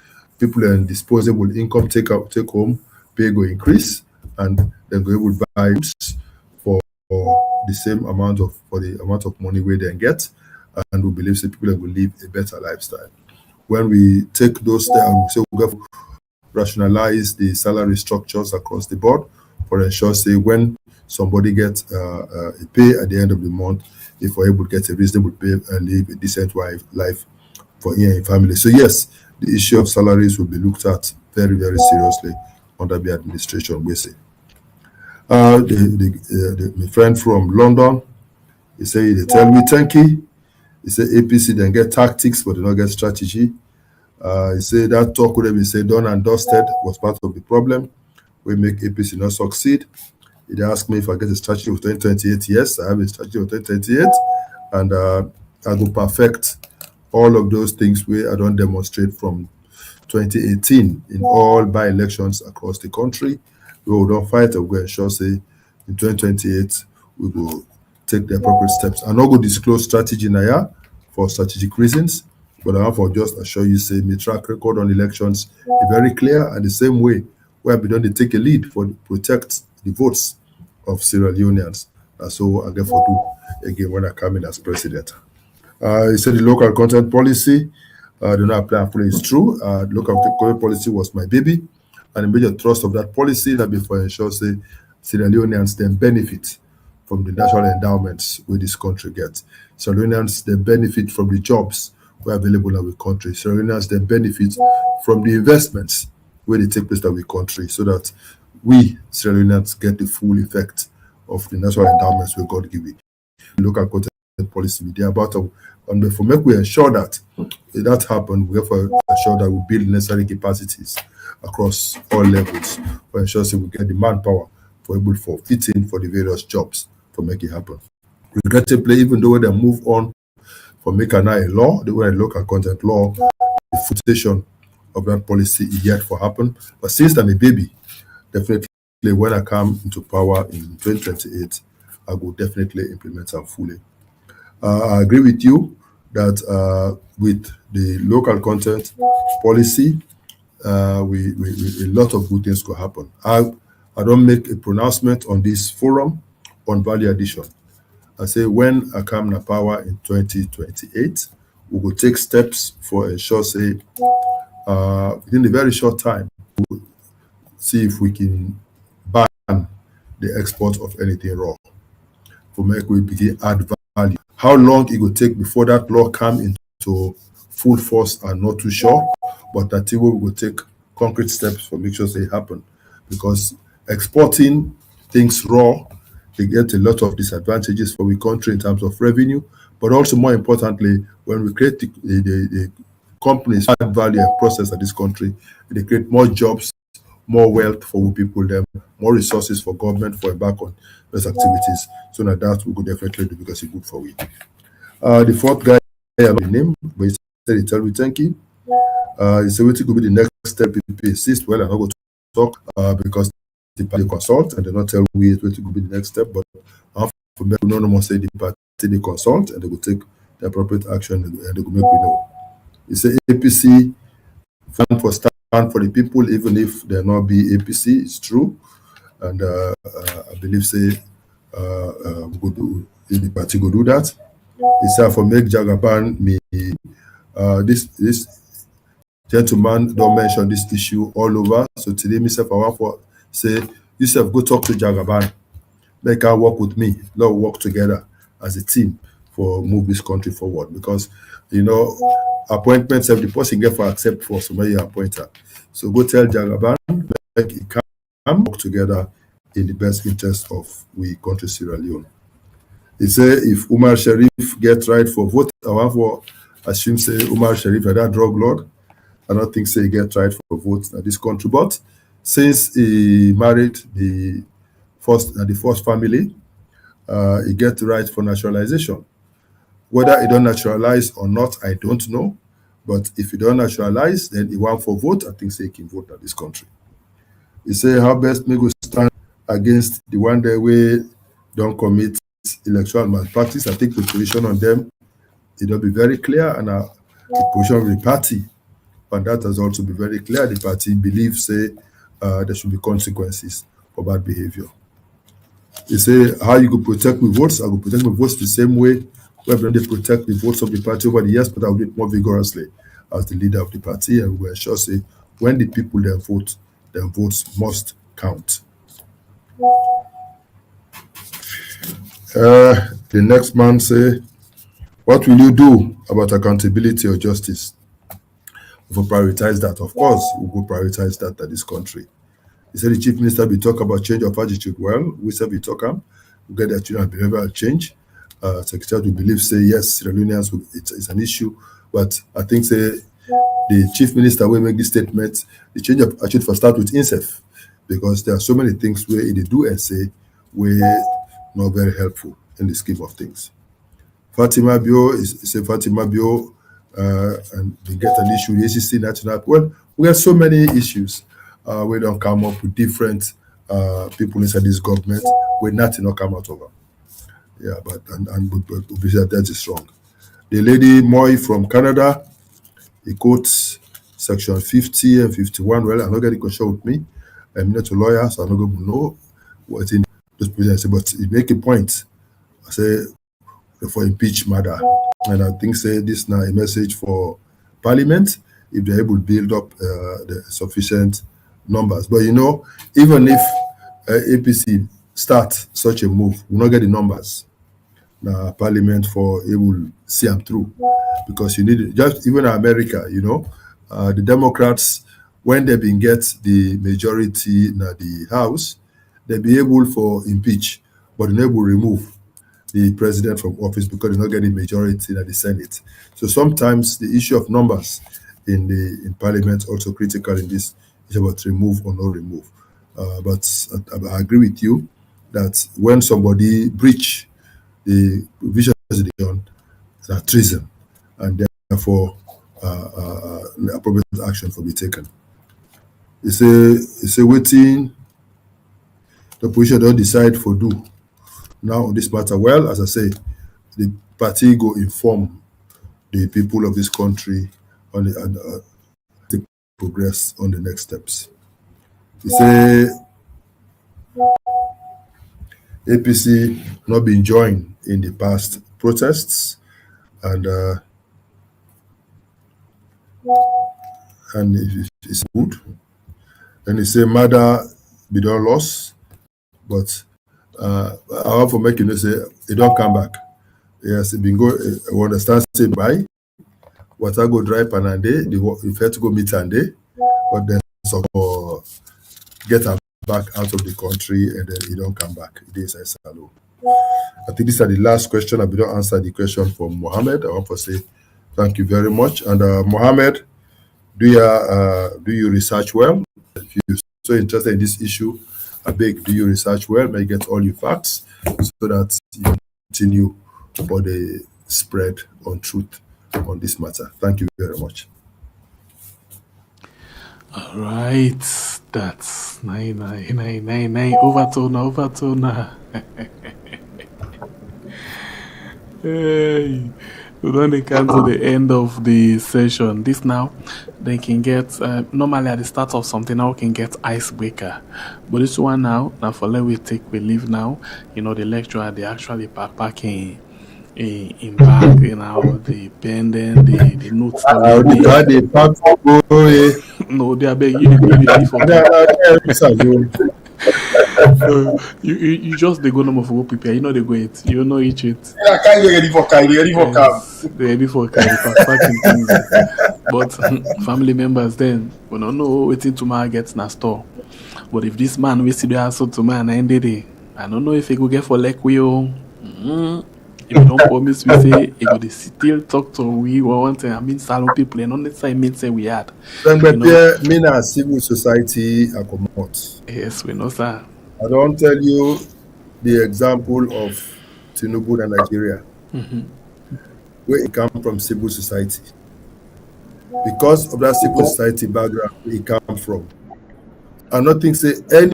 people in disposable income take home pay go increase, and then go able to buy goods for the same amount of money where they get, and we believe that people will live a better lifestyle. When we take those down, so we have to rationalize the salary structures across the board for ensure say when somebody gets a pay at the end of the month, if we're able to get a reasonable pay and live a decent life for your family. So yes, the issue of salaries will be looked at very, very seriously under the administration, we say. My friend from London, he say they tell me thank you. He say APC then get tactics, but they don't get strategy. He say that talk would have been said done and dusted was part of the problem. We make APC not succeed. He asked me if I get a strategy of 2028. Yes, I have a strategy of 2028, and I will perfect all of those things where I don't demonstrate from 2018 in all by-elections across the country. We will not fight. We're going to ensure say in 2028 we will take the appropriate steps. I'm not going to disclose strategy now for strategic reasons, but I have to just assure you say my track record on elections is very clear, and the same way where we don't take a lead for protect the votes of Sierra Leoneans. So I therefore do again when I come in as president. He said the local content policy do not apply fully. It's true. The local content policy was my baby, and the major thrust of that policy that before ensure say Sierra Leoneans then benefit from the natural endowments where this country gets. Sierra Leoneans, they benefit from the jobs were available in our country. Sierra Leoneans, they benefit from the investments where they take place in our country, so that we Sierra Leoneans get the full effect of the natural endowments we God give it. Local content policy media about and before make we ensure that if that happen, we have to ensure that we build necessary capacities across all levels for ensure that we get the manpower for able for fitting for the various jobs to make it happen. Regrettably, even though they move on for making a law, the way local content law, the foundation of that policy is yet for happen. But since I'm a baby, definitely when I come into power in 2028, I will definitely implement them fully. I agree with you that with the local content policy, a lot of good things could happen. I don't make a pronouncement on this forum on value addition. I say when I come to power in 2028, we will take steps for ensure, say, within a very short time, we'll see if we can ban the export of anything raw for make we begin add value. How long it will take before that law come into full force, I'm not too sure, but I think we will take concrete steps for make sure they happen, because exporting things raw, they get a lot of disadvantages for the country in terms of revenue, but also more importantly, when we create the companies add value and process at this country, they create more jobs, more wealth for people, them more resources for government for embark on those activities. So now that we could definitely do because it's good for we. The fourth guy, I don't know the name, but he said he tell me thank you. He said what could be the next step in PAC. Well, I'm not going to talk because the party consult and they not tell we what could be the next step, but for me, no more say the party they consult and they will take the appropriate action and they will make we know. He said APC stand for the people, even if there not be APC, it's true. And I believe say the party go do that. It's time for make Jagaban me this gentleman don't mention this issue all over. So today myself I want for say yourself go talk to Jagaban. Make her work with me. Let's work together as a team for move this country forward, because appointments if the person get for accept for somebody appoint her. So go tell Jagaban make it come work together in the best interest of we country Sierra Leone. He say if Umar Sharif get right for vote, I want for assume say Umar Sharif had that drug lord. I don't think say he get right for vote in this country. But since he married the first family, he get the right for naturalization. Whether he don't naturalize or not, I don't know. But if he don't naturalize, then he want for vote, I think say he can vote in this country. He say how best me go stand against the one day we don't commit electoral malpractice. I think the position on them, it will be very clear, and the position of the party, and that has also been very clear. The party believes say there should be consequences for bad behavior. He say how you go protect my votes? I go protect my votes the same way where they protect the votes of the party over the years, but I will do it more vigorously as the leader of the party, and we will ensure say when the people then vote, their votes must count. The next man say, what will you do about accountability or justice? We will prioritize that. Of course, we will prioritize that at this country. He said the chief minister will talk about change of attitude. Well, we said we talk we get that behavioral change. Secretary will believe say yes, Sierra Leoneans it's an issue, but I think say the chief minister will make this statement. The change of attitude for start with himself, because there are so many things where he do and say we're not very helpful in the scheme of things. Fatima Bio is a Fatima Bio and they get an issue with the ACC national. Well, we have so many issues. We don't come up with different people inside this government where nothing not come out of them. Yeah, but obviously that is wrong. The lady Moy from Canada, he quotes section 50 and 51. Well, I'm not getting question with me. I'm not a lawyer, so I'm not going to know what in those positions. But he make a point. I say for impeach matter, and I think say this now a message for Parliament if they're able to build up the sufficient numbers. But even if APC start such a move, we will not get the numbers. Parliament for it will see them through, because you need just even in America, the Democrats, when they been get the majority in the House, they be able for impeach, but they will remove the president from office because they're not getting majority in the Senate. So sometimes the issue of numbers in Parliament also critical in this issue about remove or no remove. But I agree with you that when somebody breach the provision of the constitution, that treason, and therefore appropriate action for be taken. It's a waiting. The opposition don't decide for do now on this matter. Well, as I say, the party go inform the people of this country on the progress on the next steps. It's a APC not been joined in the past protests, and it's good. And they say murder be done loss, but I want to make you know say it don't come back. Yes, it been go. I understand say by water go dry panande. If you have to go meet ande, but then so get her back out of the country and then he don't come back. It is hello. I think these are the last question. I will not answer the question from Mohammed. I want to say thank you very much. And Mohammed, do you research well? If you're so interested in this issue, I beg, do you research well? May get all your facts so that you continue for the spread on truth on this matter. Thank you very much. All right, that's 9. Overtone. Hey, we don't come to the end of the session. This now, they can get, normally at the start of something, now we can get icebreaker. But this one now for let we leave now, the lecturer, they actually packing in bag, the pen, then the notes. No, they are begging you for you just they go no more for prepare. You know they go it. You know each it. I can't get ready for Kai. Ready for Cam. They're ready for packing things. But family members then we don't know waiting tomorrow gets in a store. But if this man we see the answer tomorrow and end the day, I don't know if he go get for like we if you don't promise we say he go still talk to we or one thing. I mean salon people and not necessarily mean say we had. Me na civil society I promote. Yes, we know sir. I don't tell you the example of Tinubu and Nigeria, where it come from civil society. Because of that civil society background it come from. I don't think say any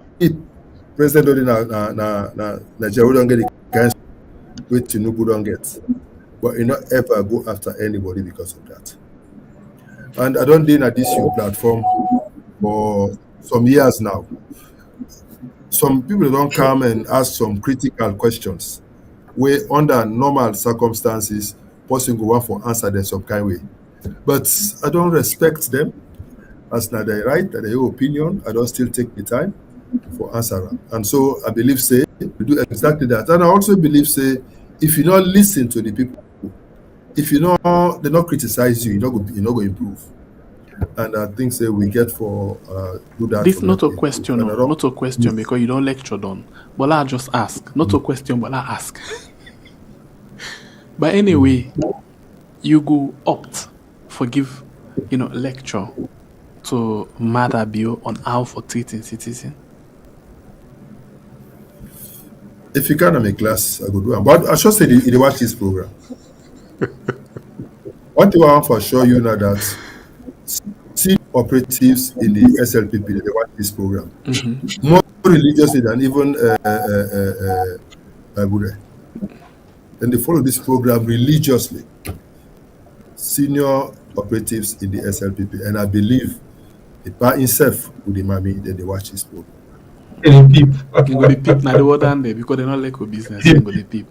president in Nigeria don't get the kind where Tinubu don't get. But you not ever go after anybody because of that. And I don't deal at this platform for some years now. Some people don't come and ask some critical questions where under normal circumstances, person go want for answer them some kind of way. But I don't respect them as not their right, their opinion. I don't still take the time for answer. And so I believe say we do exactly that. And I also believe say if you not listen to the people, if you know they not criticize you, you're not going to improve. And I think say we get for do that. This not a question, not a question because you don't lecture on. But I just ask. Not a question, but I ask. But anyway, you go opt for give lecture to Mada Bio on how for treating citizen. If you can make class, I go do it. But I should say they watch this program. One thing I want for sure you know that see operatives in the SLPP they watch this program more religiously than even Bude. And they follow this program religiously. Senior operatives in the SLPP, and I believe it by himself with the mommy that they watch this program. You go the peep now the word down there because they not like a business. You go the peep.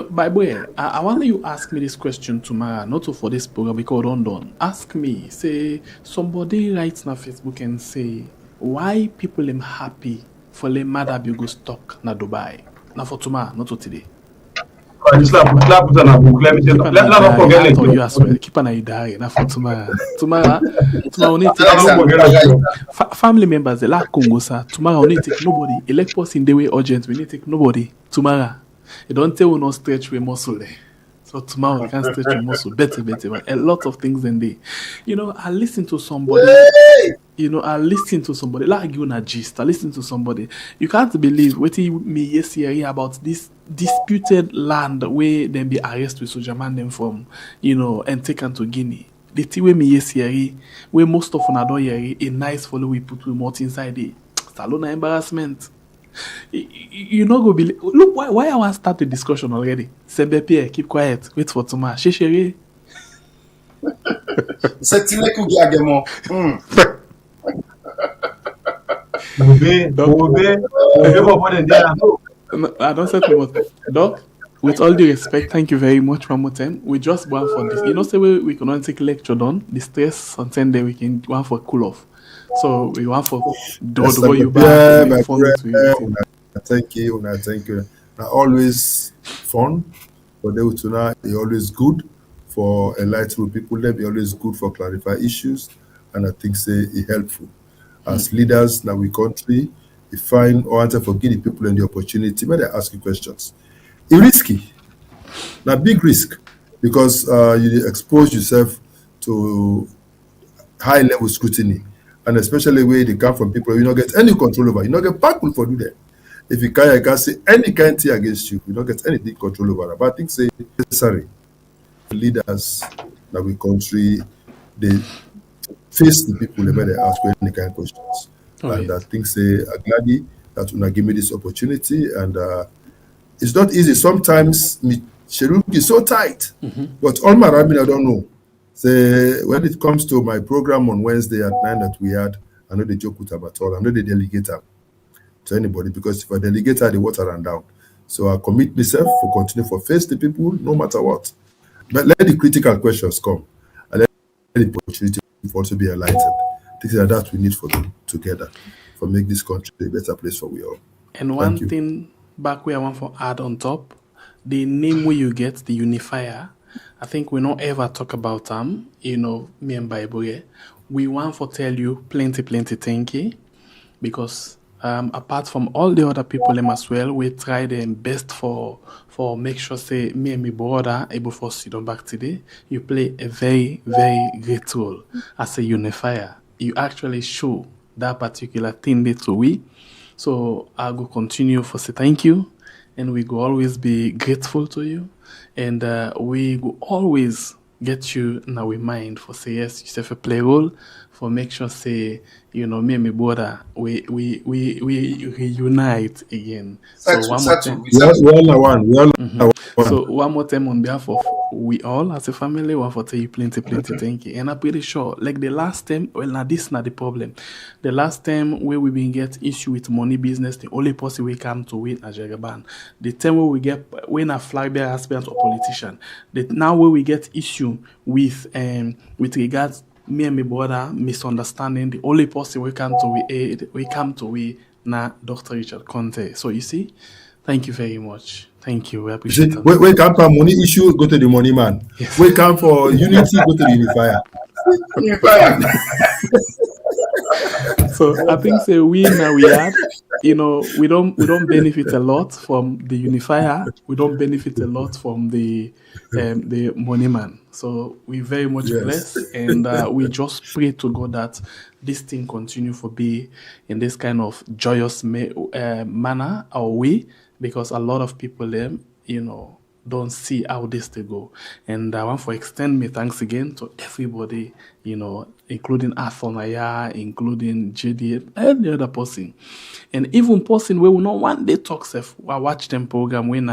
By the way, I want you ask me this question tomorrow, not for this program because I'm done. Ask me, say somebody writes on Facebook and say why people am happy for le mother be go stock na Dubai. Na for tomorrow, not for today. Slap it on a book. Let me tell you. Let's not forget I thought it. you as well. Keep an eye diary. Na for tomorrow. Tomorrow we need to Let's not forget it. family members. The la Congo sir. Tomorrow we need to take nobody. Elect us in the way urgent. We need to take nobody. Tomorrow. You don't tell we not stretch we muscle there. So tomorrow we can stretch your muscle better. But a lot of things in there. I listen to somebody. I listen to somebody. Like you na gist. I listen to somebody. You can't believe what me yesterday about this disputed land where them be arrested with soldier man them from, and taken to Guinea. The thing where me yesterday, where most of them don't hear a nice follow we put remote inside it. Salona embarrassment. You not go believe. Look, why I want to start the discussion already? Sembepe, keep quiet. Wait for tomorrow. Chérie. C'est il est qui a gagné. I don't say too much. Doc, with all due respect, thank you very much one more time. We just want for this. Say we cannot take lecture done. The stress on 10 day we can want for cool off. So we want for do you back. Thank you. Now always fun for them to know. It's always good for enlightened people. They be always good for clarify issues, and I think it's helpful as leaders now we country. You find or answer for giving people and the opportunity when they ask you questions. It's risky, not big risk, because you expose yourself to high level scrutiny, and especially where they come from people you don't get any control over. You don't get back for do that. If you can say any kind of thing against you, you don't get anything control over. But I think say necessary leaders that we country they face the people when they ask any kind of questions. And I think say glad that you give me this opportunity, and it's not easy. Sometimes my schedule is so tight, but all my rabbin I don't know. Say when it comes to my program on Wednesday at 9 that we had, I know the joke with them at all. I'm not the delegator to anybody, because if I delegate the water run down. So I commit myself for continue for face the people no matter what. But let the critical questions come, and let the opportunity also be enlightened. Things like that we need for them together for make this country a better place for we all. And one thing back where I want to add on top, the name where you get the unifier, I think we not ever talk about them. Me and Bible. We want to tell you plenty thank you, because apart from all the other people as well, we try their best for make sure say me and my brother able for sit on back today. You play a very great role as a unifier. You actually show that particular thing there to we. So I go continue for say thank you, and we go always be grateful to you, and we go always get you in our mind for say yes, you have a play role for make sure say me and my brother we reunite again. So one more time. So one more time on behalf of we all as a family, want to tell you plenty thank you. And I'm pretty sure like the last time, well now this is not the problem. The last time where we been get issue with money business, the only person we come to win Nigeria ban. The time where we get when a flag bearer aspirant or politician. Now where we get issue with regards me and my brother misunderstanding, the only person we come to now Dr. Richard Konteh. So you see, thank you very much. Thank you. We appreciate it. We come for money issue, go to the money man. Yes. We come for unity, go to the unifier. So I think say we had, we don't benefit a lot from the unifier. We don't benefit a lot from the money man. So we very much blessed, and we just pray to God that this thing continue for be in this kind of joyous manner or way, because a lot of people don't see how this to go. And I want to extend my thanks again to everybody, including Athonaya, including JD, and the other person. And even person where we not one day talk self, I watch them program when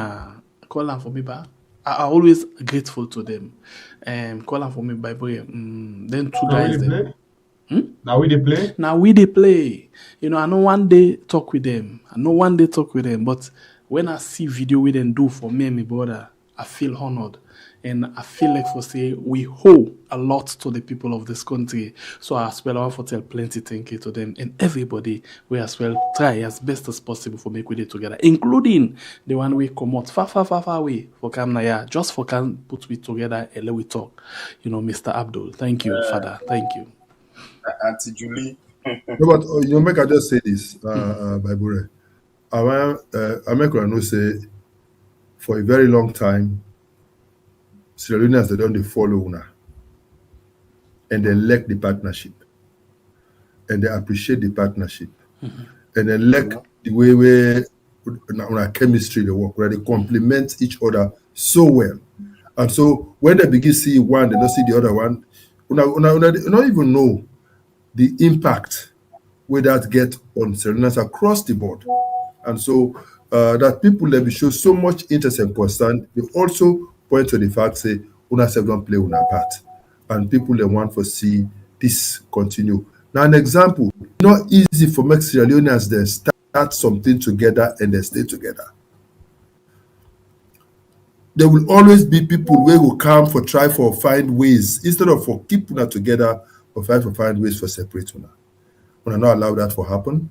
call them for me back. I always grateful to them. Call them for me by boy. Then two guys then. Now we they play? Now we they play. I know one day talk with them. But when I see video we them do for me and my brother, I feel honored. And I feel like for say we owe a lot to the people of this country. So as well, I want to tell plenty thank you to them and everybody. We as well try as best as possible for make we day together, including the one we come out far away for Kamnaya, just for can put we together and let we talk. Mr. Abdul, thank you, Father, thank you. Auntie Julie. No, but make I just say this, Baibure. I make I know say for a very long time, Sierra Leoneans they don't follow una, and they like the partnership, and they appreciate the partnership, and they like the way we una chemistry they work, where they complement each other so well, and so when they begin see one, they don't see the other one. They don't even know the impact where that get on Sierra Leoneans across the board. And so that people let me show so much interest and concern, they also point to the fact say una self don't play una part. And people they want to see this continue. Now an example, not easy for make Sierra Leoneans they start something together and they stay together. There will always be people who will come for try for find ways instead of for keep una together or try for find ways for separate una. Una not allow that to happen.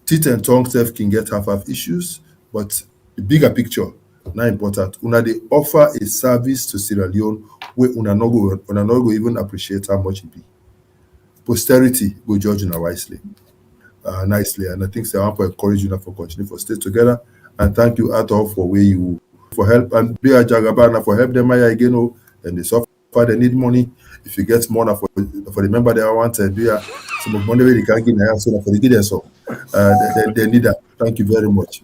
Teeth and tongue self can get half issues, but the bigger picture, not important. Una they offer a service to Sierra Leone where una not go even appreciate how much it be. Posterity go judge una wisely, nicely, and I think I want to encourage you for continue for stay together. And thank you at all for where you for help and be a jagabana for help them again. And they suffer, they need money. If you get more for the member they want and do some money they can give so for the give so they need that. Thank you very much.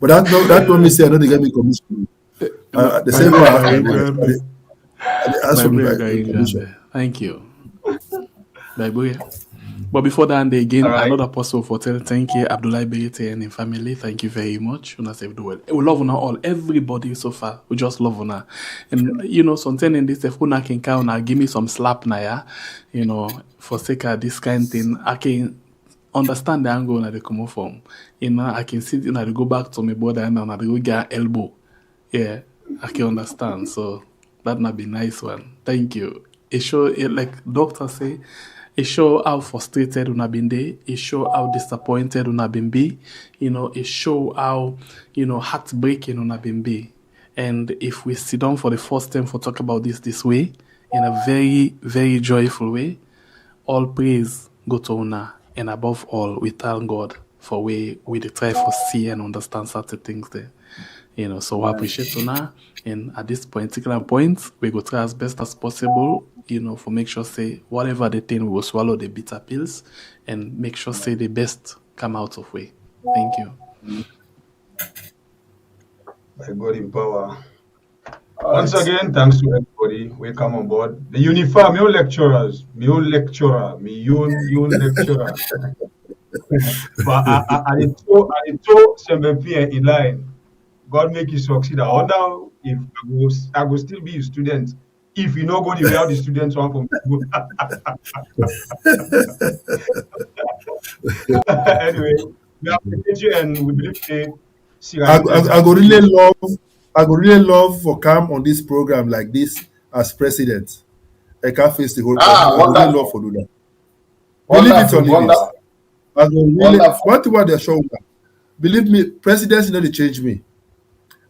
But that don't mean say I know they get me commission. The same way. Thank you. But before that, again, another person for tell thank you, Abdullah Beyete and his family. Thank you very much. Una say do well. We love una all, everybody so far. We just love una. And something in this, if una can count, give me some slap na for sake of this kind of thing. I can understand the angle that they come from. I can see they go back to my brother and I go get elbow. Yeah, I can understand. So that might be a nice one. Thank you. It show like doctor say. It show how frustrated una been there. It show how disappointed una been be. It show how heartbreaking una been be. And if we sit down for the first time for talk about this way, in a very, very joyful way, all praise go to una. And above all, we thank God for we try for see and understand certain things there. So we appreciate una. And at this particular point, we go try as best as possible, for make sure say whatever the thing we will swallow the bitter pills and make sure say the best come out of way. Thank you. By God in power. Once again, thanks to everybody. Welcome on board. The uniform, my own lecturers, my own lecturer. But I told Sembepi in line. God make you succeed. I wonder if I will still be a student if you know go the way how the students want from me. Anyway, we appreciate you and we believe I go really love for come on this program like this as president. I can't face the whole country. I would really love for do that. Believe it or leave it. I go really one thing what they show me. Believe me, presidency not change me.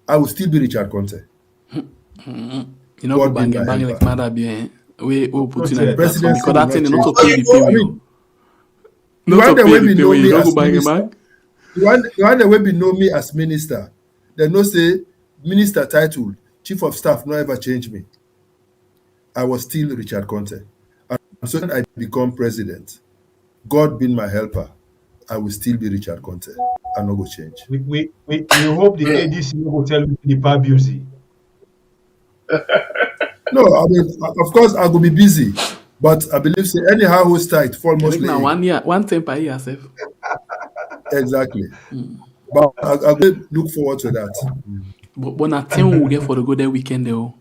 I will still be Richard Konteh. Bang like mother bien. We put in a platform because that thing not to pay the pay. Not to pay the pay. You don't go bang bang. You want the way be know me as minister. They no say minister title, chief of staff, no ever change me. I was still Richard Konteh. And so when I become president, God being my helper, I will still be Richard Konteh. I'm not going to change. We hope the ADC will tell me the bar busy. No, I mean, of course, I will be busy. But I believe, say, anyhow, who's tight, fall mostly. Now, 1 year, 1 time per year, safe. Exactly. But I will look forward to that. But I think we'll get for the good weekend, though.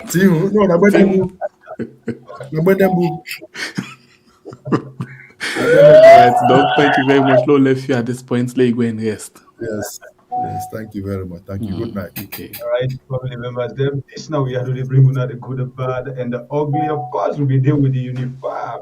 Team, no, Alright, Doc, thank you very much. Low left you at this point. Let you go and rest. Yes. Yes, thank you very much. Thank you. Good night. Okay. All right, family members. Then this now we are to bring on the good, the bad, and the ugly. Of course, we'll be there with the unified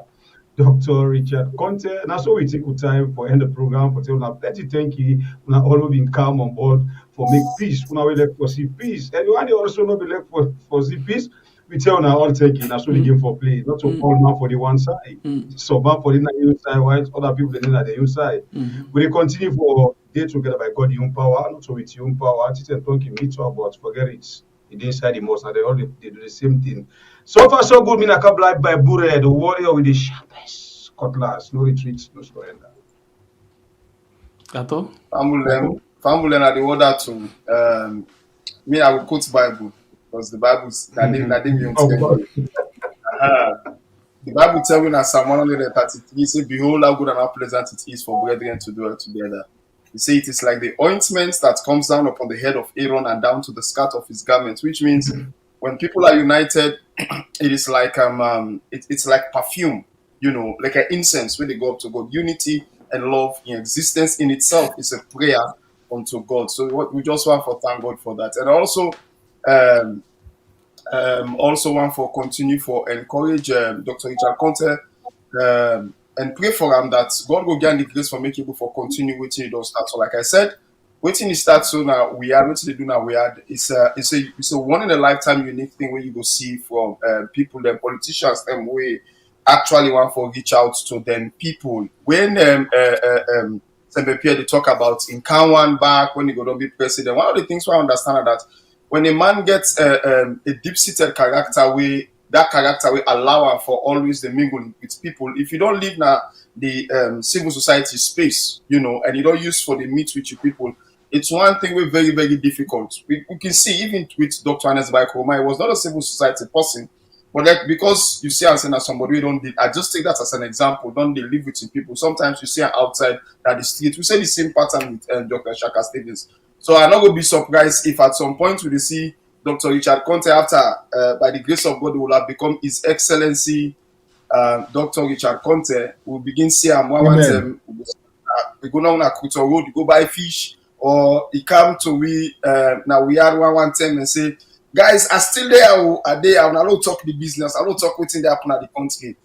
Dr. Richard Konteh. And so we take time for end the program for telling plenty thank you. We have always been calm on board for make peace. We now like for see peace. And when they also not be like for see peace, we tell now all thank you. That's what the game for play. Not to all now for the one side. So bad for the other side, while other people they at the other side. We dey continue for day together by God your own power, not so with your own power. Teach and talking mutual, but forget it. It inside the most, and they all they do the same thing. So far, so good. Me na come live by Bure, the warrior with the sharpest cutlass. No retreat, no surrender. Kato? Family are the order to me. I will quote Bible because the Bible's the Bible tells in Psalm 133, say, "Behold, how good and how pleasant it is for brethren to dwell together." You say it is like the ointment that comes down upon the head of Aaron and down to the skirt of his garment, which means when people are united, it is like it's like perfume, like an incense when they go up to God. Unity and love in existence in itself is a prayer unto God. So what we just want for thank God for that, and also want for continue for encourage Dr. Richard Konteh and pray for him that God will grant the grace for making able for continue waiting it don't start. So like I said, waiting it starts so now we are what they do now we are it's a one in a lifetime unique thing where you go see from people, them politicians, them we actually want for reach out to them people when SMBP they talk about in Kanwan back when you go to be president. One of the things we understand that when a man gets a deep-seated character, that character will allow him for always the mingling with people. If you don't live now the civil society space, and you don't use for the meet with your people, it's one thing we're very, very difficult. We can see even with Dr. Anes Baikoma, he was not a civil society person, but like because you see I'm saying that somebody we don't I just take that as an example. Don't they live with people? Sometimes you see him outside at the street. We say the same pattern with Dr. Shaka Stevens. So I'm not going to be surprised if at some point we see Dr. Richard Konteh after, by the grace of God, will have become His Excellency Dr. Richard Konteh. We'll begin see him. We go down a Kuto Road, go buy fish, or he come to we now we had one time and say, guys, are still there? Are they? I don't talk the business. I don't talk what's in the happen at the country.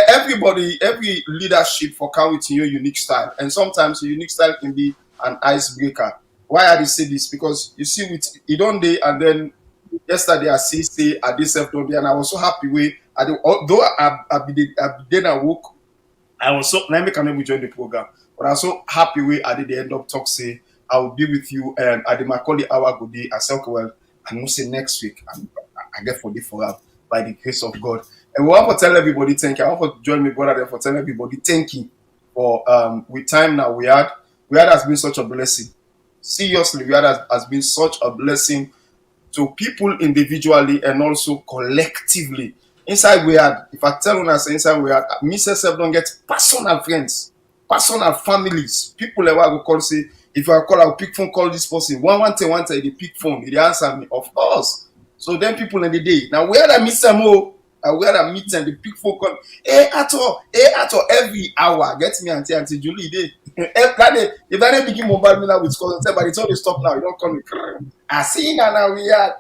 Everybody, every leadership for come with your unique style, and sometimes your unique style can be an icebreaker. Why I say this? Because you see, with it on day, and then yesterday I say I did self don't day, and I was so happy with. Although I then I woke, I was so let me come able join the program, but I was so happy with. I did the end of talk say I will be with you. I did my colleague hour good day. I said well, I must say next week. I get for the for by the grace of God. And we want to tell everybody thank you. I want to join me brother there for telling everybody thank you for with time now we had has been such a blessing. Seriously, has been such a blessing to people individually and also collectively. Inside we had, if I tell you I say inside we had, me self don't get personal friends, personal families. People that will call say, if I call, I'll pick phone, call this person. One day, they pick phone, they answer me, of course. So then people in the day, now we had a meet them all, we had a meeting, the pick phone call, at all, every hour, get me until Julie day. If I begin mobile me now with calls, but it's only stop now. You don't call me. I see now we are.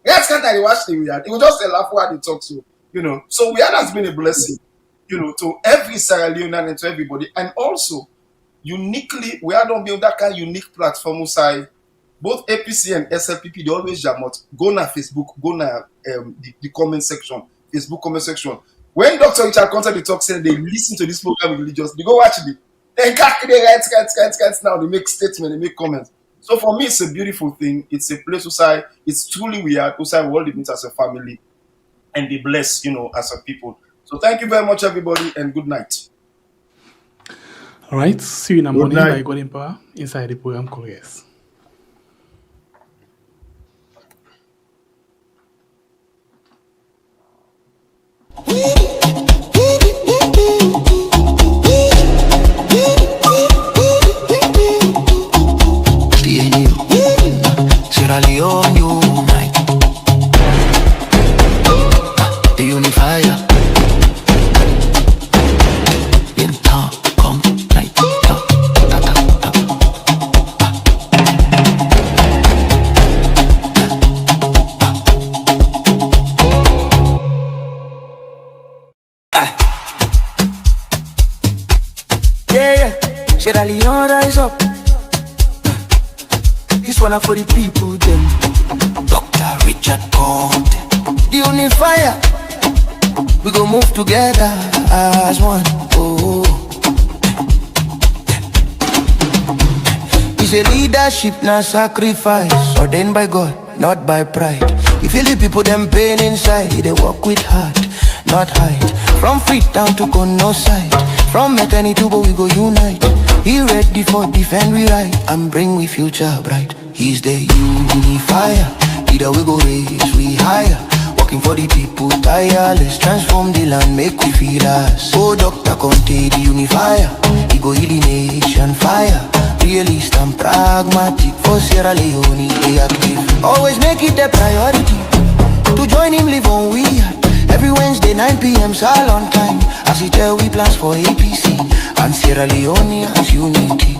That's kind of watch the we are. It was just a laugh while they talk to So we has been a blessing, to every Sierra Leonean and to everybody, and also uniquely we don't build that kind of unique platform side. Both APC and SLPP they always jam out. Go na Facebook, go na the comment section, Facebook comment section. When Dr. Richard Konteh they talk, say they listen to this program religiously. They go watch it. Then now they make statements, they make comments. So for me, it's a beautiful thing. It's a place where it's truly we are we all live as a family and be blessed, as a people. So thank you very much, everybody, and good night. All right, see you in the morning by God in Power inside the program Couriers. Sierra Leone unite. The unifier. In town, come night. Yeah, Sierra Leone rise up. This one for the people, them. Dr. Richard Konteh, the unifier. We go move together as one. Oh, it's a leadership, not sacrifice. Ordained by God, not by pride. You feel the people, them pain inside. They walk with heart, not hide. From Freetown to Kono side, from maternity to we go unite. He ready for defend we right and bring we future bright. He's the unifier, leader we go raise we higher. Working for the people tireless, transform the land, make we feel us. Oh, Dr. Konteh, the unifier, he go heal the nation fire. Realist and pragmatic, for Sierra Leone they active. Always make it a priority to join him live on we at. Every Wednesday 9 p.m. Salon time, as he tell we plans for APC and Sierra Leone as unity.